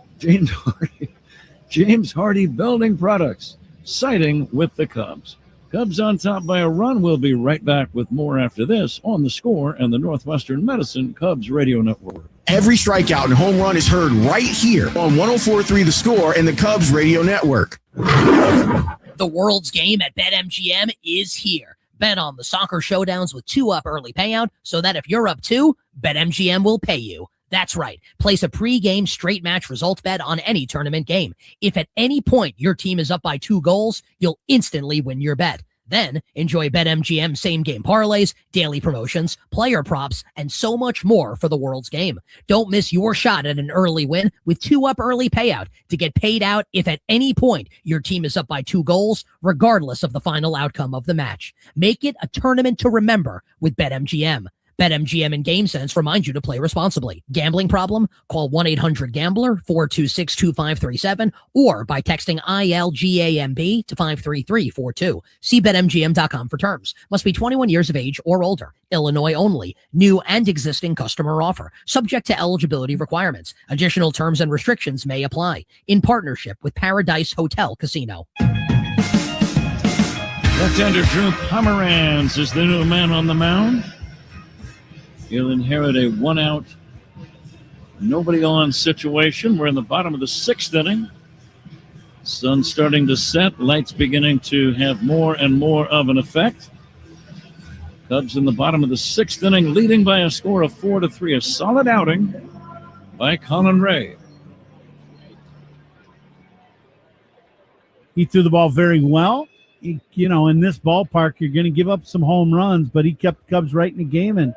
Products, siding with the Cubs. Cubs on top by a run. We'll be right back with more after this on The Score and the Northwestern Medicine Cubs Radio Network. Every strikeout and home run is heard right here on 104.3 The Score and the Cubs Radio Network. The world's game at BetMGM is here. Bet on the soccer showdowns with 2-up early payout so that if you're up 2, BetMGM will pay you. That's right. Place a pre-game straight match result bet on any tournament game. If at any point your team is up by 2 goals, you'll instantly win your bet. Then enjoy BetMGM same-game parlays, daily promotions, player props, and so much more for the world's game. Don't miss your shot at an early win with 2-up early payout to get paid out if at any point your team is up by 2 goals, regardless of the final outcome of the match. Make it a tournament to remember with BetMGM. BetMGM and GameSense remind you to play responsibly. Gambling problem? Call 1-800-GAMBLER, 426-2537, or by texting ILGAMB to 53342. See BetMGM.com for terms. Must be 21 years of age or older. Illinois only. New and existing customer offer. Subject to eligibility requirements. Additional terms and restrictions may apply. In partnership with Paradise Hotel Casino. Left-hander Drew Pomeranz is the new man on the mound. He'll inherit a 1-out, nobody on situation. We're in the bottom of the 6th inning. Sun starting to set. Lights beginning to have more and more of an effect. Cubs in the bottom of the 6th inning, leading by a score of 4-3. A solid outing by Colin Ray. He threw the ball very well. In this ballpark, you're going to give up some home runs, but he kept the Cubs right in the game, and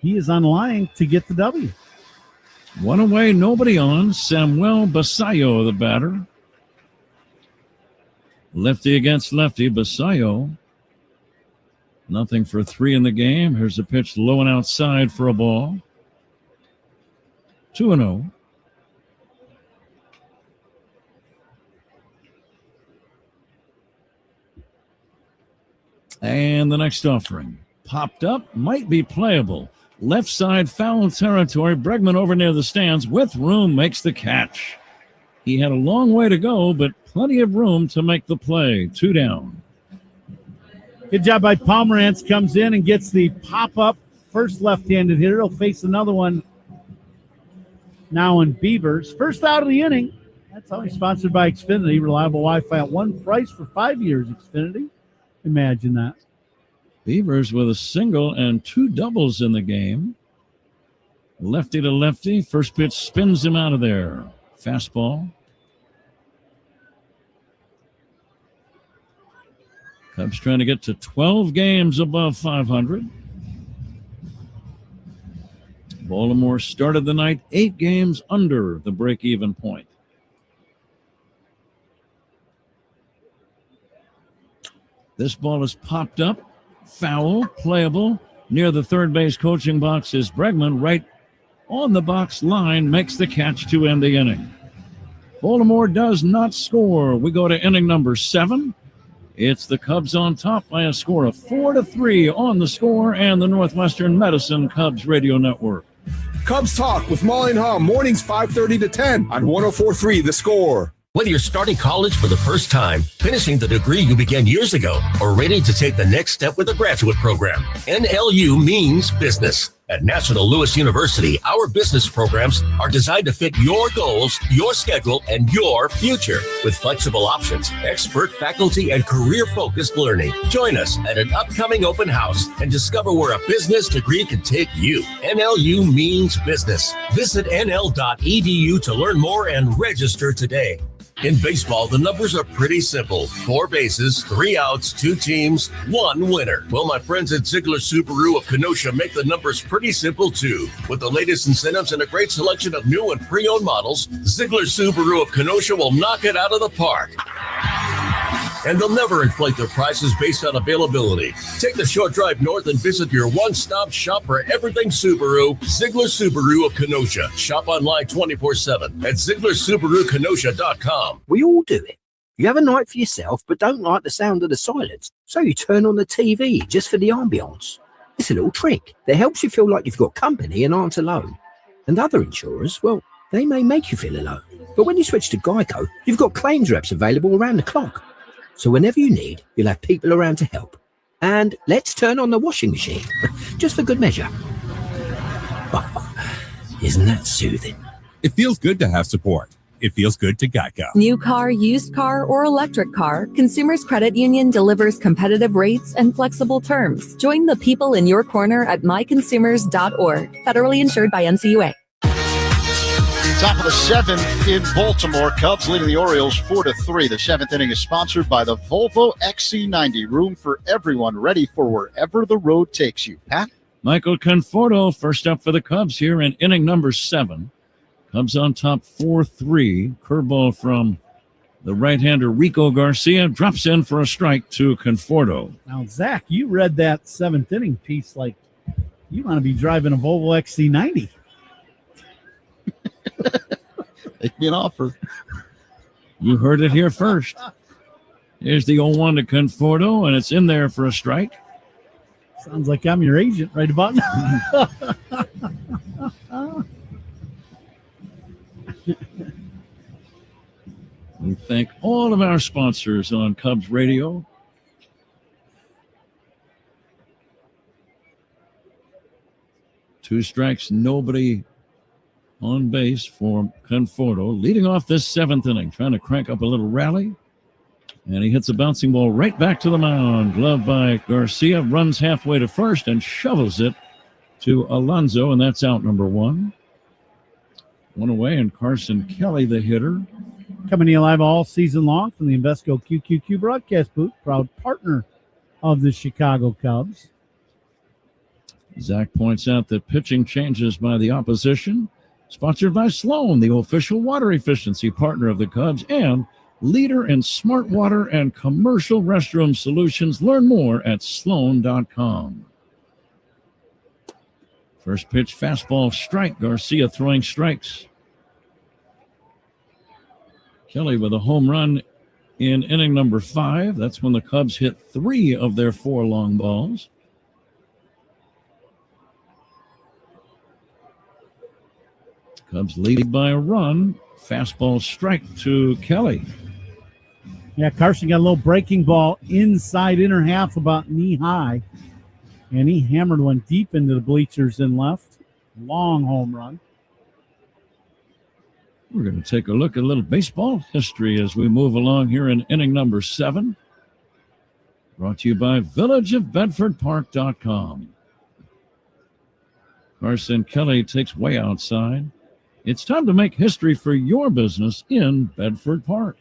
he is on line to get the W. 1 away, nobody on. Samuel Basayo, the batter. Lefty against lefty. Basayo. Nothing for 3 in the game. Here's a pitch low and outside for a ball. 2-0. And the next offering. Popped up. Might be playable. left side foul territory. Bregman over near the stands with room makes the catch. He had a long way to go, but plenty of room to make the play. 2 down. Good job by Pomerantz. Comes in and gets the pop-up first left-handed hitter. He'll face another one now in Beavers. First out of the inning. That's always sponsored by Xfinity. Reliable Wi-Fi at one price for 5 years. Xfinity. Imagine that. Beavers with a single and 2 doubles in the game. Lefty to lefty. First pitch spins him out of there. Fastball. Cubs trying to get to 12 games above 500. Baltimore started the night 8 games under the break-even point. This ball is popped up. Foul, playable. Near the third base coaching box is Bregman. Right on the box line, makes the catch to end the inning. Baltimore does not score. We go to inning number 7. It's the Cubs on top by a score of 4-3 on the Score and the Northwestern Medicine Cubs Radio Network. Cubs Talk with Molly and Hom, mornings 5:30 to 10 on 104.3 The Score. Whether you're starting college for the first time, finishing the degree you began years ago, or ready to take the next step with a graduate program, NLU means business. At National Louis University, our business programs are designed to fit your goals, your schedule, and your future. With flexible options, expert faculty, and career-focused learning. Join us at an upcoming open house and discover where a business degree can take you. NLU means business. Visit nl.edu to learn more and register today. In baseball, the numbers are pretty simple. 4 bases, 3 outs, 2 teams, 1 winner. Well, my friends at Ziegler Subaru of Kenosha make the numbers pretty simple, too. With the latest incentives and a great selection of new and pre-owned models, Ziegler Subaru of Kenosha will knock it out of the park. And they'll never inflate their prices based on availability. Take the short drive north and visit your one-stop shop for everything Subaru, Ziegler Subaru of Kenosha. Shop online 24/7 at ZieglerSubaruKenosha.com. We all do it. You have a night for yourself, but don't like the sound of the silence, so you turn on the TV just for the ambience. It's a little trick that helps you feel like you've got company and aren't alone. And other insurers, well, they may make you feel alone. But when you switch to Geico, you've got claims reps available around the clock. So whenever you need, you'll have people around to help. And let's turn on the washing machine, just for good measure. Oh, isn't that soothing? It feels good to have support. It feels good to Geico. New car, used car, or electric car, Consumers Credit Union delivers competitive rates and flexible terms. Join the people in your corner at myconsumers.org. Federally insured by NCUA. Top of the 7th in Baltimore. Cubs leading the Orioles 4-3. The 7th inning is sponsored by the Volvo XC90. Room for everyone, ready for wherever the road takes you. Pat? Michael Conforto first up for the Cubs here in inning number 7. Cubs on top 4-3. Curveball from the right-hander Rico Garcia drops in for a strike to Conforto. Now, Zach, you read that 7th inning piece like you want to be driving a Volvo XC90. Make me an offer. You heard it here first. Here's the 0-1 to Conforto, and it's in there for a strike. Sounds like I'm your agent right about now. We thank all of our sponsors on Cubs Radio. Two strikes, nobody on base for Conforto. Leading off this 7th inning, trying to crank up a little rally. And he hits a bouncing ball right back to the mound. Gloved by Garcia, runs halfway to first and shovels it to Alonso, and that's out number 1. 1 away, and Carson Kelly, the hitter. Coming to you live all season long from the Invesco QQQ broadcast booth, proud partner of the Chicago Cubs. Zach points out that pitching changes by the opposition. Sponsored by Sloan, the official water efficiency partner of the Cubs, and leader in smart water and commercial restroom solutions. Learn more at sloan.com. First pitch, fastball, strike. Garcia throwing strikes. Kelly with a home run in inning number 5. That's when the Cubs hit 3 of their 4 long balls. Cubs lead by a run. Fastball strike to Kelly. Yeah, Carson got a little breaking ball inside inner half about knee high. And he hammered one deep into the bleachers and left. Long home run. We're going to take a look at a little baseball history as we move along here in inning number 7. Brought to you by villageofbedfordpark.com. Carson Kelly takes way outside. It's time to make history for your business in Bedford Park.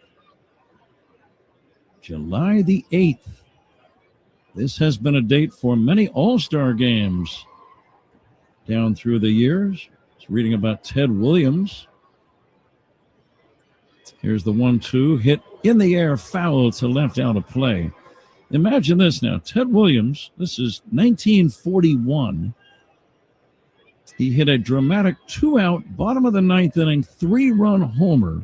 July the 8th. This has been a date for many All-Star games down through the years. I was reading about Ted Williams. Here's the 1-2, hit in the air, foul to left out of play. Imagine this now. Ted Williams, this is 1941. He hit a dramatic 2-out, bottom of the 9th inning, 3-run homer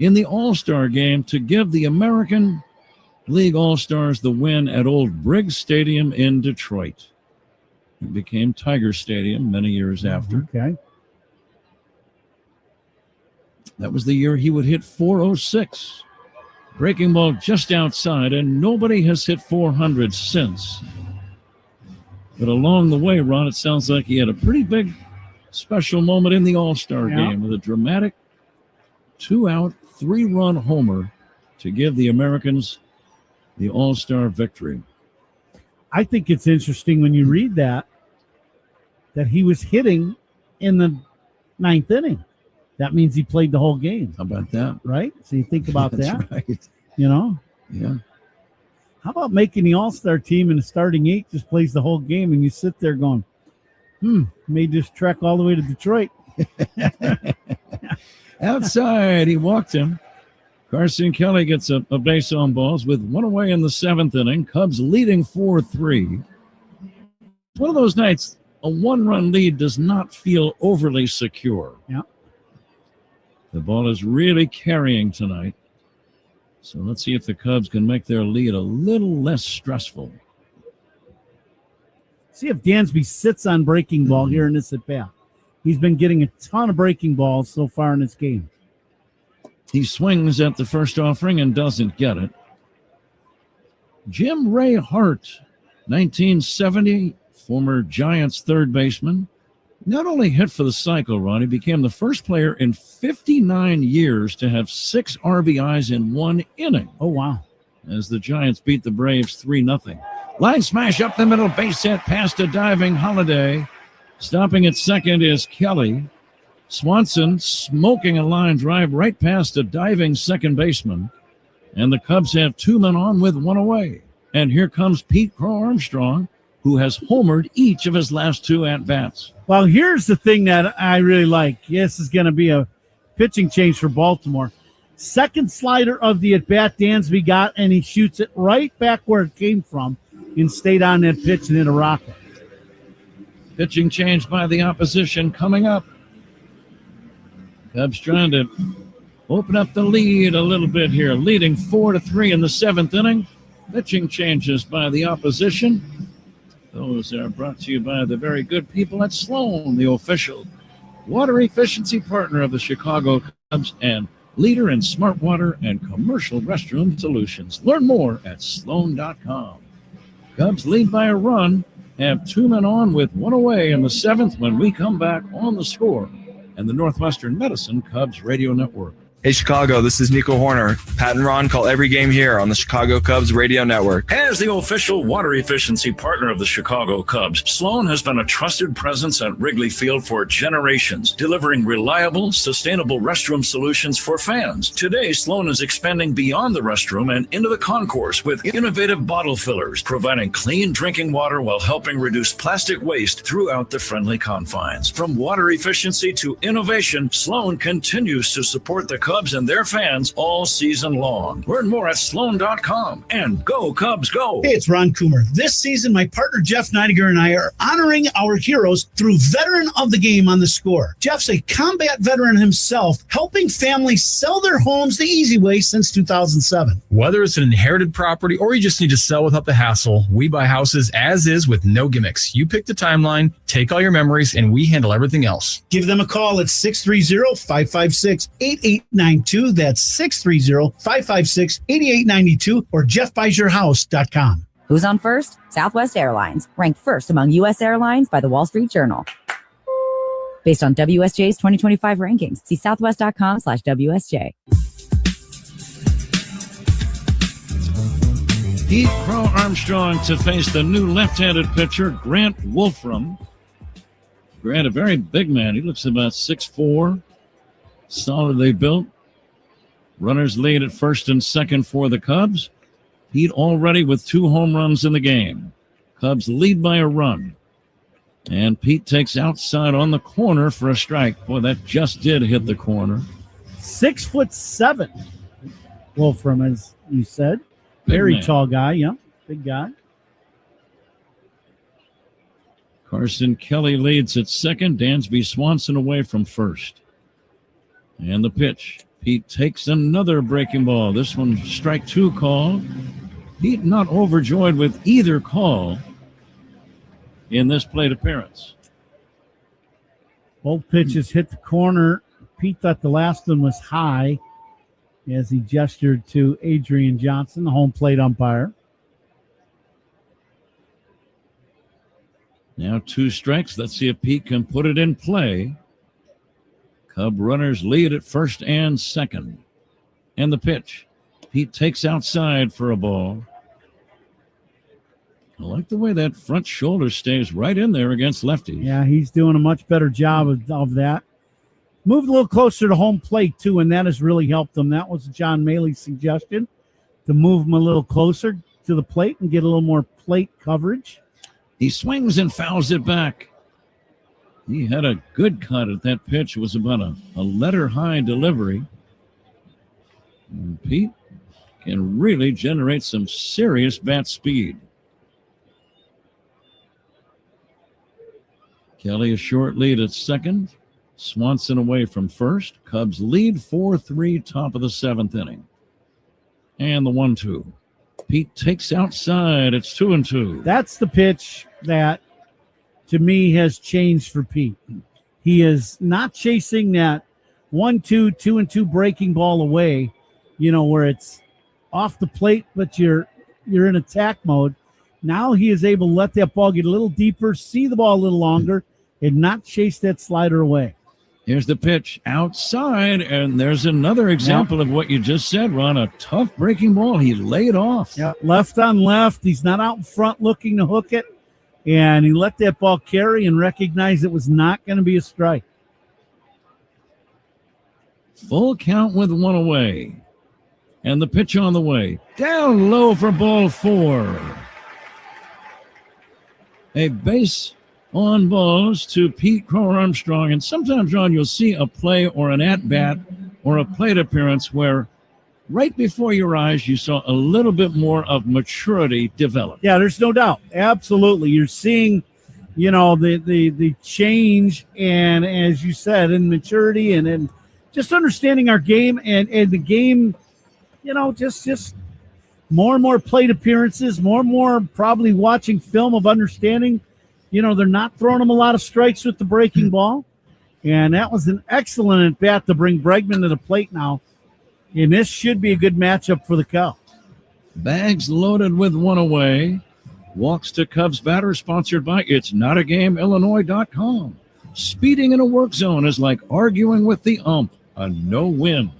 in the All-Star game to give the American League All-Stars the win at Old Briggs Stadium in Detroit. It became Tiger Stadium many years after. Okay. That was the year he would hit .406. Breaking ball just outside, and nobody has hit 400 since. But along the way, Ron, it sounds like he had a pretty big special moment in the All-Star game with a dramatic 2-out, 3-run homer to give the Americans the All-Star victory. I think it's interesting when you read that he was hitting in the 9th inning. That means he played the whole game. How about that? Right? So you think about That's that. Right. You know? Yeah. How about making the All-Star team and the starting 8 just plays the whole game and you sit there going, made this trek all the way to Detroit. Outside, he walked him. Carson Kelly gets a base on balls with one away in the 7th inning. Cubs leading 4-3. One of those nights, a 1-run lead does not feel overly secure. Yeah. The ball is really carrying tonight. So let's see if the Cubs can make their lead a little less stressful. See if Dansby sits on breaking ball here in this at-bat. He's been getting a ton of breaking balls so far in this game. He swings at the first offering and doesn't get it. Jim Ray Hart, 1970, former Giants third baseman, not only hit for the cycle, Ron, he became the first player in 59 years to have 6 RBIs in 1 inning. Oh, wow. As the Giants beat the Braves 3-0. Line smash up the middle, base hit past a diving Holiday. Stopping at second is Kelly. Swanson smoking a line drive right past a diving second baseman. And the Cubs have 2 men on with 1 away. And here comes Pete Crow Armstrong, who has homered each of his last 2 at-bats. Well, here's the thing that I really like. This is going to be a pitching change for Baltimore. Second slider of the at-bat Dansby got, and he shoots it right back where it came from and stayed on that pitch and hit a rocket. Pitching change by the opposition coming up. Cubs trying to open up the lead a little bit here, leading 4-3 in the 7th inning. Pitching changes by the opposition. Those are brought to you by the very good people at Sloan, the official water efficiency partner of the Chicago Cubs and leader in smart water and commercial restroom solutions. Learn more at sloan.com. Cubs lead by a run, have 2 men on with 1 away in the 7th when we come back on The Score and the Northwestern Medicine Cubs Radio Network. Hey, Chicago, this is Nico Horner. Pat and Ron call every game here on the Chicago Cubs Radio Network. As the official water efficiency partner of the Chicago Cubs, Sloan has been a trusted presence at Wrigley Field for generations, delivering reliable, sustainable restroom solutions for fans. Today, Sloan is expanding beyond the restroom and into the concourse with innovative bottle fillers, providing clean drinking water while helping reduce plastic waste throughout the friendly confines. From water efficiency to innovation, Sloan continues to support the Cubs Cubs and their fans all season long. Learn more at Sloan.com and go Cubs go. Hey, it's Ron Coomer. This season, my partner Jeff Neidiger and I are honoring our heroes through Veteran of the Game on The Score. Jeff's a combat veteran himself, helping families sell their homes the easy way since 2007. Whether it's an inherited property or you just need to sell without the hassle, we buy houses as is with no gimmicks. You pick the timeline, take all your memories, and we handle everything else. Give them a call at 630-556-8892. That's 630-556-8892 or jeffbuysyourhouse.com. Who's on first? Southwest Airlines, ranked first among U.S. airlines by the Wall Street Journal. Based on WSJ's 2025 rankings, see southwest.com/WSJ. Pete Crow Armstrong to face the new left-handed pitcher, Grant Wolfram. Grant, a very big man. He looks about 6'4", solidly built. Runners lead at first and second for the Cubs. Pete already with 2 home runs in the game. Cubs lead by a run. And Pete takes outside on the corner for a strike. Boy, that just did hit the corner. 6'7". Wolfram, as you said. Very tall guy, yeah. Big guy. Carson Kelly leads at second. Dansby Swanson away from first. And the pitch. Pete takes another breaking ball. This one strike 2 call. Pete not overjoyed with either call in this plate appearance. Both pitches hit the corner. Pete thought the last one was high as he gestured to Adrian Johnson, the home plate umpire. Now 2 strikes. Let's see if Pete can put it in play. Cub runners lead at first and second. And the pitch. Pete takes outside for a ball. I like the way that front shoulder stays right in there against lefties. Yeah, he's doing a much better job of that. Moved a little closer to home plate, too, and that has really helped him. That was John Maley's suggestion, to move him a little closer to the plate and get a little more plate coverage. He swings and fouls it back. He had a good cut at that pitch. It was about a letter-high delivery. And Pete can really generate some serious bat speed. Kelly a short lead at second. Swanson away from first. Cubs lead 4-3, top of the 7th inning. And the 1-2. Pete takes outside. It's 2-2. That's the pitch that, to me, has changed for Pete. He is not chasing that 1-2, 2-2 breaking ball away, where it's off the plate, but you're in attack mode. Now he is able to let that ball get a little deeper, see the ball a little longer, and not chase that slider away. Here's the pitch outside, and there's another example of what you just said, Ron. A tough breaking ball. He laid off. Yeah, left on left. He's not out in front looking to hook it, and he let that ball carry and recognized it was not going to be a strike. Full count with 1 away. And the pitch on the way. Down low for ball 4. A base on balls to Pete Crow Armstrong. And sometimes, Ron, you'll see a play or an at-bat or a plate appearance where right before your eyes you saw a little bit more of maturity develop. Yeah, there's no doubt. Absolutely. You're seeing, the change, and as you said, in maturity and just understanding our game and the game, just more and more plate appearances, more and more probably watching film of understanding. They're not throwing him a lot of strikes with the breaking ball. And that was an excellent at-bat to bring Bregman to the plate now. And this should be a good matchup for the Cubs. Bags loaded with 1 away. Walks to Cubs batter, sponsored by It'sNotAGameIllinois.com. Speeding in a work zone is like arguing with the ump. A no-win.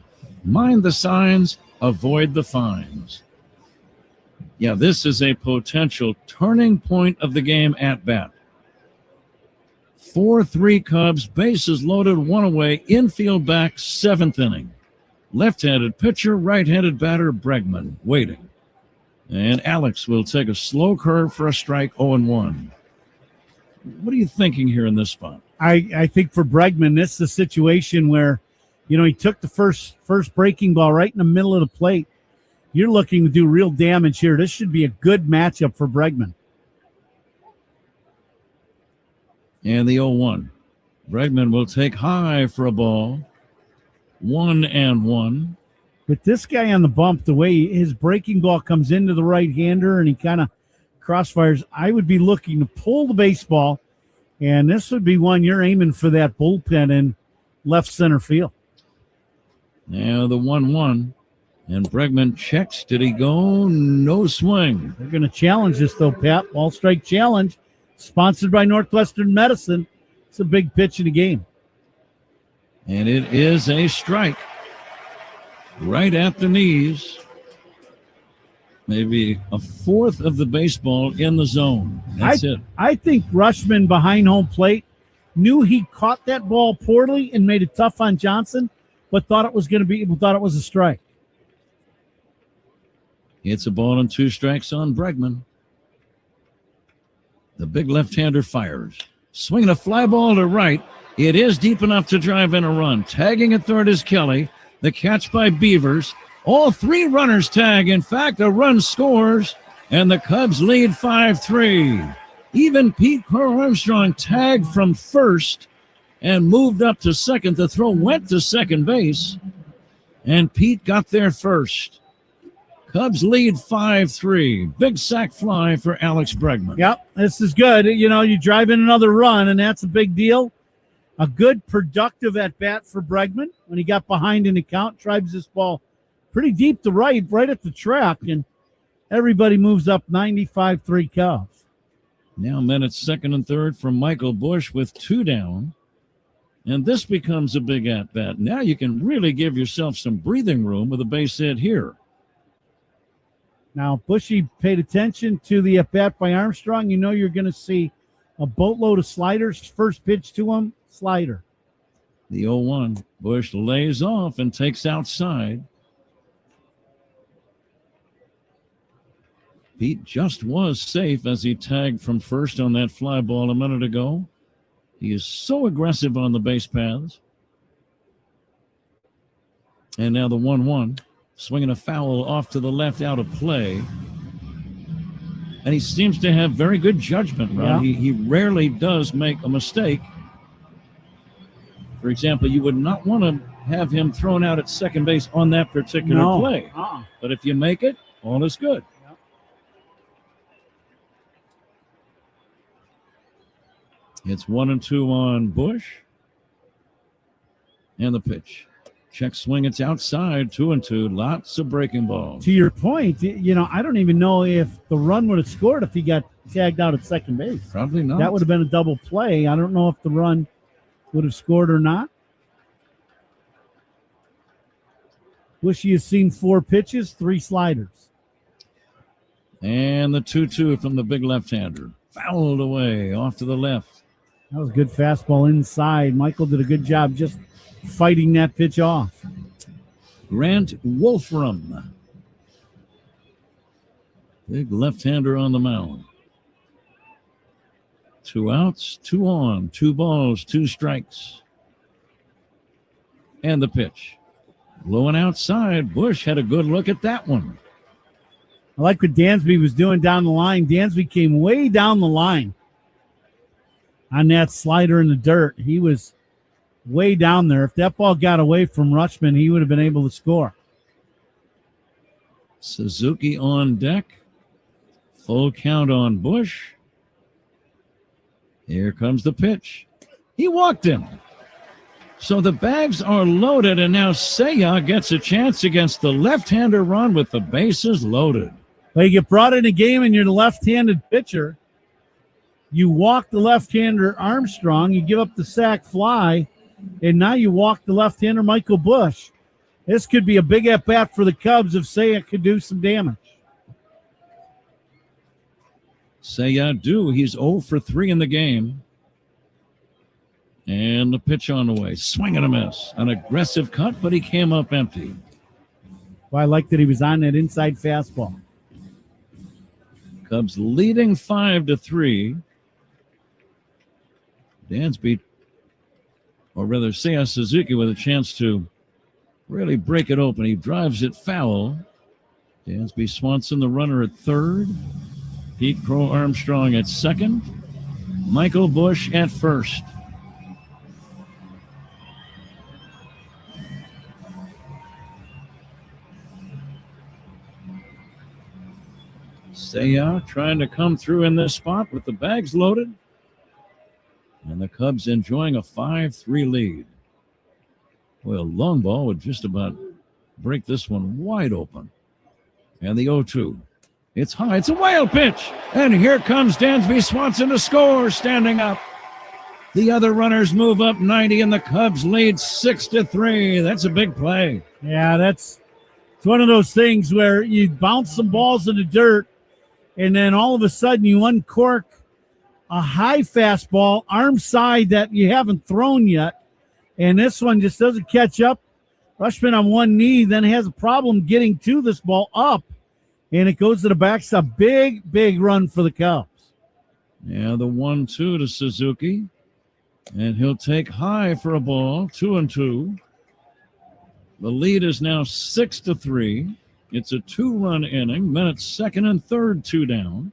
Mind the signs, avoid the fines. Yeah, this is a potential turning point of the game at bat. 4-3 Cubs, bases loaded, 1 away, infield back, 7th inning. Left-handed pitcher, right-handed batter, Bregman, waiting. And Alex will take a slow curve for a strike, 0-1. What are you thinking here in this spot? I think for Bregman, this is a situation where, he took the first breaking ball right in the middle of the plate. You're looking to do real damage here. This should be a good matchup for Bregman. And the 0-1. Bregman will take high for a ball. 1-1. With this guy on the bump, the way his breaking ball comes into the right-hander and he kind of crossfires, I would be looking to pull the baseball, and this would be one you're aiming for that bullpen in left center field. Now the 1-1. And Bregman checks. Did he go? No swing. They're going to challenge this, though, Pat. Ball strike challenge, sponsored by Northwestern Medicine. It's a big pitch in the game. And it is a strike. Right at the knees. Maybe a fourth of the baseball in the zone. That's it. I think Rushman behind home plate knew he caught that ball poorly and made it tough on Johnson, but thought it was a strike. It's a ball and 2 strikes on Bregman. The big left-hander fires. Swinging a fly ball to right. It is deep enough to drive in a run. Tagging at third is Kelly. The catch by Beavers. All 3 runners tag. In fact, a run scores, and the Cubs lead 5-3. Even Pete Carl Armstrong tagged from first and moved up to second. The throw went to second base, and Pete got there first. Cubs lead 5-3. Big sac fly for Alex Bregman. Yep, this is good. You drive in another run, and that's a big deal. A good, productive at-bat for Bregman. When he got behind in the count, drives this ball pretty deep to right at the track, and everybody moves up 95-3 Cubs. Now men at second and third for Michael Busch with 2 down. And this becomes a big at-bat. Now you can really give yourself some breathing room with a base hit here. Now, Bushy paid attention to the at-bat by Armstrong. You're going to see a boatload of sliders. First pitch to him, slider. The 0-1. Busch lays off and takes outside. Pete just was safe as he tagged from first on that fly ball a minute ago. He is so aggressive on the base paths. And now the 1-1. Swinging a foul off to the left out of play. And he seems to have very good judgment, Ron. Yeah. He rarely does make a mistake. For example, you would not want to have him thrown out at second base on that particular play. But if you make it, all is good. It's 1-2 on Busch. And the pitch. Check swing, it's outside, 2-2. Lots of breaking balls. To your point, I don't even know if the run would have scored if he got tagged out at second base. Probably not. That would have been a double play. I don't know if the run would have scored or not. Wish you had seen 4 pitches, 3 sliders. And the 2-2 from the big left-hander. Fouled away off to the left. That was a good fastball inside. Michael did a good job just fighting that pitch off. Grant Wolfram. Big left-hander on the mound. 2 outs, 2 on, 2 balls, 2 strikes. And the pitch. Low and outside. Busch had a good look at that one. I like what Dansby was doing down the line. Dansby came way down the line on that slider in the dirt. He was way down there. If that ball got away from Rushman, he would have been able to score. Suzuki on deck. Full count on Busch. Here comes the pitch. He walked him. So the bags are loaded, and now Seiya gets a chance against the left-hander run with the bases loaded. Well, you get brought in a game and you're the left-handed pitcher. You walk the left-hander Armstrong. You give up the sac fly. And now you walk the left-hander Michael Busch. This could be a big at-bat for the Cubs if Seiya could do some damage. Seiya do. He's 0 for 3 in the game. And the pitch on the way. Swing and a miss. An aggressive cut, but he came up empty. Well, I like that he was on that inside fastball. Cubs leading 5-3. Dansby, or rather Seiya Suzuki, with a chance to really break it open. He drives it foul. Dansby Swanson, the runner at third. Pete Crow Armstrong at second. Michael Bush at first. Seiya trying to come through in this spot with the bags loaded. And the Cubs enjoying a 5-3 lead. Well, long ball would just about break this one wide open. And the 0-2. It's high. It's a wild pitch. And here comes Dansby Swanson to score, standing up. The other runners move up 90, and the Cubs lead 6-3. That's a big play. Yeah, it's one of those things where you bounce some balls in the dirt, and then all of a sudden you uncork a high fastball, arm side that you haven't thrown yet, and this one just doesn't catch up. Rushman on one knee, then has a problem getting to this ball up, and it goes to the backstop. Big, big run for the Cubs. Yeah, the 1-2 to Suzuki, and he'll take high for a ball, 2-2. The lead is now 6-3. It's a 2-run inning. Then it's second and third, 2 down.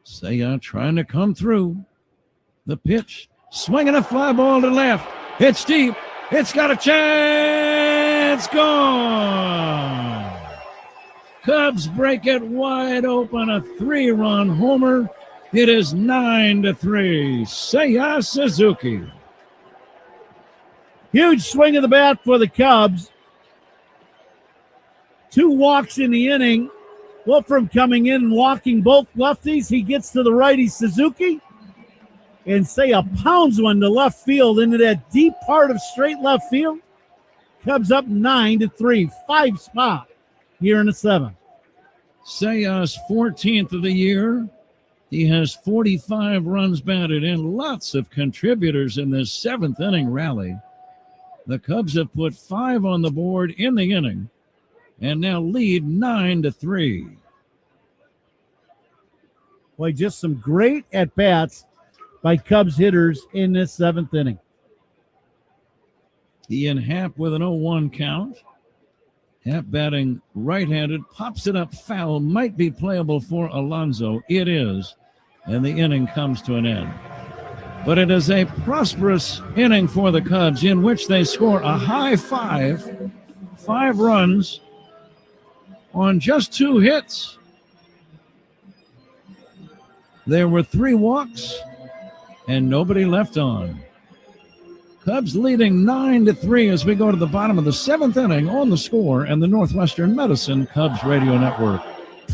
Seiya trying to come through. The pitch, swinging a fly ball to left. It's deep. It's got a chance. Gone. Cubs break it wide open. A 3-run homer. It is 9-3. Seiya Suzuki. Huge swing of the bat for the Cubs. 2 walks in the inning. Wolfram coming in and walking both lefties. He gets to the righty Suzuki. And Seiya pounds one to left field into that deep part of straight left field. Cubs up 9-3. 5 spot here in the 7th. Seiya's 14th of the year. He has 45 runs batted and lots of contributors in this 7th inning rally. The Cubs have put 5 on the board in the inning and now lead 9-3. Boy, just some great at-bats by Cubs hitters in this 7th inning. Ian Happ with an 0-1 count. Happ batting right-handed, pops it up foul, might be playable for Alonso. It is, and the inning comes to an end. But it is a prosperous inning for the Cubs in which they score a high 5 runs on just 2 hits. There were 3 walks and nobody left on. Cubs leading 9-3 as we go to the bottom of the 7th inning on The Score and the Northwestern Medicine Cubs Radio Network.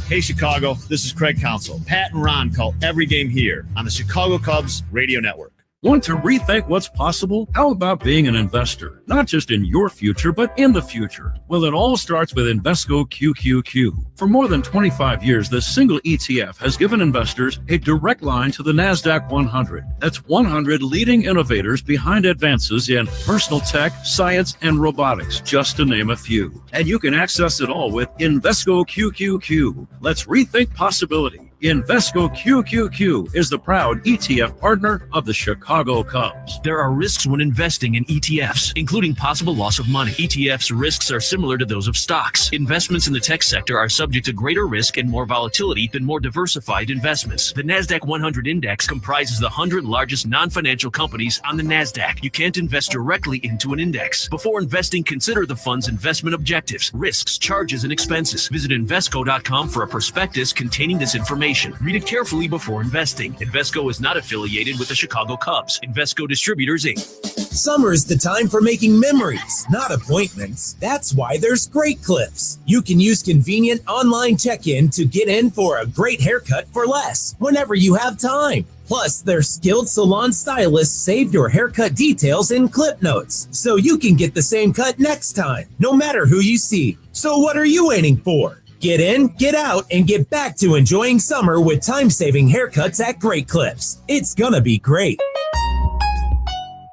Hey, Chicago, this is Craig Counsell. Pat and Ron call every game here on the Chicago Cubs Radio Network. Want to rethink what's possible? How about being an investor? Not just in your future, but in the future. Well, it all starts with Invesco QQQ. For more than 25 years, this single ETF has given investors a direct line to the NASDAQ 100. That's 100 leading innovators behind advances in personal tech, science, and robotics, just to name a few. And you can access it all with Invesco QQQ. Let's rethink possibility. Invesco QQQ is the proud ETF partner of the Chicago Cubs. There are risks when investing in ETFs, including possible loss of money. ETFs risks are similar to those of stocks. Investments in the tech sector are subject to greater risk and more volatility than more diversified investments. The NASDAQ 100 index comprises the 100 largest non-financial companies on the NASDAQ. You can't invest directly into an index. Before investing, consider the fund's investment objectives, risks, charges, and expenses. Visit Invesco.com for a prospectus containing this information. Read it carefully before investing. Invesco is not affiliated with the Chicago Cubs. Invesco Distributors, Inc. Summer's the time for making memories, not appointments. That's why there's Great Clips. You can use convenient online check-in to get in for a great haircut for less whenever you have time. Plus, their skilled salon stylists saved your haircut details in clip notes, so you can get the same cut next time, no matter who you see. So what are you waiting for? Get in, get out, and get back to enjoying summer with time-saving haircuts at Great Clips. It's gonna be great.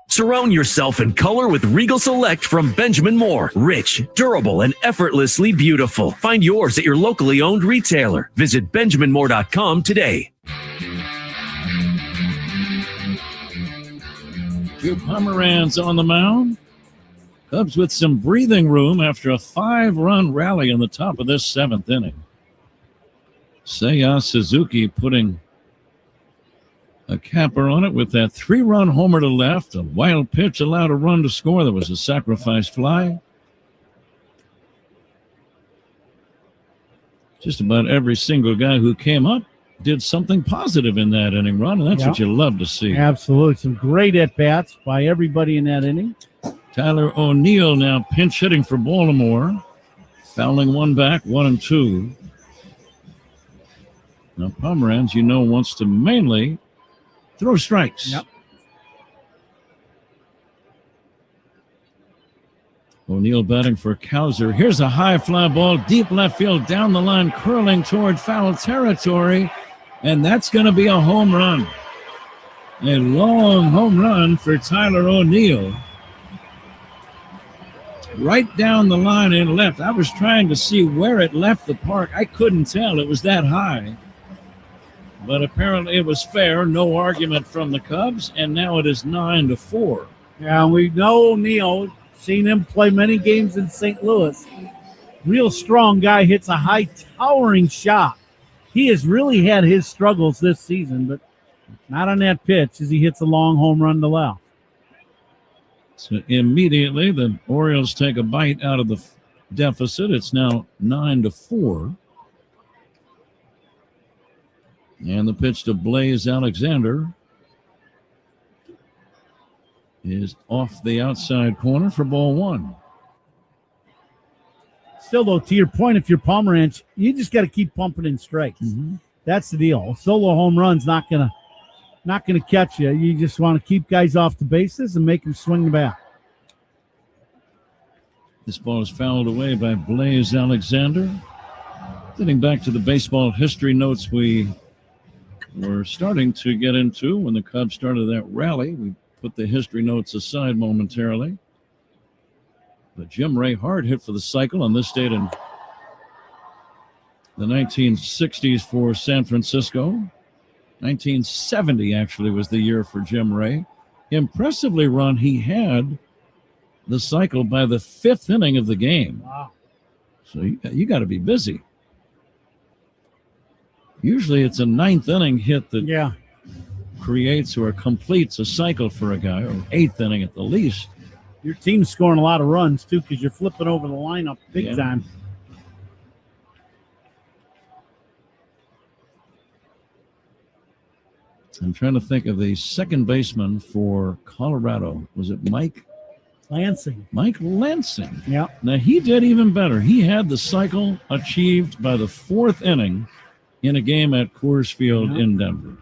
Surround yourself in color with Regal Select from Benjamin Moore. Rich, durable, and effortlessly beautiful. Find yours at your locally owned retailer. Visit BenjaminMoore.com today. Pomeranz on the mound. Cubs with some breathing room after a 5-run rally in the top of this 7th inning. Seiya Suzuki putting a capper on it with that 3-run homer to left. A wild pitch allowed a run to score. There was a sacrifice fly. Just about every single guy who came up did something positive in that inning, Ron, and that's what you love to see. Absolutely. Some great at-bats by everybody in that inning. Tyler O'Neill now pinch hitting for Baltimore. Fouling one back, 1-2. Now Pomeranz, wants to mainly throw strikes. Yep. O'Neill batting for Cowser. Here's a high fly ball, deep left field, down the line, curling toward foul territory, and that's going to be a home run. A long home run for Tyler O'Neill. Right down the line and left. I was trying to see where it left the park. I couldn't tell. It was that high. But apparently it was fair. No argument from the Cubs, and now it is 9-4. Yeah, we know O'Neill. Seen him play many games in St. Louis. Real strong guy, hits a high, towering shot. He has really had his struggles this season, but not on that pitch as he hits a long home run to left. So immediately the Orioles take a bite out of the deficit. It's now 9-4. And the pitch to Blaze Alexander is off the outside corner for ball 1. Still, though, to your point, if you're Pomeranz, you just got to keep pumping in strikes. Mm-hmm. That's the deal. A solo home run's not gonna catch you. You just want to keep guys off the bases and make them swing the bat. This ball is fouled away by Blaze Alexander. Getting back to the baseball history notes we were starting to get into when the Cubs started that rally. We put the history notes aside momentarily. But Jim Ray Hart hit for the cycle on this date in the 1960s for San Francisco. 1970 actually was the year for Jim Ray. Impressively, Ron, he had the cycle by the 5th inning of the game. Wow. So you got to be busy. Usually it's a 9th inning hit that creates or completes a cycle for a guy, or 8th inning at the least. Your team's scoring a lot of runs, too, because you're flipping over the lineup big time. I'm trying to think of the second baseman for Colorado. Was it Mike Lansing? Mike Lansing. Yeah. Now, he did even better. He had the cycle achieved by the 4th inning in a game at Coors Field in Denver.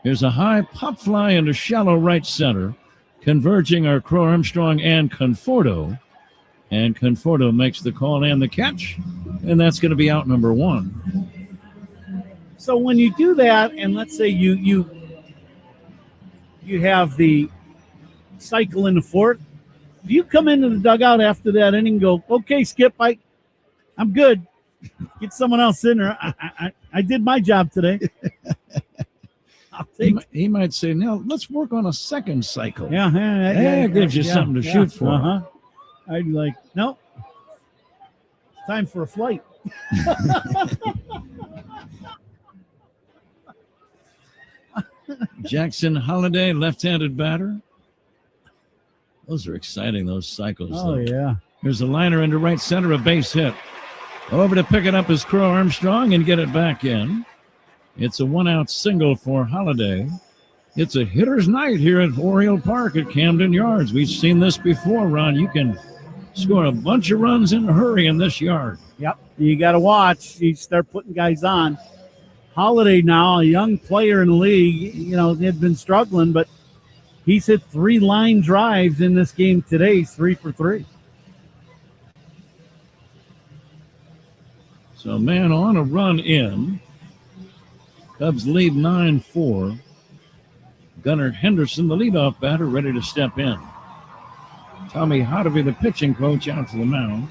Here's a high pop fly into shallow right center, converging are Crow Armstrong and Conforto. And Conforto makes the call and the catch, and that's going to be out number 1. So when you do that, and let's say you have the cycle in the 4th, do you come into the dugout after that inning and go, okay, Skip, I'm good. Get someone else in there. I did my job today. He might say, now let's work on a second cycle. Yeah, that gives you something to shoot for. Uh-huh. I'd be like, no, it's time for a flight. Jackson Holiday, left-handed batter. Those are exciting, those cycles. Oh, though. yeah. Here's a liner into right center, a base hit. Over to pick it up is Crow Armstrong and get it back in. It's a 1-out single for Holiday. It's a hitter's night here at Oriole Park at Camden Yards. We've seen this before, Ron. You can score a bunch of runs in a hurry in this yard. Yep, you got to watch. You start putting guys on. Holiday now, a young player in the league, had been struggling, but he's hit 3 line drives in this game today. He's 3 for 3. So man on, a run in. Cubs lead 9-4. Gunnar Henderson, the leadoff batter, ready to step in. Tommy Hotovy, the pitching coach, out to the mound.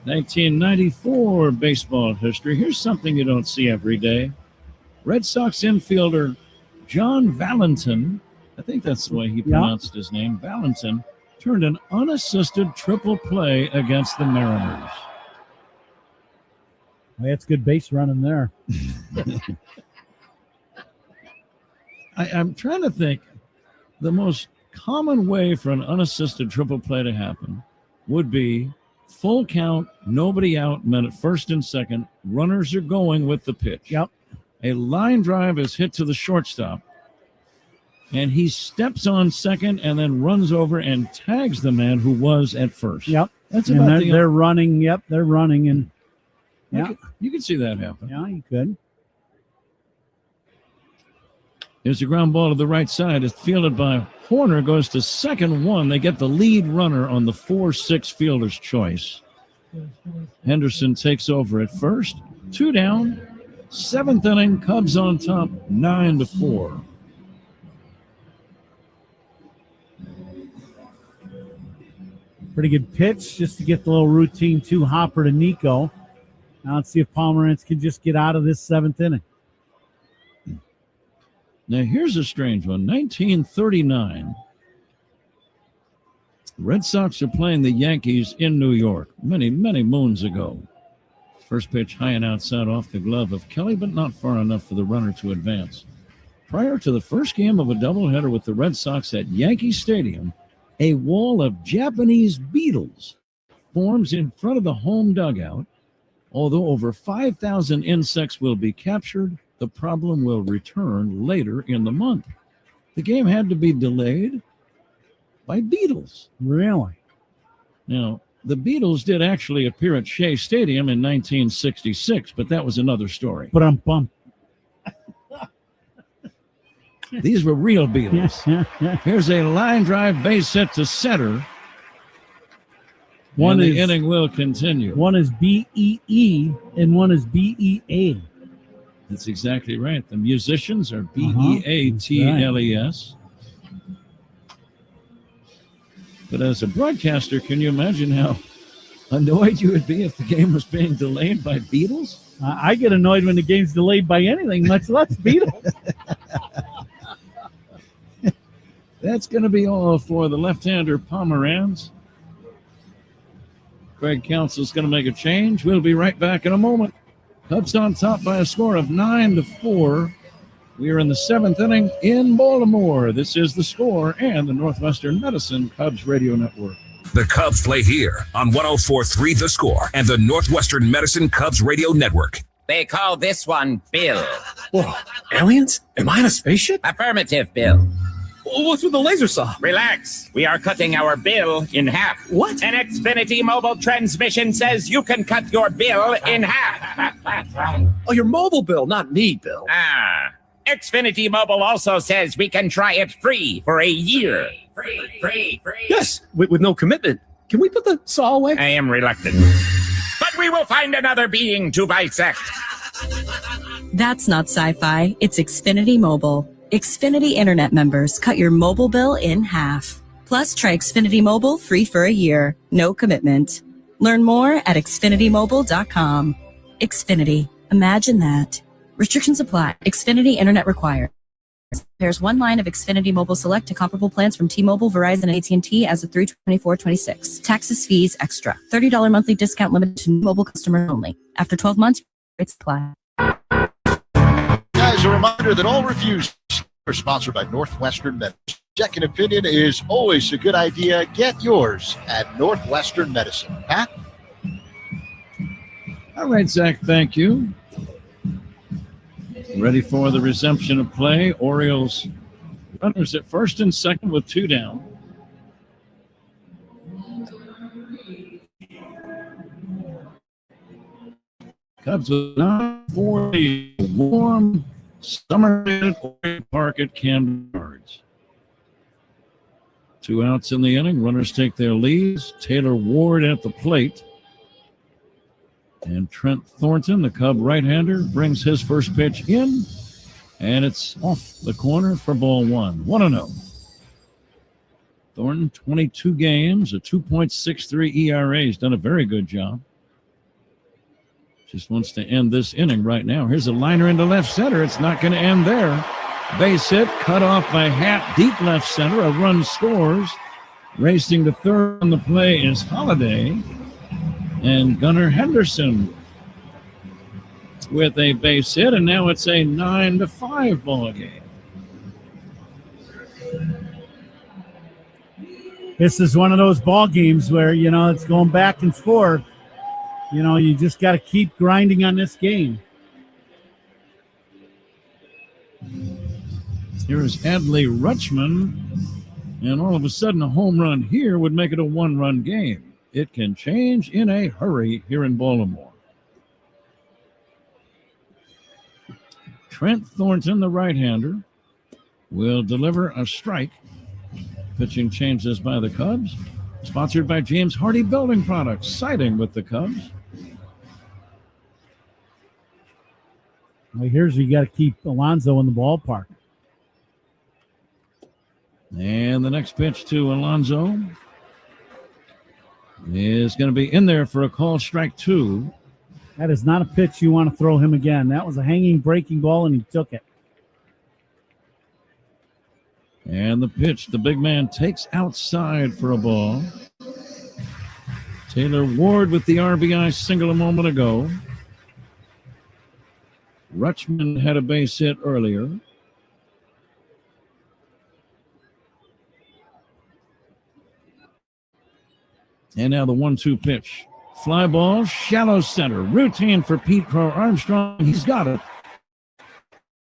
1994 baseball history. Here's something you don't see every day. Red Sox infielder John Valentin, I think that's the way he pronounced his name, Valentin, turned an unassisted triple play against the Mariners. Well, that's good base running there. I'm trying to think. The most common way for an unassisted triple play to happen would be full count, nobody out, men at first and second. Runners are going with the pitch. Yep. A line drive is hit to the shortstop, and he steps on second and then runs over and tags the man who was at first. Yep. That's and about they're running. Yep, they're running. And you can see that happen. Yeah, you could. Here's a ground ball to the right side. It's fielded by Horner, goes to second one. They get the lead runner on the 4-6 fielder's choice. Henderson takes over at first. 2 down. 7th inning, Cubs on top, 9-4. Pretty good pitch just to get the little routine 2 hopper to Nico. Now let's see if Pomerantz can just get out of this 7th inning. Now, here's a strange one. 1939. The Red Sox are playing the Yankees in New York many, many moons ago. First pitch high and outside off the glove of Kelly, but not far enough for the runner to advance. Prior to the first game of a doubleheader with the Red Sox at Yankee Stadium, a wall of Japanese beetles forms in front of the home dugout. Although over 5,000 insects will be captured, the problem will return later in the month. The game had to be delayed by beetles. Really? Now, the Beatles did actually appear at Shea Stadium in 1966, but that was another story. But I'm bummed. These were real Beatles. Here's a line drive base hit to center. The inning will continue. One is B-E-E and one is B-E-A. That's exactly right. The musicians are B-E-A-T-L-E-S. But as a broadcaster, can you imagine how annoyed you would be if the game was being delayed by Beatles? I get annoyed when the game's delayed by anything, much less Beatles. That's going to be all for the left-hander Pomerantz. Craig Counsell's going to make a change. We'll be right back in a moment. Cubs on top by a score of 9-4. We are in the 7th inning in Baltimore. This is The Score and the Northwestern Medicine Cubs Radio Network. The Cubs play here on 104.3 The Score and the Northwestern Medicine Cubs Radio Network. They call this one Bill. Whoa, aliens? Am I in a spaceship? Affirmative, Bill. What's with the laser saw? Relax. We are cutting our bill in half. What? An Xfinity mobile transmission says you can cut your bill in half. Oh, your mobile bill, not me, Bill. Xfinity Mobile also says we can try it free for a year. Free. Yes, with no commitment. Can we put the saw away? I am reluctant. But we will find another being to bisect. That's not sci-fi. It's Xfinity Mobile. Xfinity Internet members cut your mobile bill in half. Plus, try Xfinity Mobile free for a year. No commitment. Learn more at xfinitymobile.com. Xfinity. Imagine that. Restrictions apply. Xfinity Internet required. There's one line of Xfinity Mobile Select to comparable plans from T-Mobile, Verizon, and AT&T as of 3/24/26. Taxes, fees, extra. $30 monthly discount limited to new mobile customers only. After 12 months, rates apply. Guys, a reminder that all reviews are sponsored by Northwestern Medicine. Second opinion is always a good idea. Get yours at Northwestern Medicine. Pat? All right, Zach, thank you. Ready for the resumption of play. Orioles runners at first and second with 2 down. Cubs with 9-4, warm summer day at Orient Park at Camden Yards. 2 outs in the inning. Runners take their leads. Taylor Ward at the plate. And Trent Thornton, the Cub right-hander, brings his first pitch in. And it's off the corner for ball 1. 1-0. Thornton, 22 games, a 2.63 ERA. He's done a very good job. Just wants to end this inning right now. Here's a liner into left center. It's not going to end there. Base hit, cut off by Happ, deep left center. A run scores. Racing to third on the play is Holiday. And Gunnar Henderson with a base hit. And now it's a 9-5 ball game. This is one of those ball games where, it's going back and forth. You just got to keep grinding on this game. Here is Adley Rutschman. And all of a sudden, a home run here would make it a one-run game. It can change in a hurry here in Baltimore. Trent Thornton, the right-hander, will deliver a strike. Pitching changes by the Cubs. Sponsored by James Hardy Building Products, siding with the Cubs. Well, here's where you got to keep Alonso in the ballpark. And the next pitch to Alonso is going to be in there for a call strike 2. That is not a pitch you want to throw him again. That was a hanging breaking ball, and he took it. And the pitch, the big man takes outside for a ball. Taylor Ward with the RBI single a moment ago. Rutschman had a base hit earlier. And now the 1-2 pitch. Fly ball, shallow center. Routine for Pete Crow Armstrong. He's got it.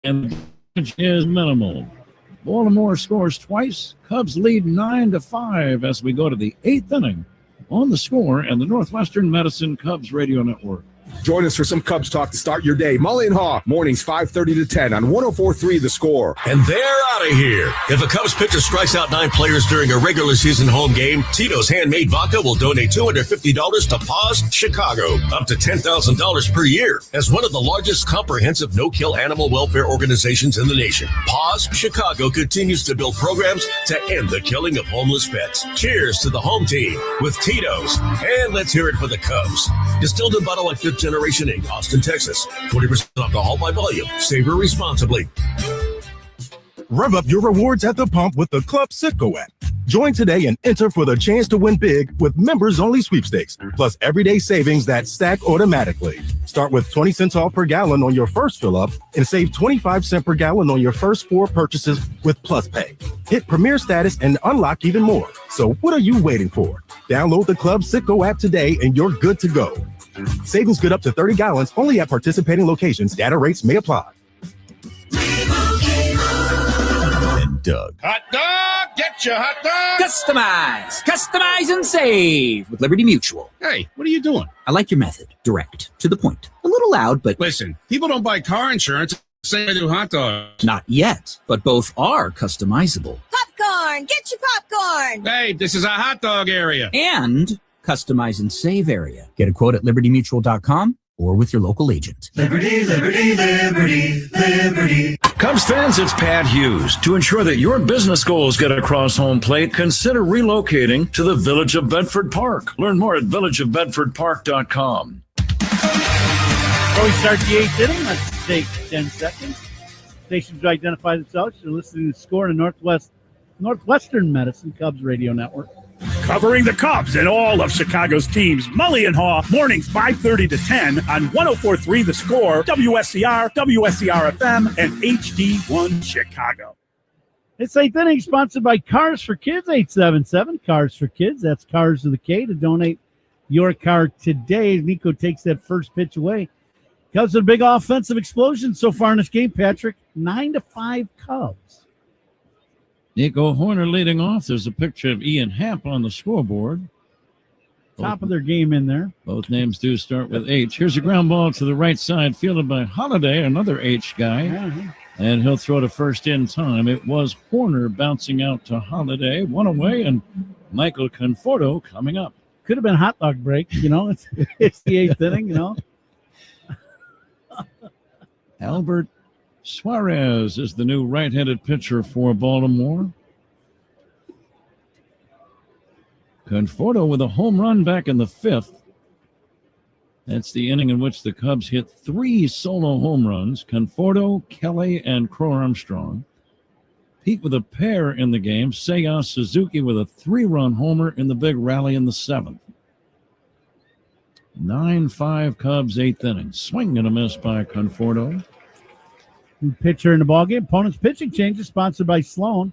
And the pitch is minimal. Baltimore scores twice. Cubs lead 9-5 as we go to the 8th inning on The Score and the Northwestern Medicine Cubs Radio Network. Join us for some Cubs talk to start your day. Mully and Haw, mornings 5:30 to 10 on 104.3 The Score. And they're out of here. If a Cubs pitcher strikes out 9 players during a regular season home game, Tito's Handmade Vodka will donate $250 to Paws Chicago, up to $10,000 per year. As one of the largest comprehensive no-kill animal welfare organizations in the nation, Paws Chicago continues to build programs to end the killing of homeless pets. Cheers to the home team with Tito's. And let's hear it for the Cubs. Distilled and bottled like Fifth Generation Inc., Austin, Texas. 40% alcohol by volume. Savor responsibly. Rev up your rewards at the pump with the Club Citgo app. Join today and enter for the chance to win big with members-only sweepstakes, plus everyday savings that stack automatically. Start with 20 cents off per gallon on your first fill-up and save 25 cents per gallon on your first 4 purchases with Plus Pay. Hit Premier status and unlock even more. So what are you waiting for? Download the Club Citgo app today and you're good to go. Savings good up to 30 gallons only at participating locations. Data rates may apply. And Doug. Hot dog, get your hot dog. Customize and save with Liberty Mutual. Hey, what are you doing? I like your method. Direct, to the point. A little loud, but... Listen, people don't buy car insurance the same way they do hot dogs. Not yet, but both are customizable. Popcorn, get your popcorn. Hey, this is a hot dog area. And customize and save area. Get a quote at libertymutual.com or with your local agent. Liberty, liberty, liberty, liberty. Cubs fans, it's Pat Hughes. To ensure that your business goals get across home plate, consider relocating to the Village of Bedford Park. Learn more at villageofbedfordpark.com. Before we start the 8th inning, let's take 10 seconds. Stations to identify themselves. You're listening to Score in Northwestern Medicine Cubs Radio Network. Covering the Cubs and all of Chicago's teams, Mully and Haw, mornings 5:30 to 10 on 104.3 The Score, WSCR, WSCR-FM, and HD1 Chicago. It's 8th inning, sponsored by Cars for Kids, 877 Cars for Kids. That's Cars with a K to donate your car today. Nico takes that first pitch away. Cubs with a big offensive explosion so far in this game, Patrick. 9-5 Cubs. Nico Horner leading off. There's a picture of Ian Happ on the scoreboard. Top of their game in there. Both names do start with H. Here's a ground ball to the right side, fielded by Holiday, another H guy. Uh-huh. And he'll throw to first in time. It was Horner bouncing out to Holiday. One away, and Michael Conforto coming up. Could have been a hot dog break, you know. It's the 8th inning, you know. Albert Suarez is the new right-handed pitcher for Baltimore. Conforto with a home run back in the 5th. That's the inning in which the Cubs hit 3 solo home runs. Conforto, Kelly, and Crow Armstrong. Pete with a pair in the game. Seiya Suzuki with a 3-run homer in the big rally in the 7th. 9-5 Cubs, 8th inning. Swing and a miss by Conforto. New pitcher in the ballgame. Opponent's pitching changes sponsored by Sloan,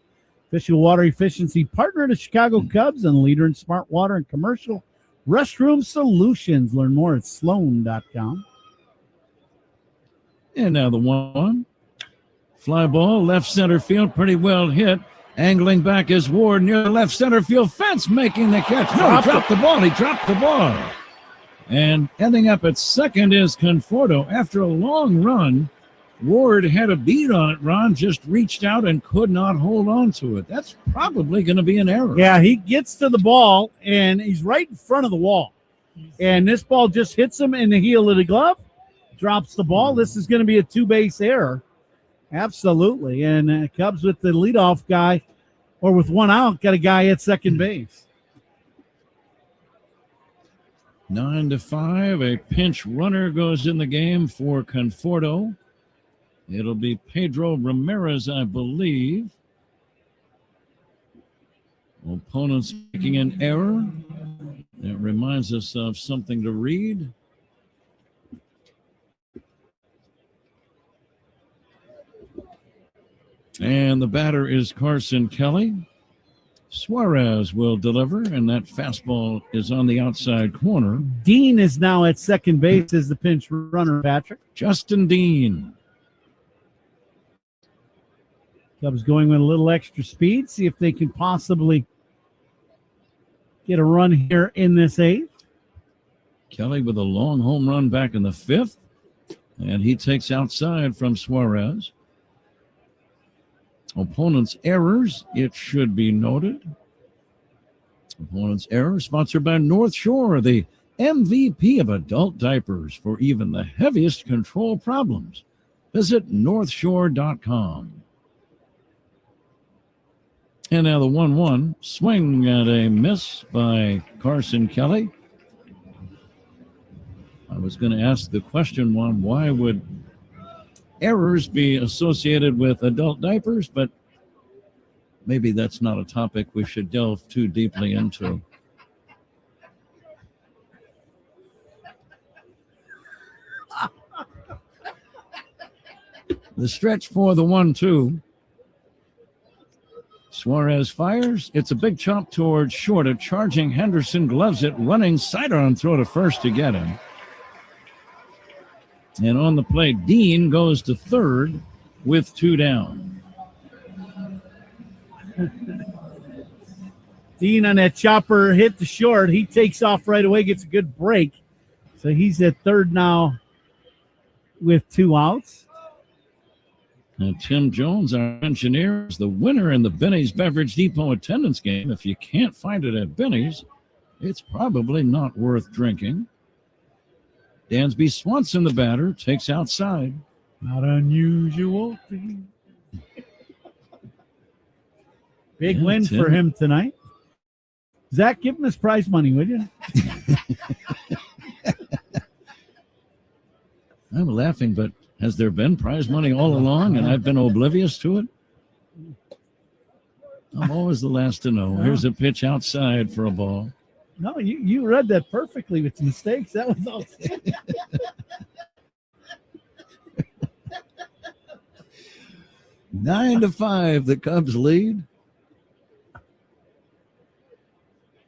official water efficiency partner to Chicago Cubs and leader in smart water and commercial restroom solutions. Learn more at sloan.com. And now the 1-1. Fly ball, left center field, pretty well hit. Angling back is Ward near the left center field fence, making the catch. No, he dropped the ball. He dropped the ball. And ending up at second is Conforto. After a long run, Ward had a beat on it. Ron just reached out and could not hold on to it. That's probably going to be an error. Yeah, he gets to the ball, and he's right in front of the wall. And this ball just hits him in the heel of the glove, drops the ball. This is going to be a 2-base error. Absolutely. And Cubs with the leadoff guy, or with 1 out, got a guy at second base. 9-5. A pinch runner goes in the game for Conforto. It'll be Pedro Ramirez, I believe. Opponents making an error. That reminds us of something to read. And the batter is Carson Kelly. Suarez will deliver, and that fastball is on the outside corner. Dean is now at second base as the pinch runner, Patrick. Justin Dean. Cubs going with a little extra speed, see if they can possibly get a run here in this 8th. Kelly with a long home run back in the 5th, and he takes outside from Suarez. Opponent's errors, it should be noted. Opponent's error sponsored by North Shore, the MVP of adult diapers for even the heaviest control problems. Visit northshore.com. And now the 1-1. Swing and a miss by Carson Kelly. I was going to ask the question, Juan, why would errors be associated with adult diapers? But maybe that's not a topic we should delve too deeply into. The stretch for the 1-2. Suarez fires. It's a big chop towards short. A charging Henderson gloves it, running sidearm throw to first to get him. And on the plate, Dean goes to third with 2 down. Dean on that chopper hit the short. He takes off right away, gets a good break. So he's at third now with 2 outs. Now, Tim Jones, our engineer, is the winner in the Benny's Beverage Depot attendance game. If you can't find it at Benny's, it's probably not worth drinking. Dansby Swanson, the batter, takes outside. Not unusual thing. Big win Tim. for him tonight. Zach, give him his prize money, would you? I'm laughing, but has there been prize money all along and I've been oblivious to it? I'm always the last to know. Here's a pitch outside for a ball. No, you read that perfectly with mistakes. That was all. 9-5, the Cubs lead.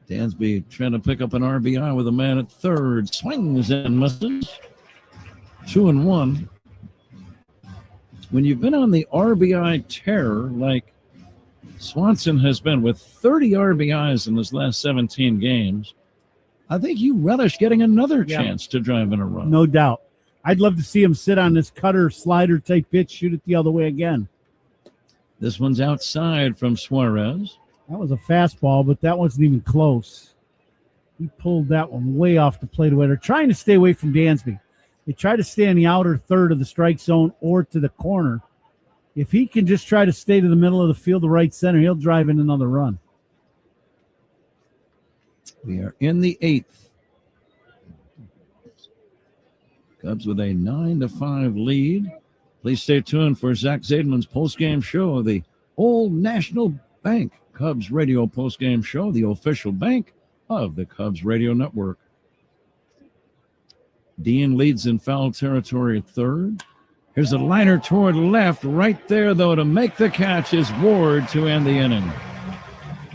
Dansby trying to pick up an RBI with a man at third. Swings and misses. 2-1. When you've been on the RBI tear like Swanson has been with 30 RBIs in his last 17 games, I think you relish getting another chance to drive in a run. No doubt. I'd love to see him sit on this cutter slider type pitch, shoot it the other way again. This one's outside from Suarez. That was a fastball, but that wasn't even close. He pulled that one way off the plate away. They're trying to stay away from Dansby. They try to stay in the outer third of the strike zone or to the corner. If he can just try to stay to the middle of the field, the right center, he'll drive in another run. We are in the 8th. Cubs with a 9-5 lead. Please stay tuned for Zach Zaidman's postgame show of the Old National Bank Cubs radio postgame show, the official bank of the Cubs radio network. Dean leads in foul territory at third. Here's a liner toward left. Right there, though, to make the catch is Ward to end the inning.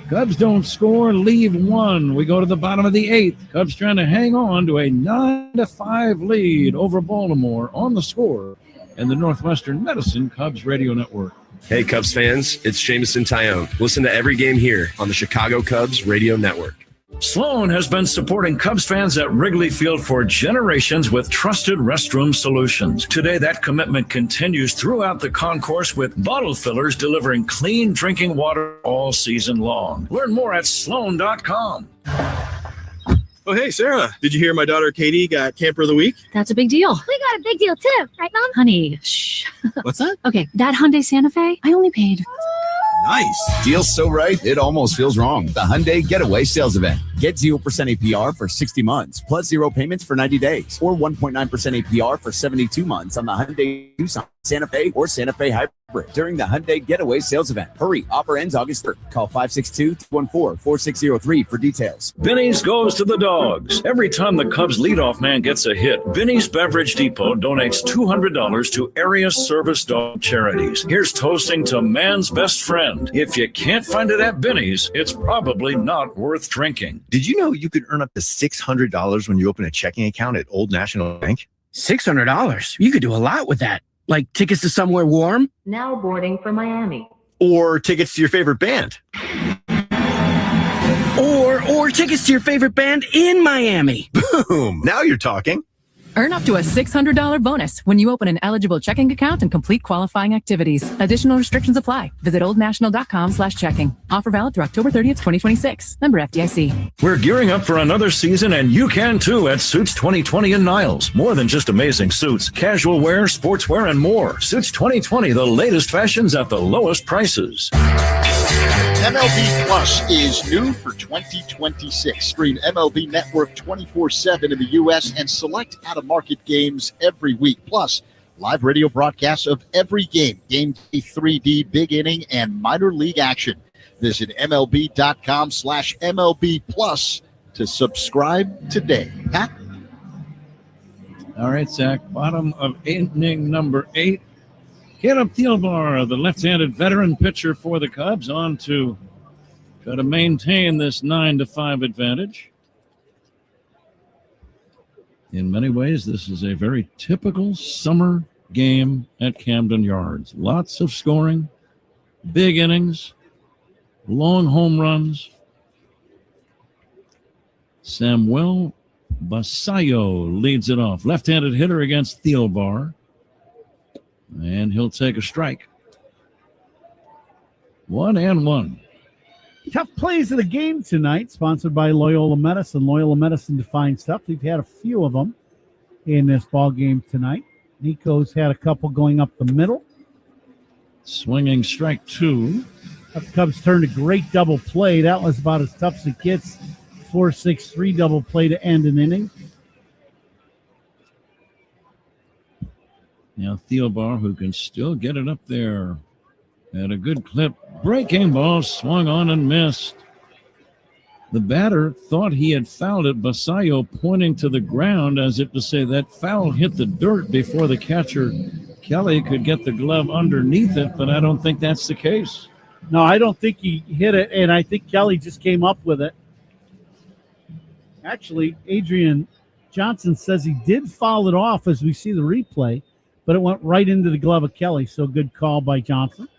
Cubs don't score, leave one. We go to the bottom of the eighth. Cubs trying to hang on to a 9-5 lead over Baltimore on The Score and the Northwestern Medicine Cubs radio network. Hey, Cubs fans, it's Jamison Tyone. Listen to every game here on the Chicago Cubs radio network. Sloan has been supporting Cubs fans at Wrigley Field for generations with trusted restroom solutions. Today, that commitment continues throughout the concourse with bottle fillers delivering clean drinking water all season long. Learn more at Sloan.com. Oh, hey, Sarah, did you hear my daughter Katie got Camper of the Week? That's a big deal. We got a big deal too, right, Mom? Honey, shh. What's that? Okay, that Hyundai Santa Fe, I only paid. Nice. Deal's so right, it almost feels wrong. The Hyundai Getaway Sales Event. Get 0% APR for 60 months, plus 0 payments for 90 days, or 1.9% APR for 72 months on the Hyundai Tucson, Santa Fe, or Santa Fe Hybrid during the Hyundai Getaway Sales Event. Hurry, offer ends August 3rd. Call 562-214-4603 for details. Benny's goes to the dogs. Every time the Cubs leadoff man gets a hit, Benny's Beverage Depot donates $200 to area service dog charities. Here's toasting to man's best friend. If you can't find it at Benny's, it's probably not worth drinking. Did you know you could earn up to $600 when you open a checking account at Old National Bank? $600? You could do a lot with that. Like tickets to somewhere warm? Now boarding for Miami. Or tickets to your favorite band? Or tickets to your favorite band in Miami. Boom! Now you're talking. Earn up to a $600 bonus when you open an eligible checking account and complete qualifying activities. Additional restrictions apply. Visit oldnational.com/checking. Offer valid through October 30th, 2026. Member FDIC. We're gearing up for another season, and you can too at Suits 2020 in Niles. More than just amazing suits, casual wear, sportswear, and more. Suits 2020, the latest fashions at the lowest prices. MLB Plus is new for 2026. Stream MLB Network 24/7 in the U.S. and select out-of-market games every week. Plus, live radio broadcasts of every game, Game Day 3D, Big Inning, and minor league action. Visit MLB.com/MLB Plus to subscribe today. Pat? All right, Zach, bottom of inning number 8. Caleb Thielbar, the left-handed veteran pitcher for the Cubs, on to try to maintain this 9-5 advantage. In many ways, this is a very typical summer game at Camden Yards. Lots of scoring, big innings, long home runs. Samuel Basayo leads it off. Left-handed hitter against Thielbar. And he'll take a strike. 1-1. Tough plays of the game tonight, sponsored by Loyola Medicine. Loyola Medicine defines stuff. We've had a few of them in this ball game tonight. Nico's had a couple going up the middle. Swinging strike 2. The Cubs turned a great double play. That was about as tough as it gets. 4-6-3 double play to end an inning. Now Thielbar, who can still get it up there at a good clip. Breaking ball swung on and missed. The batter thought he had fouled it. Basayo pointing to the ground as if to say that foul hit the dirt before the catcher, Kelly, could get the glove underneath it, but I don't think that's the case. No, I don't think he hit it, and I think Kelly just came up with it. Actually, Adrian Johnson says he did foul it off as we see the replay, but it went right into the glove of Kelly, so good call by Johnson.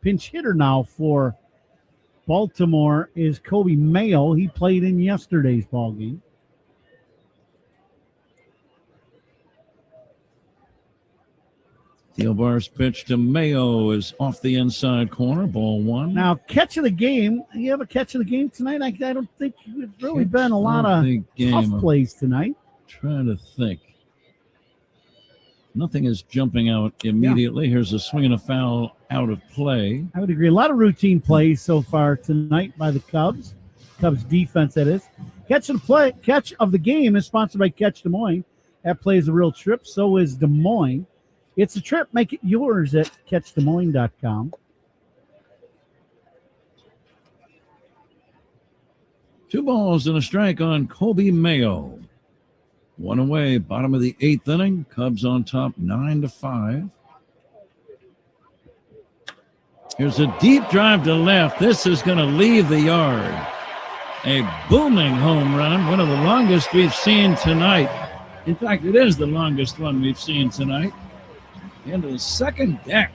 Pinch hitter now for Baltimore is Kobe Mayo. He played in yesterday's ball game. Thielbar's pitch to Mayo is off the inside corner, ball 1. Now, catch of the game. You have a catch of the game tonight? I don't think it's really been a lot of tough plays tonight. Trying to think. Nothing is jumping out immediately. Yeah. Here's a swing and a foul out of play. I would agree. A lot of routine plays so far tonight by the Cubs. Cubs defense, that is. Catch of the game is sponsored by Catch Des Moines. That plays a real trip. So is Des Moines. It's a trip. Make it yours at catchdesmoines.com. 2 balls and a strike on Kobe Mayo. 1 away, bottom of the 8th inning. Cubs on top 9-5. Here's a deep drive to left. This is going to leave the yard. A booming home run, one of the longest we've seen tonight. In fact, it is the longest one we've seen tonight. Into the second deck.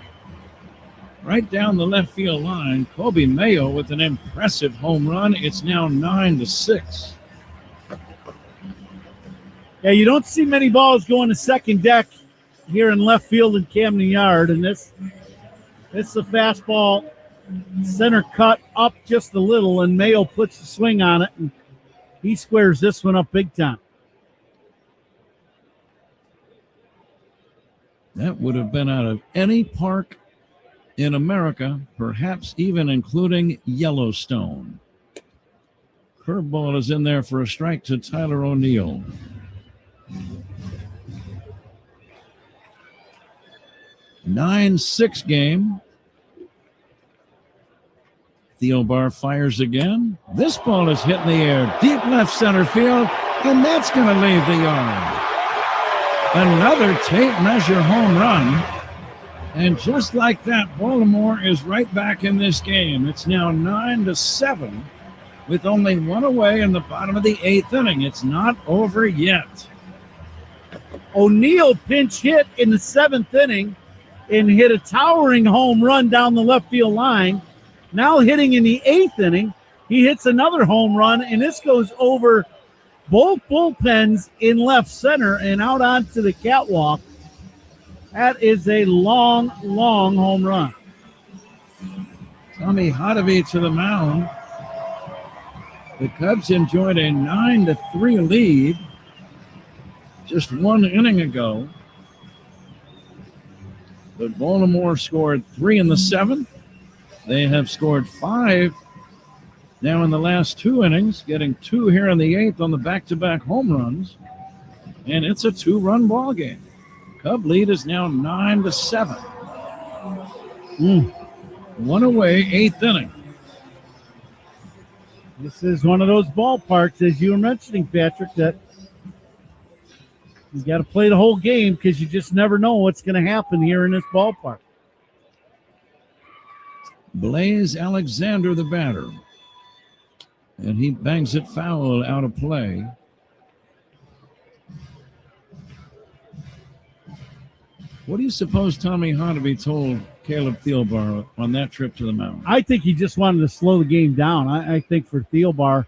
Right down the left field line. Kobe Mayo with an impressive home run. It's now 9-6. Yeah, you don't see many balls going to second deck here in left field in Camden Yard. And this is a fastball, center cut up just a little, and Mayo puts the swing on it, and he squares this one up big time. That would have been out of any park in America, perhaps even including Yellowstone. Curveball is in there for a strike to Tyler O'Neill. (9-6) game. Thielbar fires again. This ball is hit in the air, deep left center field, and that's going to leave the yard. Another tape measure home run. And just like that, Baltimore is right back in this game. It's now 9-7 with only 1 away in the bottom of the 8th inning. It's not over yet. O'Neill pinch hit in the 7th inning and hit a towering home run down the left field line. Now hitting in the 8th inning, he hits another home run, and this goes over both bullpens in left center and out onto the catwalk. That is a long, long home run. Tommy Hotovy to the mound. The Cubs enjoyed a 9-3 lead just 1 inning ago. But Baltimore scored 3 in the 7th. They have scored 5 now in the last 2 innings, getting 2 here in the 8th on the back-to-back home runs. And it's a 2-run ball game. Cub lead is now 9-7. 1 away, 8th inning. This is one of those ballparks, as you were mentioning, Patrick, that you got to play the whole game because you just never know what's going to happen here in this ballpark. Blaze Alexander, the batter. And he bangs it foul out of play. What do you suppose Tommy Hotovy told Caleb Thielbar on that trip to the mound? I think he just wanted to slow the game down. I think for Thielbar,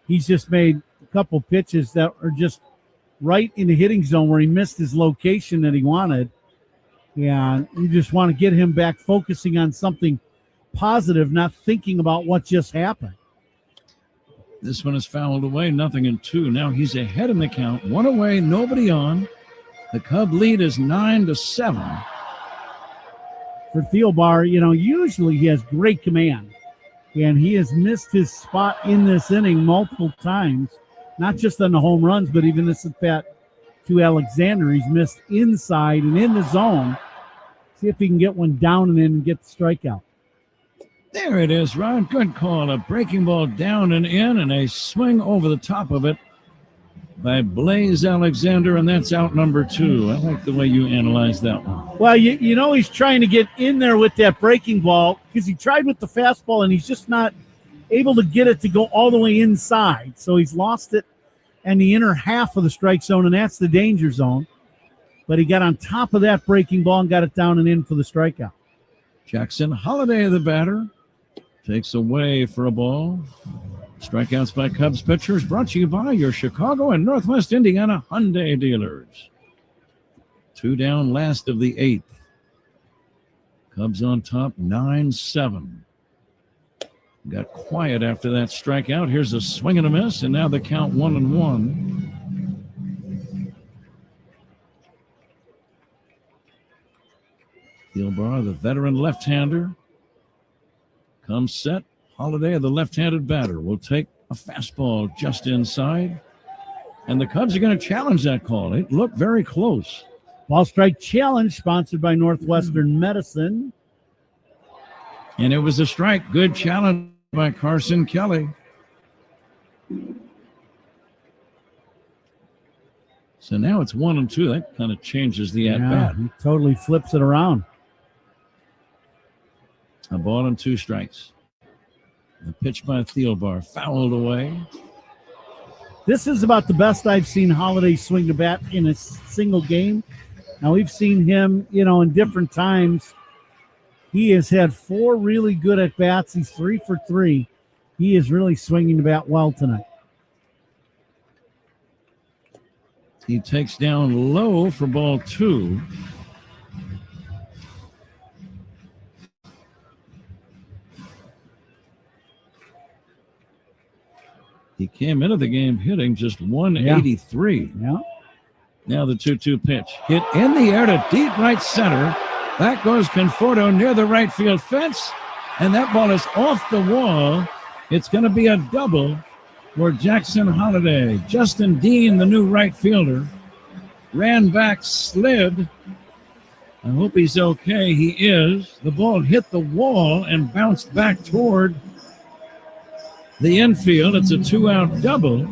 he's just made a couple pitches that are just right in the hitting zone where he missed his location that he wanted. And you just want to get him back focusing on something positive, not thinking about what just happened. This one is fouled away, 0-2. Now he's ahead in the count. 1 away, nobody on. The Cub lead is 9-7. For Thielbar, usually he has great command. And he has missed his spot in this inning multiple times, not just on the home runs, but even this at bat to Alexander. He's missed inside and in the zone. See if he can get one down and in and get the strikeout. There it is, Ron. Good call. A breaking ball down and in, and a swing over the top of it by Blaze Alexander, and that's out number 2. I like the way you analyzed that one. Well, he's trying to get in there with that breaking ball because he tried with the fastball, and he's just not able to get it to go all the way inside. So he's lost it in the inner half of the strike zone, and that's the danger zone. But he got on top of that breaking ball and got it down and in for the strikeout. Jackson Holiday, the batter, takes away for a ball. Strikeouts by Cubs pitchers brought to you by your Chicago and Northwest Indiana Hyundai dealers. 2 down, last of the 8th. Cubs on top, 9-7. Got quiet after that strikeout. Here's a swing and a miss, and now the count 1-1. Thielbar, the veteran left-hander, comes set. Holiday, the left-handed batter, will take a fastball just inside. And the Cubs are going to challenge that call. It looked very close. Ball strike challenge sponsored by Northwestern Medicine. And it was a strike. Good challenge by Carson Kelly. So now it's 1-2. That kind of changes the at-bat. He totally flips it around. A ball and 2 strikes. The pitch by Thielbar fouled away. This is about the best I've seen Holiday swing the bat in a single game. Now, we've seen him, in different times. He has had 4 really good at-bats. He's 3 for 3. He is really swinging the bat well tonight. He takes down low for ball 2. He came into the game hitting just 183. Yeah. Now the 2-2 pitch. Hit in the air to deep right center. Back goes Conforto near the right field fence. And that ball is off the wall. It's going to be a double for Jackson Holiday. Justin Dean, the new right fielder, ran back, slid. I hope he's okay. He is. The ball hit the wall and bounced back toward the infield. It's a 2-out double.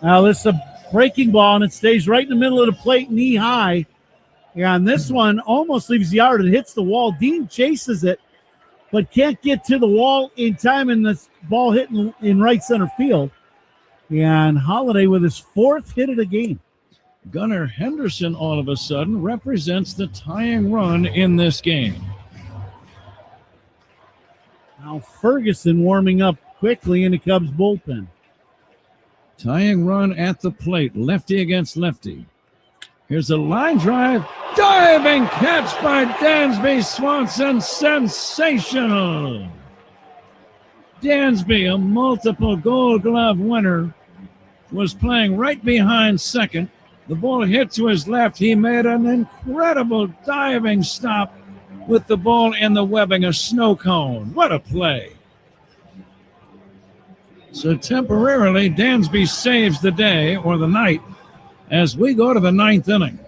Now, this is a breaking ball, and it stays right in the middle of the plate, knee high. Yeah, and this one almost leaves the yard. It hits the wall. Dean chases it, but can't get to the wall in time, and this ball hit in right center field. And Holiday with his 4th hit of the game. Gunnar Henderson all of a sudden represents the tying run in this game. Now Ferguson warming up quickly in the Cubs bullpen. Tying run at the plate, lefty against lefty. Here's a line drive. Diving catch by Dansby Swanson. Sensational. Dansby, a multiple Gold Glove winner, was playing right behind second. The ball hit to his left. He made an incredible diving stop with the ball in the webbing, a snow cone. What a play. So temporarily, Dansby saves the day or the night as we go to the 9th inning.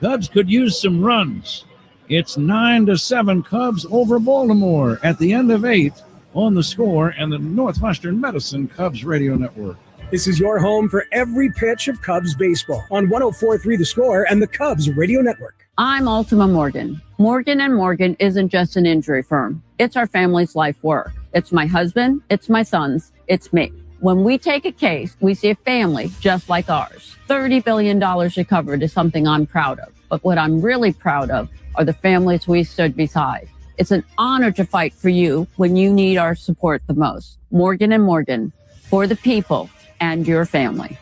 Cubs could use some runs. It's 9-7 Cubs over Baltimore at the end of 8 on The Score and the Northwestern Medicine Cubs Radio Network. This is your home for every pitch of Cubs baseball on 104.3 The Score and the Cubs Radio Network. I'm Ultima Morgan. Morgan & Morgan isn't just an injury firm. It's our family's life work. It's my husband, it's my sons, it's me. When we take a case, we see a family just like ours. $30 billion recovered is something I'm proud of. But what I'm really proud of are the families we stood beside. It's an honor to fight for you when you need our support the most. Morgan & Morgan, for the people and your family.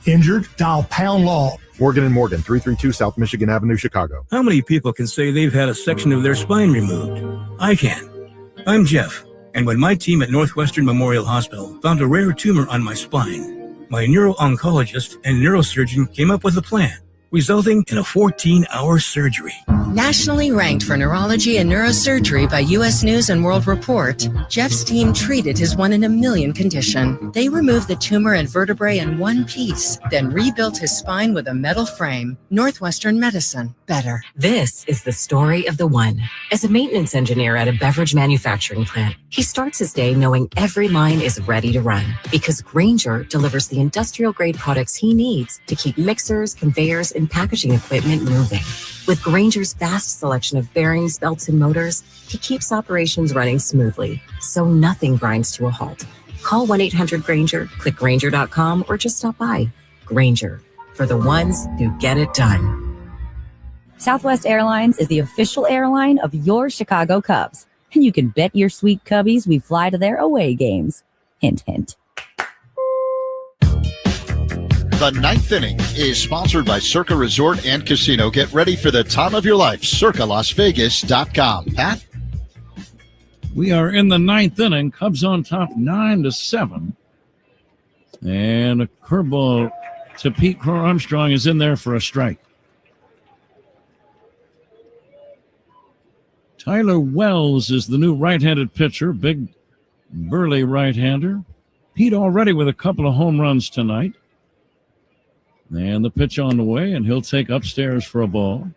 Injured? Dial Pound Law. Morgan & Morgan, 332 South Michigan Avenue, Chicago. How many people can say they've had a section of their spine removed? I can. I'm Jeff, and when my team at Northwestern Memorial Hospital found a rare tumor on my spine, my neuro-oncologist and neurosurgeon came up with a plan, resulting in a 14-hour surgery. Nationally ranked for neurology and neurosurgery by U.S. News and World Report, Jeff's team treated his 1 in a million condition. They removed the tumor and vertebrae in one piece, then rebuilt his spine with a metal frame. Northwestern Medicine. Better. This is the story of the one. As a maintenance engineer at a beverage manufacturing plant, he starts his day knowing every line is ready to run because Grainger delivers the industrial-grade products he needs to keep mixers, conveyors, and packaging equipment moving. With Grainger's vast selection of bearings, belts, and motors, he keeps operations running smoothly, so nothing grinds to a halt. Call 1-800-GRAINGER, click Grainger.com, or just stop by. Grainger, for the ones who get it done. Southwest Airlines is the official airline of your Chicago Cubs, and you can bet your sweet Cubbies we fly to their away games. Hint, hint. The 9th inning is sponsored by Circa Resort and Casino. Get ready for the time of your life. CircaLasVegas.com. Pat? We are in the 9th inning. Cubs on top 9-7. And a curveball to Pete Crow Armstrong is in there for a strike. Tyler Wells is the new right-handed pitcher. Big burly right-hander. Pete already with a couple of home runs tonight. And the pitch on the way, and he'll take upstairs for a ball.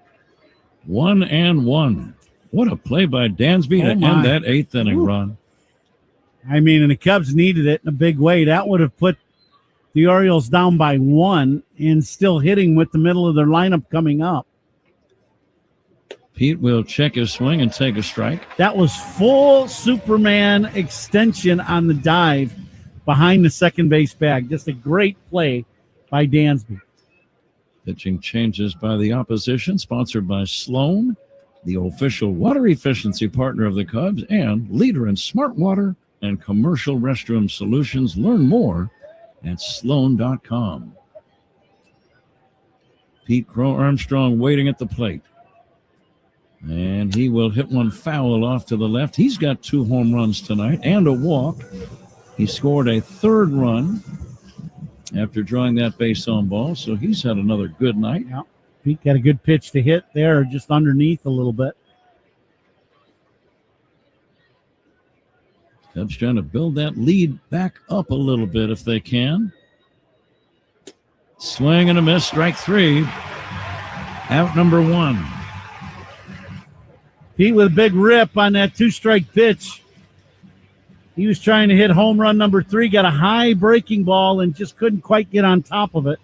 1-1. What a play by Dansby to end that 8th inning run. I mean, and the Cubs needed it in a big way. That would have put the Orioles down by 1 and still hitting with the middle of their lineup coming up. Pete will check his swing and take a strike. That was full Superman extension on the dive behind the second base bag. Just a great play by Dansby. Pitching changes by the opposition, sponsored by Sloan, the official water efficiency partner of the Cubs and leader in smart water and commercial restroom solutions. Learn more at Sloan.com. Pete Crow Armstrong waiting at the plate. And he will hit one foul off to the left. He's got 2 home runs tonight and a walk. He scored a 3rd run after drawing that base on ball, so he's had another good night. Yeah. Pete got a good pitch to hit there, just underneath a little bit. Cubs trying to build that lead back up a little bit if they can. Swing and a miss, strike 3. Out number 1. Pete with a big rip on that 2-strike pitch. He was trying to hit home run number 3, got a high breaking ball and just couldn't quite get on top of it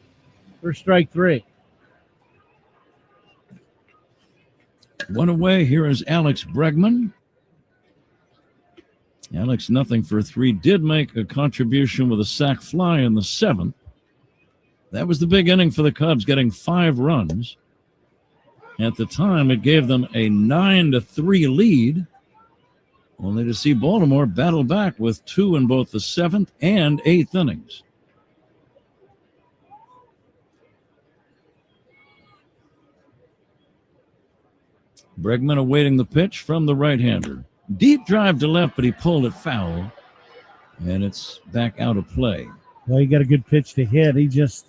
for strike 3. 1 away. Here is Alex Bregman. Alex, nothing for 3, did make a contribution with a sac fly in the 7th. That was the big inning for the Cubs, getting 5 runs. At the time, it gave them a 9-3 lead, only to see Baltimore battle back with 2 in both the 7th and 8th innings. Bregman awaiting the pitch from the right-hander. Deep drive to left, but he pulled it foul, and it's back out of play. Well, he got a good pitch to hit. He just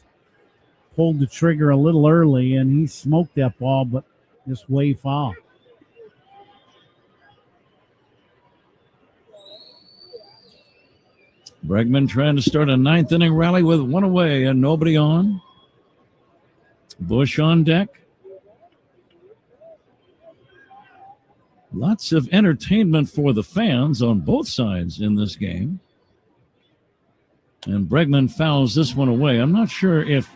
pulled the trigger a little early, and he smoked that ball, but just way foul. Bregman trying to start a 9th inning rally with 1 away and nobody on. Bush on deck. Lots of entertainment for the fans on both sides in this game. And Bregman fouls this one away. I'm not sure if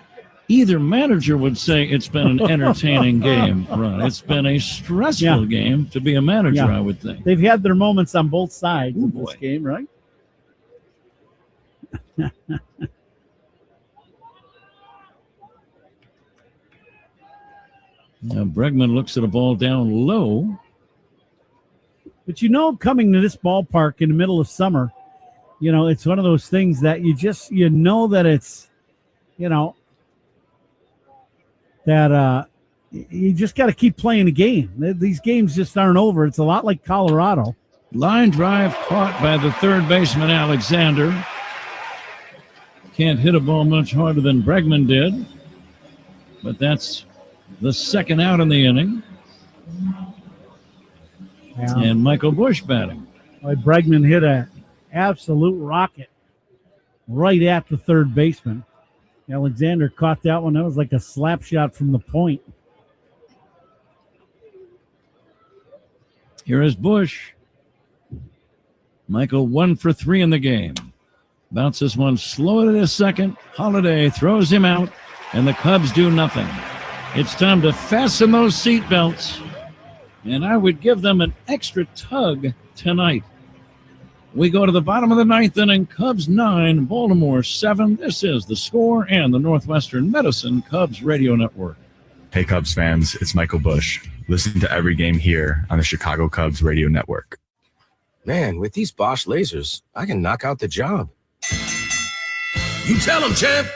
either manager would say it's been an entertaining game, Ron. It's been a stressful game to be a manager, I would think. They've had their moments on both sides of this game, right? Now Bregman looks at a ball down low. But coming to this ballpark in the middle of summer, it's one of those things that you know that it's, that you just got to keep playing the game. These games just aren't over. It's a lot like Colorado. Line drive caught by the third baseman, Alexander. Can't hit a ball much harder than Bregman did. But that's the second out in the inning. Yeah. And Michael Bush batting. Boy, Bregman hit an absolute rocket right at the third baseman. Alexander caught that one. That was like a slap shot from the point. Here is Bush. Michael 1 for 3 in the game. Bounces one slow to the second. Holiday throws him out, and the Cubs do nothing. It's time to fasten those seatbelts, and I would give them an extra tug tonight. We go to the bottom of the 9th inning. Cubs 9, Baltimore 7. This is The Score and the Northwestern Medicine Cubs Radio Network. Hey, Cubs fans, it's Michael Bush. Listen to every game here on the Chicago Cubs Radio Network. Man, with these Bosch lasers, I can knock out the job. You tell him, champ.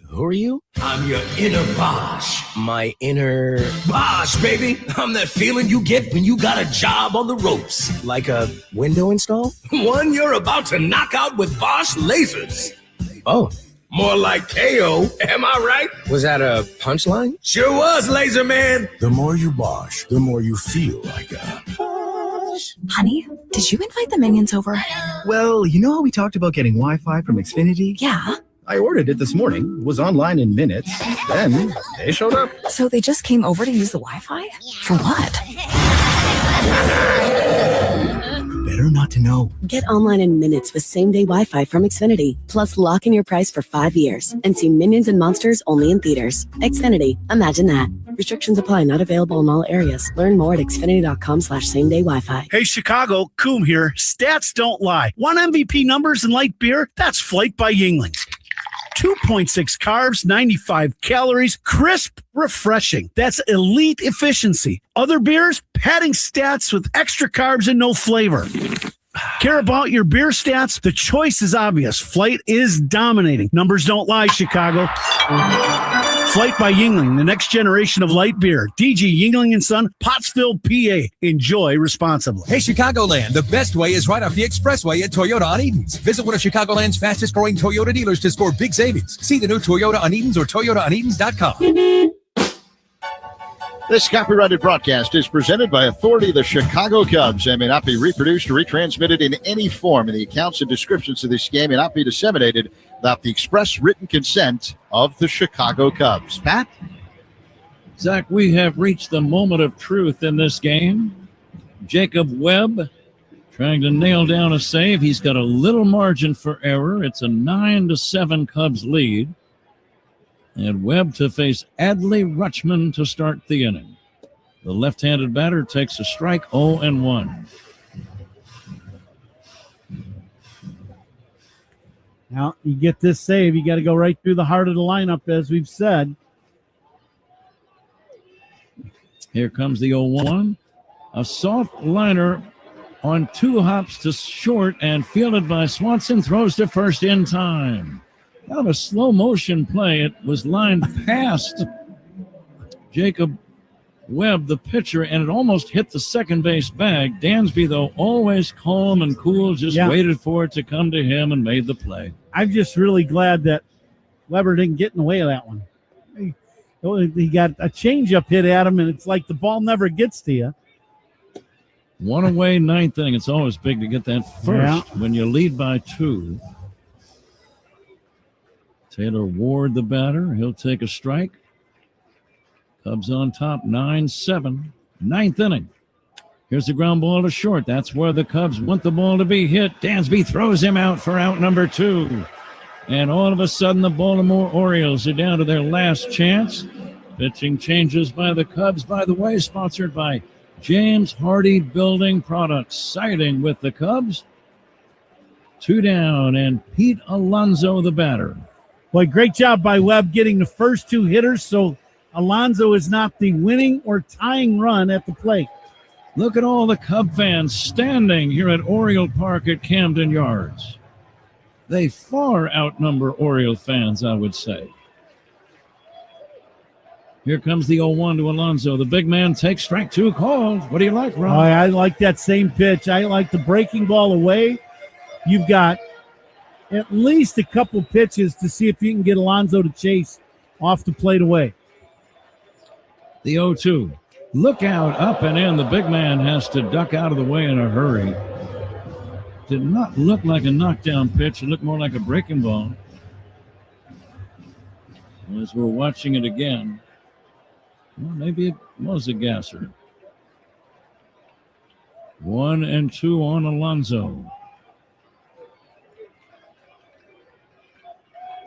Who are you? I'm your inner Bosch. My inner... Bosch, baby. I'm that feeling you get when you got a job on the ropes. Like a window install? One you're about to knock out with Bosch lasers. Oh. More like KO, am I right? Was that a punchline? Sure was, Laser Man. The more you Bosch, the more you feel like a... Honey, did you invite the minions over? Well, you know how we talked about getting Wi-Fi from Xfinity? Yeah. I ordered it this morning, was online in minutes, then they showed up. So they just came over to use the Wi-Fi? For what? Better not to know. Get online in minutes with same-day Wi-Fi from Xfinity. Plus, lock in your price for 5 years and see Minions and Monsters only in theaters. Xfinity. Imagine that. Restrictions apply. Not available in all areas. Learn more at xfinity.com/same-day Wi-Fi. Hey, Chicago, Coom here. Stats don't lie. Want MVP numbers in light beer? That's Flight by Yingling. 2.6 carbs, 95 calories, crisp, refreshing. That's elite efficiency. Other beers, padding stats with extra carbs and no flavor. Care about your beer stats? The choice is obvious. Flight is dominating. Numbers don't lie, Chicago. Flight by Yingling, the next generation of light beer. DG Yingling & Son, Pottsville, PA. Enjoy responsibly. Hey, Chicagoland, the best way is right off the expressway at Toyota on Edens. Visit one of Chicagoland's fastest growing Toyota dealers to score big savings. See the new Toyota on Edens or ToyotaOnEdens.com. This copyrighted broadcast is presented by authority of the Chicago Cubs and may not be reproduced or retransmitted in any form. And the accounts and descriptions of this game may not be disseminated without the express written consent of the Chicago Cubs. Pat? Zach, we have reached the moment of truth in this game. Jacob Webb trying to nail down a save. He's got a little margin for error. It's a 9-7 Cubs lead. And Webb to face Adley Rutschman to start the inning. The left-handed batter takes a strike, 0-1. Now, you get this save, you got to go right through the heart of the lineup, as we've said. Here comes the 0-1. A soft liner on 2 hops to short and fielded by Swanson, throws to first in time. Kind of a slow motion play. It was lined past Jacob Webb, the pitcher, and it almost hit the second base bag. Dansby, though, always calm and cool, just waited for it to come to him and made the play. I'm just really glad that Weber didn't get in the way of that one. He got a changeup hit at him, and it's like the ball never gets to you. One away, 9th inning. It's always big to get that first when you lead by 2. Taylor Ward, the batter. He'll take a strike. Cubs on top, 9-7. 9th inning. Here's the ground ball to short. That's where the Cubs want the ball to be hit. Dansby throws him out for out number 2. And all of a sudden, the Baltimore Orioles are down to their last chance. Pitching changes by the Cubs, by the way, sponsored by James Hardy Building Products. Siding with the Cubs. 2 down, and Pete Alonso, the batter. Boy, great job by Webb getting the first 2 hitters, so Alonso is not the winning or tying run at the plate. Look at all the Cub fans standing here at Oriole Park at Camden Yards. They far outnumber Oriole fans, I would say. Here comes the 0-1 to Alonso. The big man takes strike 2 called. What do you like, Ron? I like that same pitch. I like the breaking ball away. You've got at least a couple pitches to see if you can get Alonso to chase off the plate away. The 0-2. Look out, up and in. The big man has to duck out of the way in a hurry. Did not look like a knockdown pitch. It looked more like a breaking ball. As we're watching it again, well, maybe it was a gasser. 1-2 on Alonso.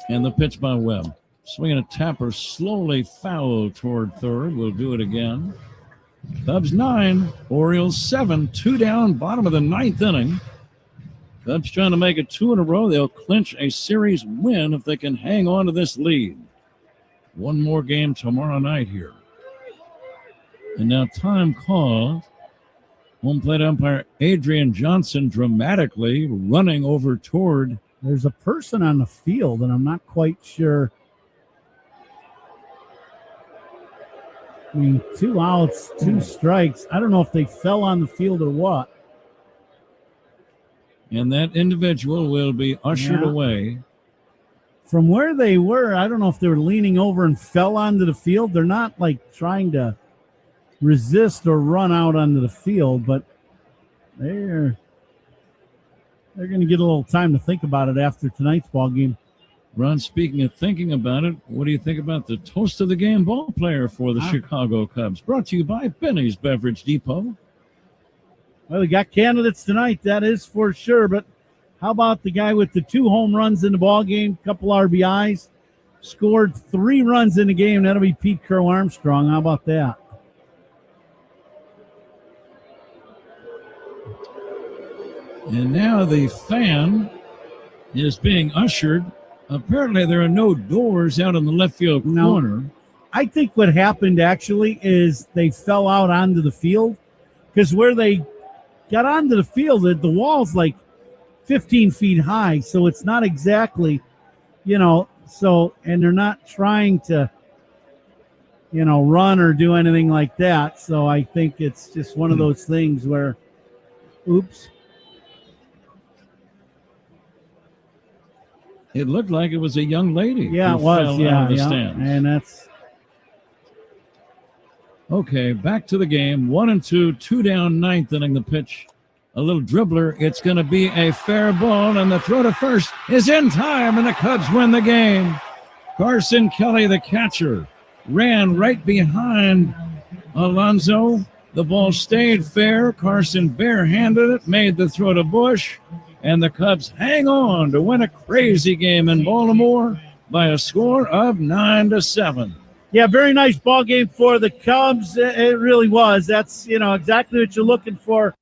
And the pitch by Webb. Swinging a tapper slowly foul toward third. We'll do it again. Cubs 9, Orioles 7. 2 down, bottom of the 9th inning. Cubs trying to make it 2 in a row. They'll clinch a series win if they can hang on to this lead. One more game tomorrow night here. And now time called. Home plate umpire Adrian Johnson dramatically running over toward. There's a person on the field, and I'm not quite sure. I mean, 2 outs, 2 strikes. I don't know if they fell on the field or what. And that individual will be ushered away. From where they were, I don't know if they were leaning over and fell onto the field. They're not like trying to resist or run out onto the field, but they're going to get a little time to think about it after tonight's ball game. Ron, speaking of thinking about it, what do you think about the toast of the game ball player for the Chicago Cubs? Brought to you by Benny's Beverage Depot. Well, we got candidates tonight, that is for sure. But how about the guy with the 2 home runs in the ball game, couple RBIs, scored 3 runs in the game? That'll be Pete Crow Armstrong. How about that? And now the fan is being ushered. Apparently, there are no doors out in the left field corner. I think what happened actually is they fell out onto the field, because where they got onto the field, the wall's like 15 feet high, so it's not exactly, and they're not trying to, run or do anything like that. So I think it's just one of those things where, oops. It looked like it was a young lady. Yeah, who it was. fell Yeah, out of the yeah. stands. And that's okay. Back to the game. 1-2, 2 down, 9th inning. The pitch, a little dribbler. It's going to be a fair ball, and the throw to first is in time, and the Cubs win the game. Carson Kelly, the catcher, ran right behind Alonso. The ball stayed fair. Carson barehanded it, made the throw to Bush. And the Cubs hang on to win a crazy game in Baltimore by a score of 9-7. Yeah, very nice ball game for the Cubs. It really was. That's, exactly what you're looking for.